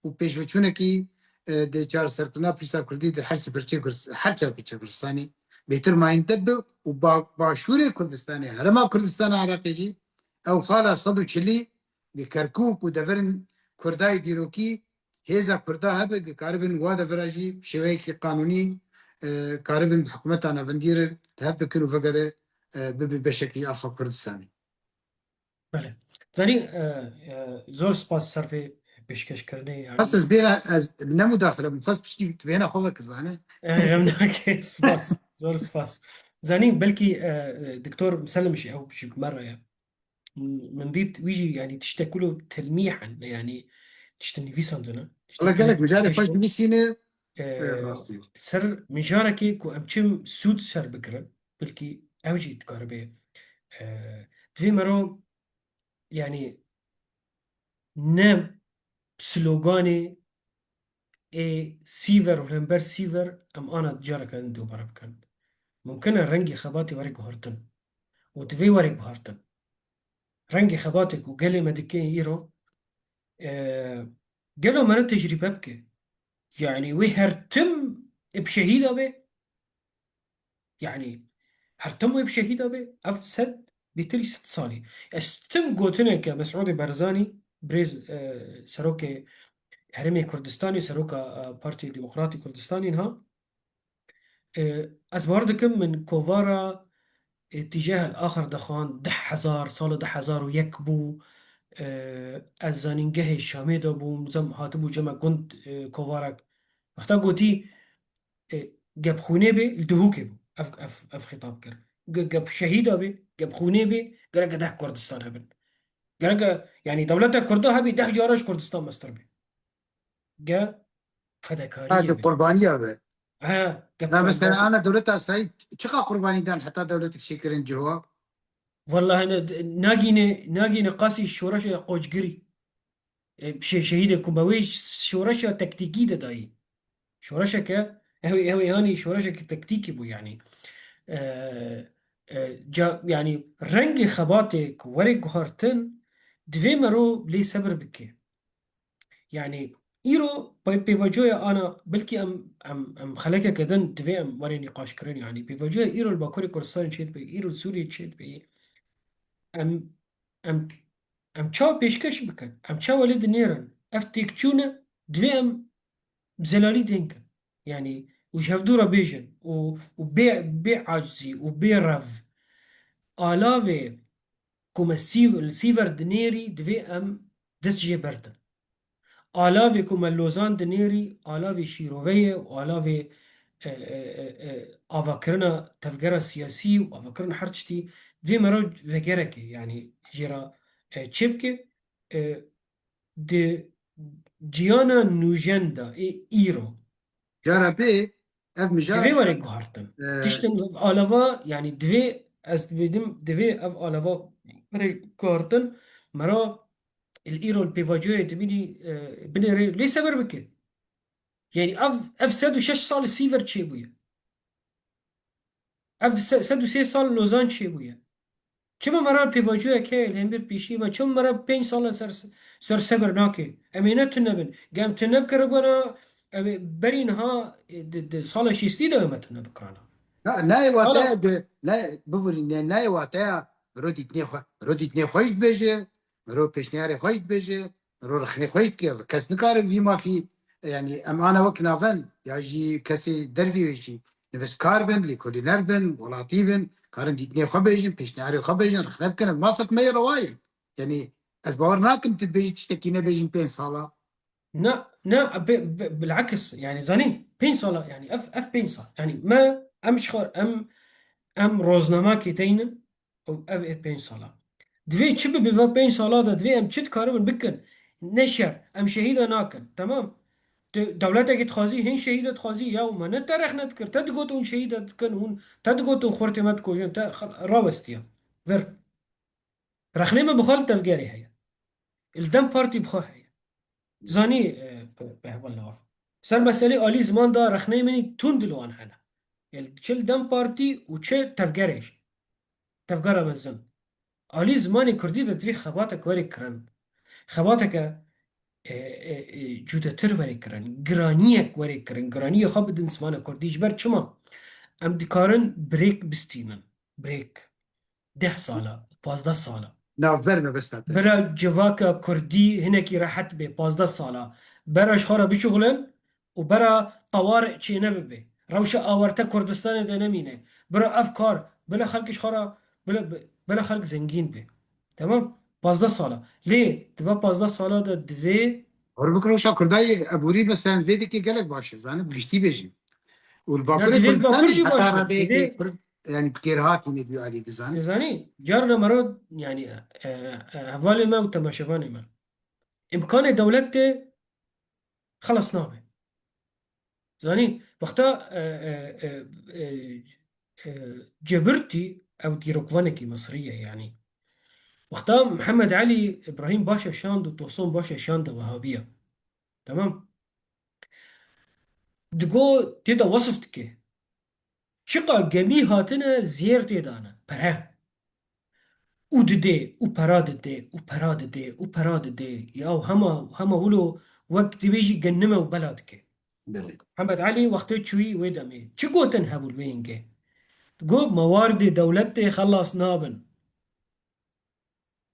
و پیشوچونه کی ده چهار سرطنا پیسا کردی در هر سپرچه هر چهار پیچه کردستانی بهتر ما انتب و با شور کردستانی هرما کردستان عراقی جی او خالا صدو چلی به کرکوک و دورن کردای دیروکی هزا کردا هبه که کاربن وادا فراجی شوی که قانونی کاربن حکومت آنا وندیر هبه کنو فقره بشکلی آخا کردستانی. بله زنی زور سپاس صرف پیشکشکردنی خواست يعني از بیره از نه مداخله خواست بشکی بینه خواه کزانه غمناك سباس زور سباس زني بلكي دكتور مسلم شيء او شيء مره يعني من ديت ويجي يعني تشتكلوا تلميحا يعني تشتني في سندنا الله تشتكلوا قالك مجال خوش تشتو بمسينه آه، راستي سر مجاركي كو امچم سود سر بكرن بلكي اوجي تقاربه دوی مرو يعني نم سلوغاني سيفر ولمبر سيفر ام انا جارك عندو بربكن ممكن رنگي خباتي ورق هرتن وتفي ورق هرتن رنگي خباتك وقالي مدكين ايرو قالوا مرة تجربة بك يعني وهرتم بشهيدة به يعني هرتم بشهيدة به افسد بتري 6 صالي استم قوتنا كمسعود بارزاني بريز سروكي هرمي كردستاني سروكا بارتي ديمقراطي كردستاني انها از باردكم من كوفارا اتجاه الآخر دخان 10,000 سال 10,001 بو از زانینگه شامی دا بو زم هاتبو جمع گند کوارک وقتا گوتی گب خونه به الدهوکه بو اف خطاب کرد گب شهیدا به گب خونه به گرگه 10 کردستان هبن گرگه يعني دولت کرده هبی 10 جارش کردستان مستر به گه فدکاریه هذا به قربانيه به ها گب لا خو بس عباس انا دولتها اسرائيل شقا قرباني دان حتى دولتك شكرين جوا والله أنا ناقيني قاسي الشورش قوجقري شهيد كومباويش شورشة تكتيكي داي شورشة هو يعني شورشة تكتيكي بو يعني جا يعني رنگ خباتك ورق هارتن دوی مرو لي صبر بكي يعني ايرو بيواجهه انا بلكي ام خلقه كدن دوی ام وري نقاش كرين يعني بيواجهه ايرو الباكوري كردستان تشيد بي ايرو سوريا تشيد بي ام ام ام چاو پیشکش بکن ام چاو ولید نیرن اف تیکچونه دوی ام بزلالي دينكن يعني وش هفدورا بيجن وبيع عاجزي وبيع رف آلاوي كوم السيفر دنيري دوي ام دس جيبرتن آلاوي كوم اللوزان دنيري آلاوي شيروفية وآلاوي آفاكرنا تفجير سياسي وآفاكرنا حرشتي دوي مروج فجركي يعني جيرا تشيبكي د جيانا نوجندا ايرو جارا بي اف دوی مجار وری گوهرتن تشتن آلوا يعني دوی از بدم دوی اف آلوا وری گوهرتن مرا الإيرو البيفاجوية تبيني بني ليه سبر بك يعني اف سدو 6 سال سيفر تشي بويا اف سدو 3 سال لوزان تشي بويا چما مرا پیواجوه که الهمبر پیشی ما چون مرا 5 سال سر سبر ناکه امینه تنبن گم تنب کربنا برین ها سال شیستی ده ما تنب کرانا لا ناي واتا حالا لا ببري ناي واتا رودي تني خوش بيجي رو بيشنياري خوش بيجي رو رخني خوش كيف كاس نكار في ما في يعني ام انا وك نافن يجي كاسي درفي ويجي نفس كاربن لكل نربن ولاتيبن كارن دي تني خبيجن بيشنياري خبيجن رخنا بكن ما فك مي روايه يعني اسبورناكم تبيجي تشتكينا بيجن بين صاله نا نا بالعكس يعني زانين 5 سال يعني اف 5 سال يعني ما امش خور ام روزنامه کی تینن او اف 5 سال دوی چی به 5 سال ده دوی ام چت کارم بکن نشر ام شهیدا ناکن تمام دولت اگه تخازی هین شهیدت خازی یا ما نه تاریخ ند کرد تد گوت اون شهیدت کن اون تد گوت اون خورتمت کوجن تا راوستیا ور رخنه ما بخال تفگری هيا الدم بارتي بخواه هيا زاني به والله سر مسئله آلی زمان دا رخنه منی تندلو آن حنا يعني چل دم بارتي وچه تفگرش تفگره مزن آلی زمانی کردی دا دوی خباتک وری کرن خباتك جودتر وری کرن گرانیک وری کرن گرانی خواب بدن سمانه کردیش بر چما ام دکارن بریک بستینن بریک 10 ساله 15 ساله نافبر ما بس نبته برا جواکا کردی هنکی راحت به 15 ساله براش خورا بشغلن و برا طوارئ چی نببه روشا آورته کردستان ده نمینه برا افکار بلا خلقش خورا بلا خلق زنگین به تمام 15 ساله ليه دوا 15 ساله ده دوی هر بكره وشا كرداي ابوري مثلا زي ديك قالك باشه زانه بجتي بيجي نه والباكر دوی كردستان باکر مش جی حتى باشه عربيه دوی كرد يعني بكيرهات من يبيو علي دزانه تزانی جارنا مراد يعني هفال ما وتماشفان ما امكان دولت خلص نامه زاني وقتا جبرتي او ديروكوانكي مصرية يعني وقتا محمد علي ابراهيم باشا شاند وتوصون باشا شاند وهابية تمام دقو تيدا وصفتك شقا جميع هاتنا زير تيدانا برا وددي وبراددي وبراددي وبراددي ياو هما ولو وقت بيجي جنمه وبلادك بله محمد علي وقت شوي ويدمي شقو تنهبوا الوينجي تقول موارد دولتي خلص نابن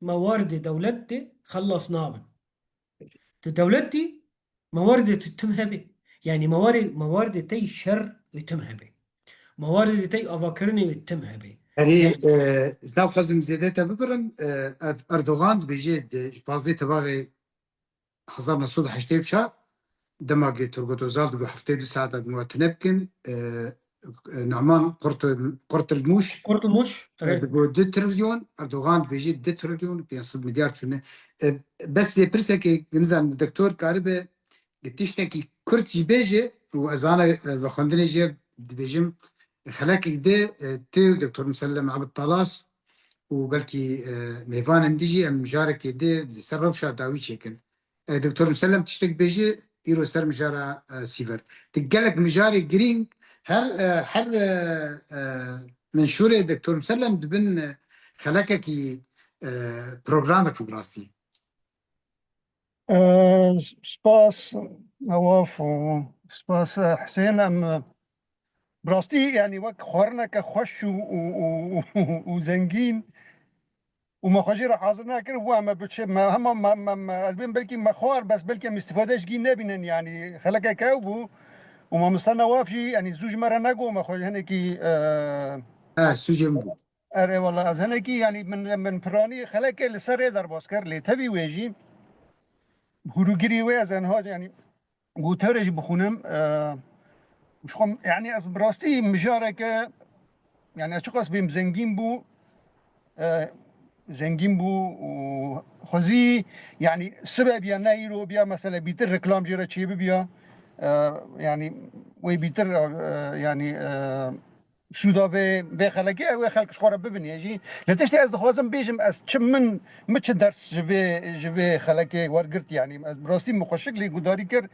موارد دولتي خلص نابن دولتي موارد تتمهبي يعني موارد تي شر ويتمهبي موارد تي أفاكرني ويتمهبي يعني يعني زناو خزم زيادة ببرن اردوغان بيجي بازدي تباغي حزار نسود حشتيت شا دماغي ترغوتو زالد بو حفتي دو ساعة مواتنبكن نعمان قرط الموش قرط المش بيقول 2 تريليون اردوغان بيجي 2 تريليون بيصل مليار شنو بس برسك نزل الدكتور كاربه قتيشتكي كرتي بيجي وازانا وخندني جي بيجم خلاك كده تي دكتور مسلم عبد الطلاس وبلكي ميفان انديجي ام مجارك دي سرب شاداوي شكل دكتور مسلم تشتك بيجي يرو سر مجارة سيفر تقلك مجاري جرين هر منشورة دكتور مسلم دبن خلاكي برنامجك براستي سباس نواف وسباس حسين ام براستي يعني وك خورنا كخوش وزنجين وما خجيرة حاضرنا كر هو ما بتشي ما هم ما البين بلكي ما خوار بس بلكي مستفادش جين نبينن يعني خلقا كاوبو وما مستنى وافشي يعني زوج مرة نقو ما خج هنكي سوجي مبو اري والله از هنكي يعني من براني خلقا لسر در باسكر لي تبي ويجي هروجري ويزن هاد يعني قوترج بخونم مش خم يعني از براستي مجارك يعني اشخاص بهم زنجين بو زنجين بو وخزي يعني سبب يا نايرو بيا مثلا بيتر ركلام جرا شي بيا يعني وي بيتر يعني سودا في خلقي او خلق شخوره ببن يجي لتشتي از خوازم بيجم از من مش درس جفي خلقي ورقرت يعني براستي مخشق لي قداري كر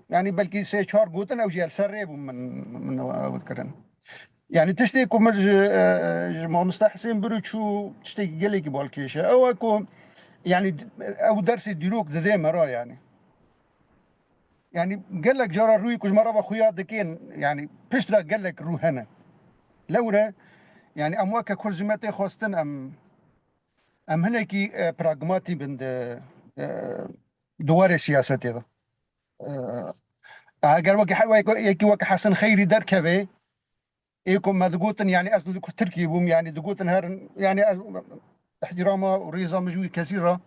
يعني بلكي سي شهر قوتن او جيل سريب من اذكرن يعني تشتي كو مرج ما مستحسن بروتشو تشتي قالك بالكيشه او اكو يعني او درس ديروك ذي مرا يعني قال لك جرى روي كل مره بخويا دكين يعني بشرا قال لك روح هنا لورا يعني امواك كل جماعتي خوستن ام هناكي براغماتي بند دوار السياسه هذا قال وك وك حسن خيري دركبه إيكم ما دقوتن يعني أصل تركي بوم يعني دقوتن هرن يعني احترامه وريزة مجوي كثيرة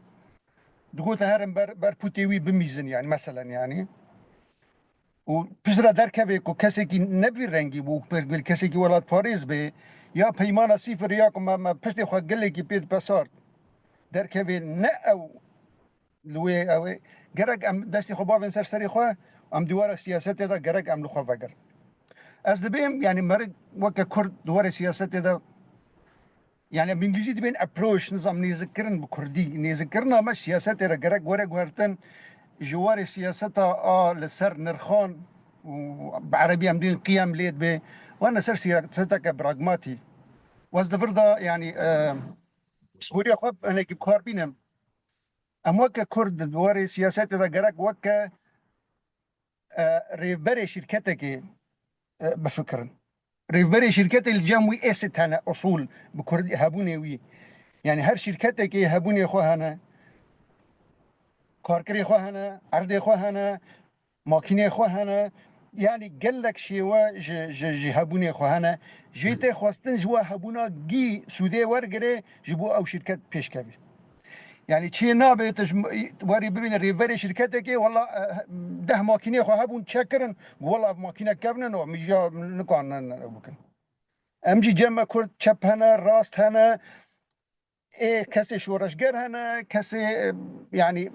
دقوتن هرن بر بوتيوي بميزن يعني مثلا يعني وبشرة دركبه كو كسيكي نبي رنجي بو بالكسيكي ولاد باريس به يا بيمانا صفر ياكم ما بشتي خو قال لك بيت باسارت دركبه نا او لوي او جرق ام دستي خو بابن سرسري خو ام دوار السياسات هذا جرق ام لخو فقر از دبيم يعني مرق وكا كرد دوار السياسات هذا يعني بإنجليزي دبين approach نظام نيذكرن بكردي نيذكرنا ما السياسات رجرك ورق ورتن جوار السياسات لسر نرخان وبعربي أمدين قيم ليد به وأنا سر سياستك براغماتي واز دفردا يعني سوريا خب أنا كيف خاربينم ام وکه کرد دواره سیاست دا گرک وکه ریبر شرکته که بفکرن ریبر شرکت الجموی است هنه اصول بکردی هبونه وی يعني هر شركتك كي هبوني خوهنا كاركري خوهنا عرضي خوهنا ماكيني خوهنا يعني قال لك شيوا جي هبوني خوهنا جيت خواستن جوا هبونا جي سودي ورقري جيبو او شركات بيشكبي يعني شي نابت وري ببين ريفري شركتك والله ده ماكيني خو هبون تشكرن والله ماكينه كبنن ومجا نكون بكن امجي جمع كرد چپ هنا راست هنا إيه کسی شورشگر هنه کسی يعني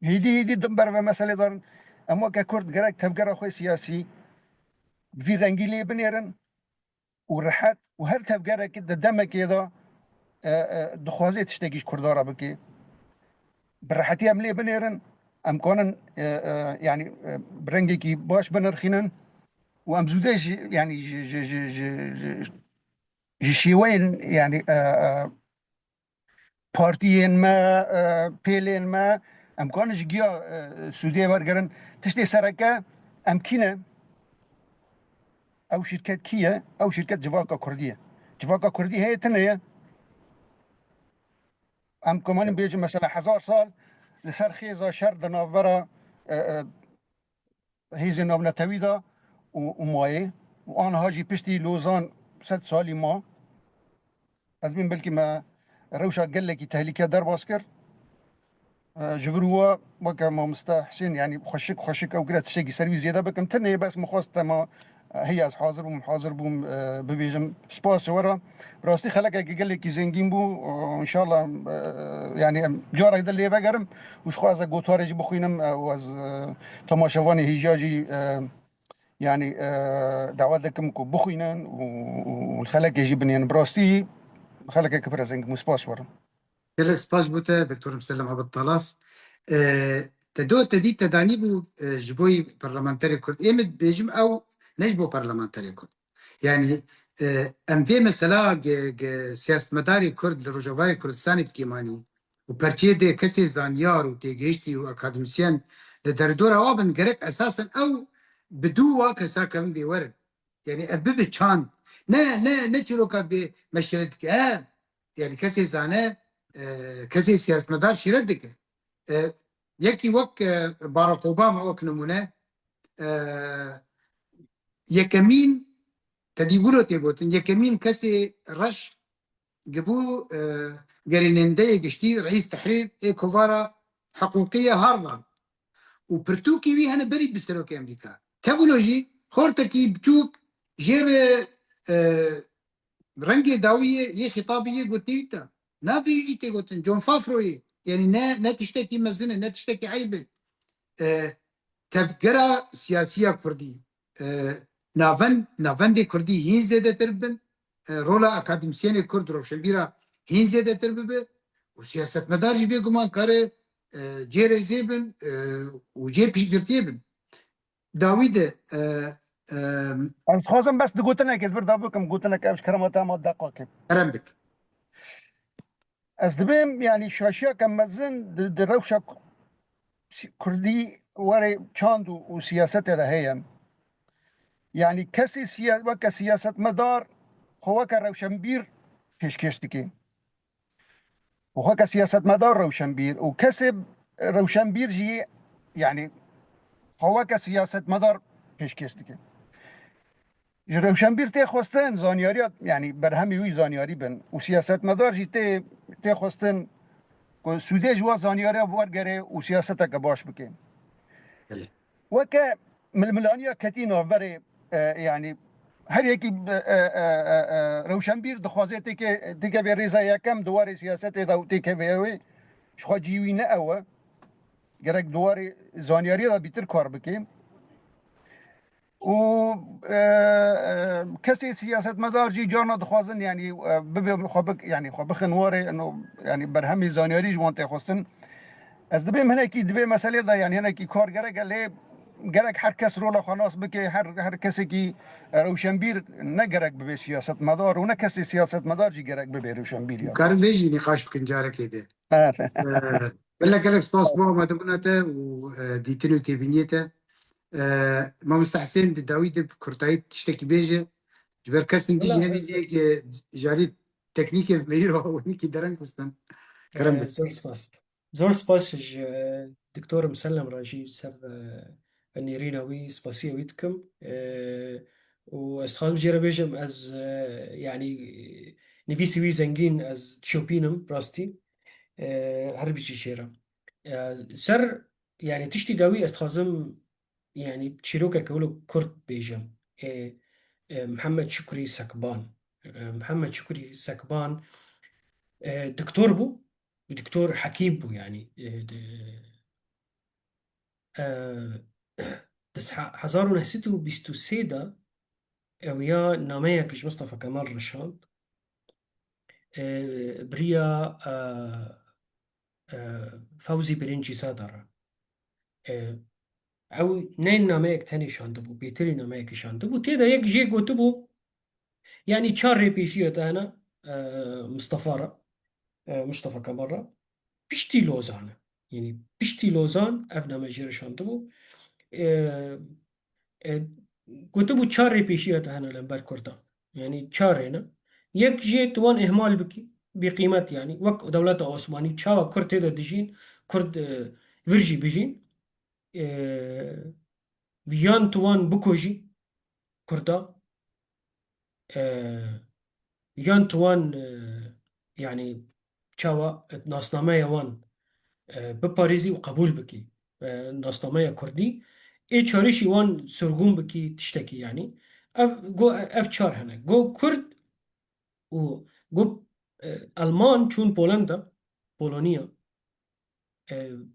هيدي دنبر و مسئله دارن اما که کرد گرک تفگر خوی سیاسی في رنگی لی بنیرن و راحت و هر تفگر که دمه که دا دخوازه تشتگیش کردارا بکی براحتی هم لی بنیرن امکانن يعني برنگی که باش بنرخینن و ام زوده يعني شیوین يعني پارتیین ما پیلین ما امکانش گیا سودی ورگرن تشتی سرکه امکنه او شرکت کیه او شرکت جواکا کردیه جواکا کردی هی تنه ام کمان بیجم مثلا 1000 سال لسر خیزا شر دناورا هیز نابنتوی دا و مایه و آنها جی پشتی لوزان 100 سالی ما از بین بلکی ما روشا قال لك تهليكه دار باسكر جبروا وكا ما مستحسن يعني خشك او قرات شيء سروي زياده بكم تنه بس مخوست ما هي از حاضر بوم حاضر بوم ببيجم سباس ورا راستي خلق قال لك زنجين بو ان شاء الله يعني جاره ده اللي بقرم وش خو از قوتارج بخوينم واز تماشواني هيجاجي يعني دعواتكم بخوينن والخلق يجيبني يعني براستي خلق كبر زنج مسباس ورا گلک سپاس بوده دکتور مسلم عبدالطلاس تدو تدی تدانی بو جبوی پارلمانتری کرد ایمد بیجم او نجبو پارلمانتری کرد یعنی ام في مثلا سیاست مداری کرد لروجوای کردستانی بکیمانی و پرچه ده کسی زانیار و تیگیشتی و اکادمیسیان لدردور آبن گرک اساسا او بدو واکا ساکم بیورد يعني أبدي كان نه چلو كات به مشرد که يعني کسی زانه کسی سیاست مدار شیرد دکه یکی وک باراک اوباما وک نمونه یکمین تدیبورو تیگوتن یکمین کسی رش جبو گریننده گشتی رئیس تحرير كوفارا حقوقية هارفارد وبرتوكي وي هنا بري بستروكي أمريكا تابولوجي خورتكي بتشوك جير رنگي داوية يه خطابية قوتيتا نا في يجي تيغوتن جون فافروي يعني نا تشتكي مزنة نا تشتكي عيبة تفكرة سياسية كردي نافند كردي هين زيادة تربن رولا أكاديميسيان كرد روشنبيرا هين زيادة تربن وسياسة مدار جي بيقومان كاره جيري زيبن وجي بيش قرتيبن داويدة از خواستم بس دگوتنه که فردا بکم گوتنه که افش کرماتا ما دقاقه رمبك از دبیم يعني شاشیا کم مزن دروشا كردي وري چاند و سياسات ده هي يعني كسي وك سياسة مدار هو كروشنبير پیشکشتکی هو كسياسة مدار روشنبير وكسب روشنبير جي يعني هو كسياسة مدار پیشکشتکی روشنبير تي خواستن زانياريات يعني برهمي وي زانياري بن وسياسة مدار جي تي خواستن سوده جوا زانياري بورگره وسياستك باش بكين وكا ملانيا كتينو فري يعني هر يكي روشنبير دخوازي تيكا في ريزا يكم دواري سياستي دو تيكا فيوي شخوا جيوي نأوه گرك دواري زانياري دا بيتر كار بكين و كسي سياسة مدار جي جانا دخوازن يعني ببي خبك يعني خبخن واري انه يعني برهمي زانياري جوان تخواستن از دبیم هنه کی دبی مسئله دا يعني هنه کی کار گرک هر کس رولا خلاص بکه هر کسی کی روشنبیر نه گرک به سیاست مدار و نه کسی سیاست مدار جی گرک به روشنبیر یا كارن ليجي نقاش بكنجارة كده قال لك سباس بو ما تبنته وديتنو تبنيته ما مستحسن داوود بكرتايت تشتكي بيجي جبر كاستن تيجي لا هني بس ديك جاري تكنيك ميرو ونيكي درن كستن كرم بس زور سباس. زور سباس دكتور مسلم راجي سر النيرينا وي سباسية ويتكم واستخدم جيرا بيجم از يعني نفيسي وي زنجين از تشوبينم براستي هربي جيرا سر يعني تشتي داوي استخدم يعني تشيروكا كولو كرت بيجم محمد شكري سكبان. محمد شكري سكبان دكتور بو، دكتور حكيم بو يعني آه، دس حزارو نحسيتو بيستو سيدا ويا نامية كش مصطفى كمال رشاد بريا فوزي برنجي صدر او نين ناميك تاني شاندبو بيتري ناميك شاندبو تيدا يك جي قوتبو يعني تشاري بيشيت انا مصطفى كمال بيشتي لوزان يعني بيشتي لوزان افنا ما جيري شاندبو اه، اه، كتبو تشاري بيشيت هنا لمبر كردا يعني تشارينا يك جيت وان اهمال بكي بقيمت يعني وك دولة عثماني تشاوا كرد هذا دجين كرد فيرجي بيجين بيان توان بكوجي كردا بيان توان يعني تشاوا ناسنامه وان بپارێزی و قبول بکی ناسنامەیە کوردی ئێ چارشی وان سرگون بکی تشتکی yani ev çar hene go Kurd û go Alman çûn Polanda Polonyaya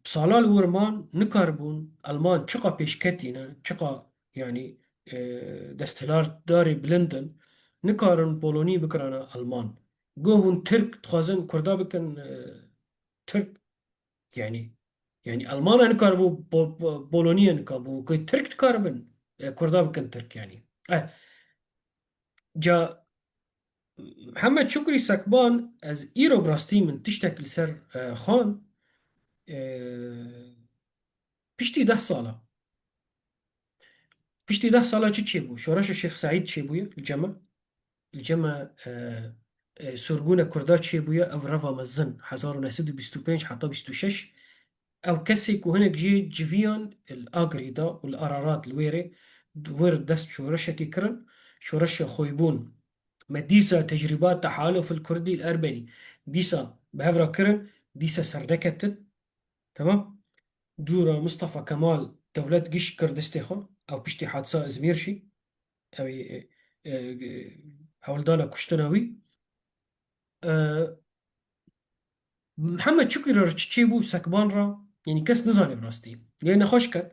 sala li wirman nikarbûn Alman çiqa pêşketîne çiqa yani desthilatdarê bilindin nikarin Polonî bikirane Alman go hûn Tirk dixwazin Kurda bikin Tirk يعني يعني ألمان نكربو بولونيا نكربو كي ترك تكربن كرداب كان ترك يعني جا محمد شكري سكبان از إيرو براستي من تشتك لسر خان بشتي 10 سالة بشتي 10 سالة چي تشيبو شورش الشيخ سعيد تشيبويا الجمع سرگون كردا تشيبويا أو رفا مزن 1925 حتى 26 او کسی که هنگ جی جویان الاغریدا و الارارات الویره دور دست شورش کی کرن شورش خویبون مديسا تجربات تحالف الكردي الأربني ديسا بهفرا كرن ديسا سردكتت تمام دورا مصطفى كمال دولة جيش كردستيخو أو بيشتي حادثة إزميرشي أو هولدانا كشتناوي محمد شكري رتشيبو سكبان را يعني كس نزاني براستي لأن نخوش كد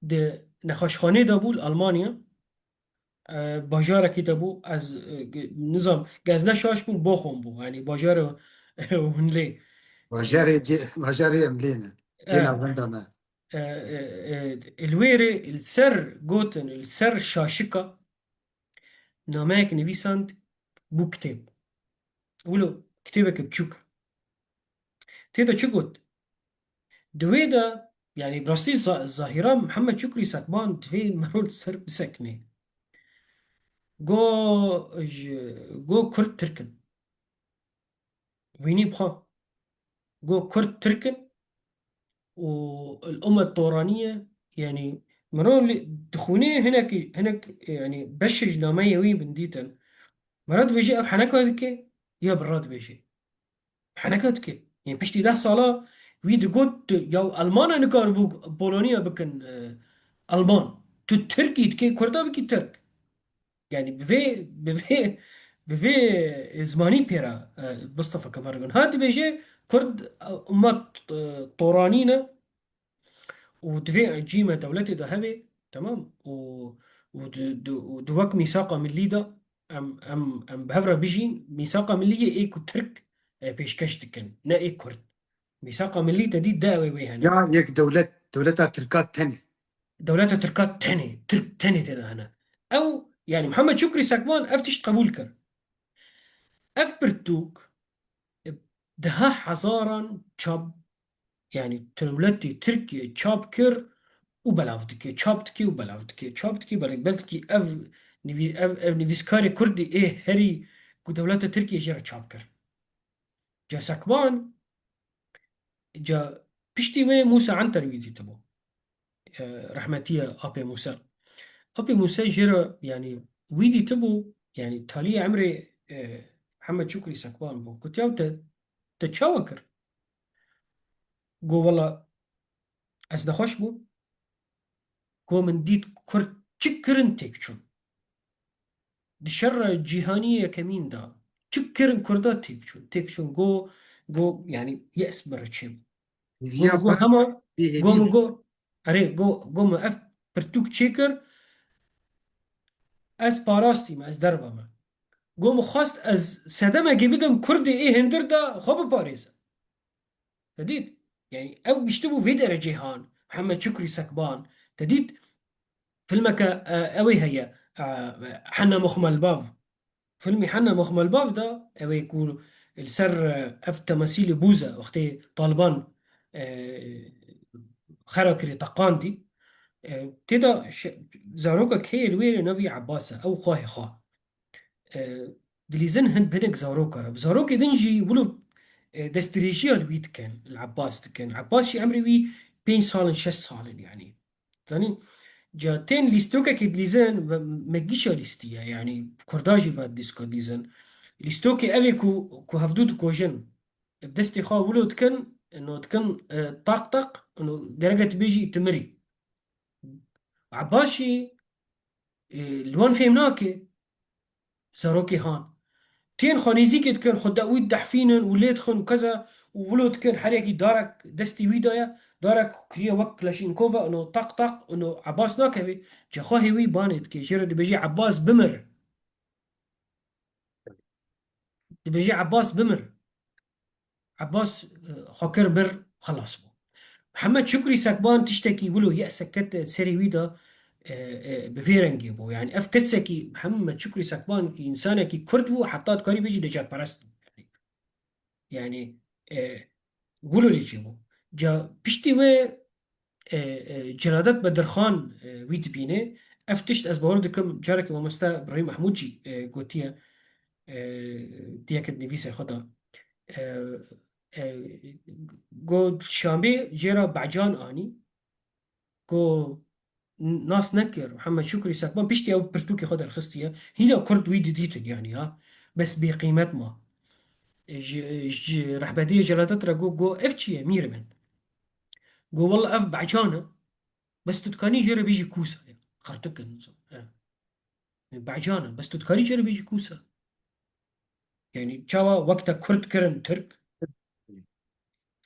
ده نخوشخانه دا بول ألمانيا باجارة كده بو از نظام گزنه شاش بول بوخم بو يعني باجارة هنلي باجاري املينا جينا آه عندنا الويري السر جوتن السر شاشكة نامك نويساند بو كتاب ولو كتابك بتشوك تيدا تشوكوت دويدا يعني براستي الظاهرة محمد شكري سكبان تفي مرول سر بسكني جو كرد تركن ويني بخا جو كرد تركن والأمة الطورانية يعني مرول دخونية هناك يعني بشج نامية وي بنديتن مرات بيجي أو حنكة ذكي يا براد بيجي حنكة ذكي يعني بيشتي 10 سالة ويد قد يا ألمان نكار بولونيا بكن ألمان تو تركي دكي كردا بكي ترك يعني بفي زماني بيرا مصطفى كمرجان هاد بيجي كرد أمات طورانينا ودفي جيمة دولتي ذهبي تمام ودوك ميثاقة من ليدا ام بهفرة بيجي ميثاقة من ليا اي كترك بيشكش تكن نا اي كرد ميثاقة من ليدا دي داوي ويهنا يا يك دولتها تركات تاني دولتها تركات تاني ترك تاني تدا هنا او يعني محمد شكري ساكمان افتش قبول كر اف برتوك دها حزارا شاب يعني دولتي تركيا تشاب كر وبلافتكي تشابتكي وبلافتكي تشابتكي بلكي اف نيفيسكاري كردي ايه هري دولة تركيا جرى تشابكر جا سكبان جا بشتي وين موسى عنتر ويدي تبو رحمتية أبي موسى أبي موسى جرى يعني ويدي تبو يعني تالي عمري محمد شكري سكبان بو كنت ياو تتشاوكر قو والله أزدخوش بو قو من ديت كرد چكرن تكچون دشر جهانية كمين دا چكرن كردات تكچون قو يعني يأس برچم قو فيها مقو فا هما في قو هديم مقو أري قو ما أف برتوك تشيكر از باراستي ما از دروا ما قوم خواست از سدما جبدم كردي ايه هندر دا خب باريزا تديد يعني او بيشتبوا في درجة جيهان محمد شكري سكبان تديد فيلمك اوي هي حنا مخمل باف فيلمي حنا مخمل باف ده اوي يقول السر اف تماثيل بوزة وقتي طالبان خركري تقاندي تدا زاروكا كي الويل نبي عباسة او خواهي خواه دليزن هند بنك زاروكا زاروكا دنجي ولو دستريجيا الويت كان العباس كان عباس شي عمري وي 5 سال 6 سال يعني زاني جاتين ليستوكا كي دليزن مجيشا ليستيا يعني كورداجي فاد ديسكو دليزن ليستوكي ابي كو هفدوت كوجن بدستي خا ولو تكن انه تكن طاق طاق انه درجة بيجي تمري عباسي الوان فهمناكي زاروكي هان تين خانيزيك كان خد ويد دحفينن وليت خن وكذا وولد كان حريكي دارك دستي ويدايا دارك كريا وك كلاشينكوفا انه طق طق انه عباس ناكفي جا وي بانت كي جرد بيجي عباس بمر بيجي عباس بمر عباس خاكر بر خلاص بو محمد شكري سكبان تشتكي ولو يأسك كت سري ويدا بفيرنجي بو يعني اف كسكي محمد شكري سكبان انسانكي كرد بو حطات كاري بيجي دجال برست يعني قولوا لي جيبو جا بشتي وي جرادات بدرخان ويد بينه افتشت از باوردكم جارك ومستا ابراهيم محمودجي قوتيا ديك النفيسة خدا قو شامبي جيرا بعجان اني قو ناس نكر محمد شكري ساكبان بشتي او برتوكي خدا الخستية هنا كرد ويد ديتن يعني ها بس بقيمة ما رحبادية جرادات رقو قو افتشي مير من قو والله اف بعجانة بس تتكاني جرى بيجي كوسة خرتك النظام بعجانة بس تتكاني جرى بيجي كوسة يعني تشاوا وقتها كرد كرن ترك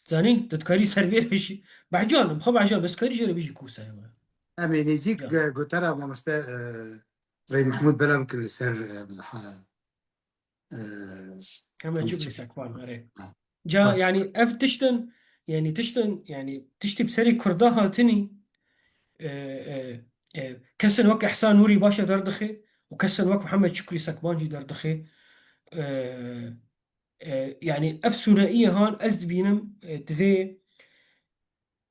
زاني تتكاني سربيه بيجي بعجانة بخو بعجانة بس تتكاني جرى بيجي كوسة يا مان أمي نزيك جا قترة ومستا ري محمود بلا ممكن لسر كما محمد تشوف لي شكري ساكوان غير جا يعني اف تشتن يعني تشتن يعني تشتي بسري كرداها تني كسن وك احسان نوري باشا دردخي وكسن وك محمد شكري سكبانجي دردخي يعني اف ثنائيه هان ازد بينم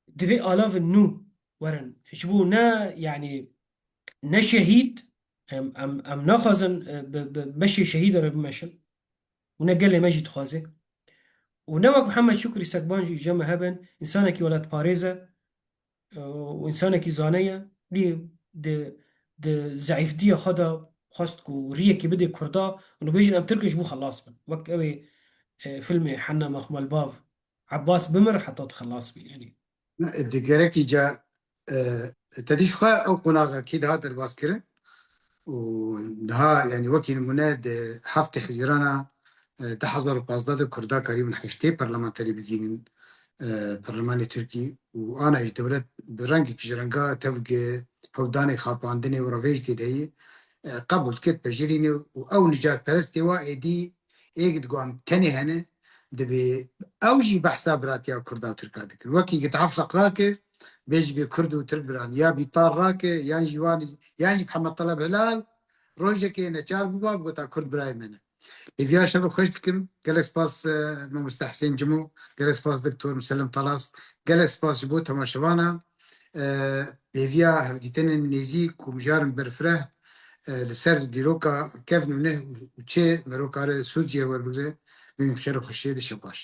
دفي آلاف النو ورن شبو نا يعني نا شهيد ام ناخذن بمشي شهيد رب مشن ونا قال لي مجد خازي ونوك محمد شكري سكبانجي جمع هبن انسانك ولد باريزا وانسانك زانية لي د زعيف دي خدا خواستكو ريكي بدي كردا انه بيجي ام تركش بو خلاص من وك اوي فيلم حنا مخمل باف عباس بمر حتى تخلص بي يعني الدقيركي جا تديش خا أو قناغا كيد هذا الباسكرة ونها يعني وكي نموناد حفتي خزيرانا تحضر بازداد كردا قريبا حشتي برلمانتري بجينين برلماني تركي وأنا إيش دولت برنجي كجرنجا تفقى هوداني خاباندني ورافيجتي دهي قبل كت بجريني أو نجات برستي وإيدي إيجد قوام تاني هنا دبي أوجي بحسا براتيا كردا وتركا دكن وكي قتعفلق راكي بيجي بكرد وتربران يا بيطار راكي يا جواني يا محمد طلب هلال روجك نجار بباب قتا كرد براي منه إذا شباب خوش بكم جالس باس مستحسن جمو جالس باس دكتور مسلم طلاس جالس باس جبو تماشوانا إذا هديتن نزيك ومجارن برفره لسر دیروکا کف نونه و چه مروکار سوجیه ورگره بیم خیر و خوشیه دشه باش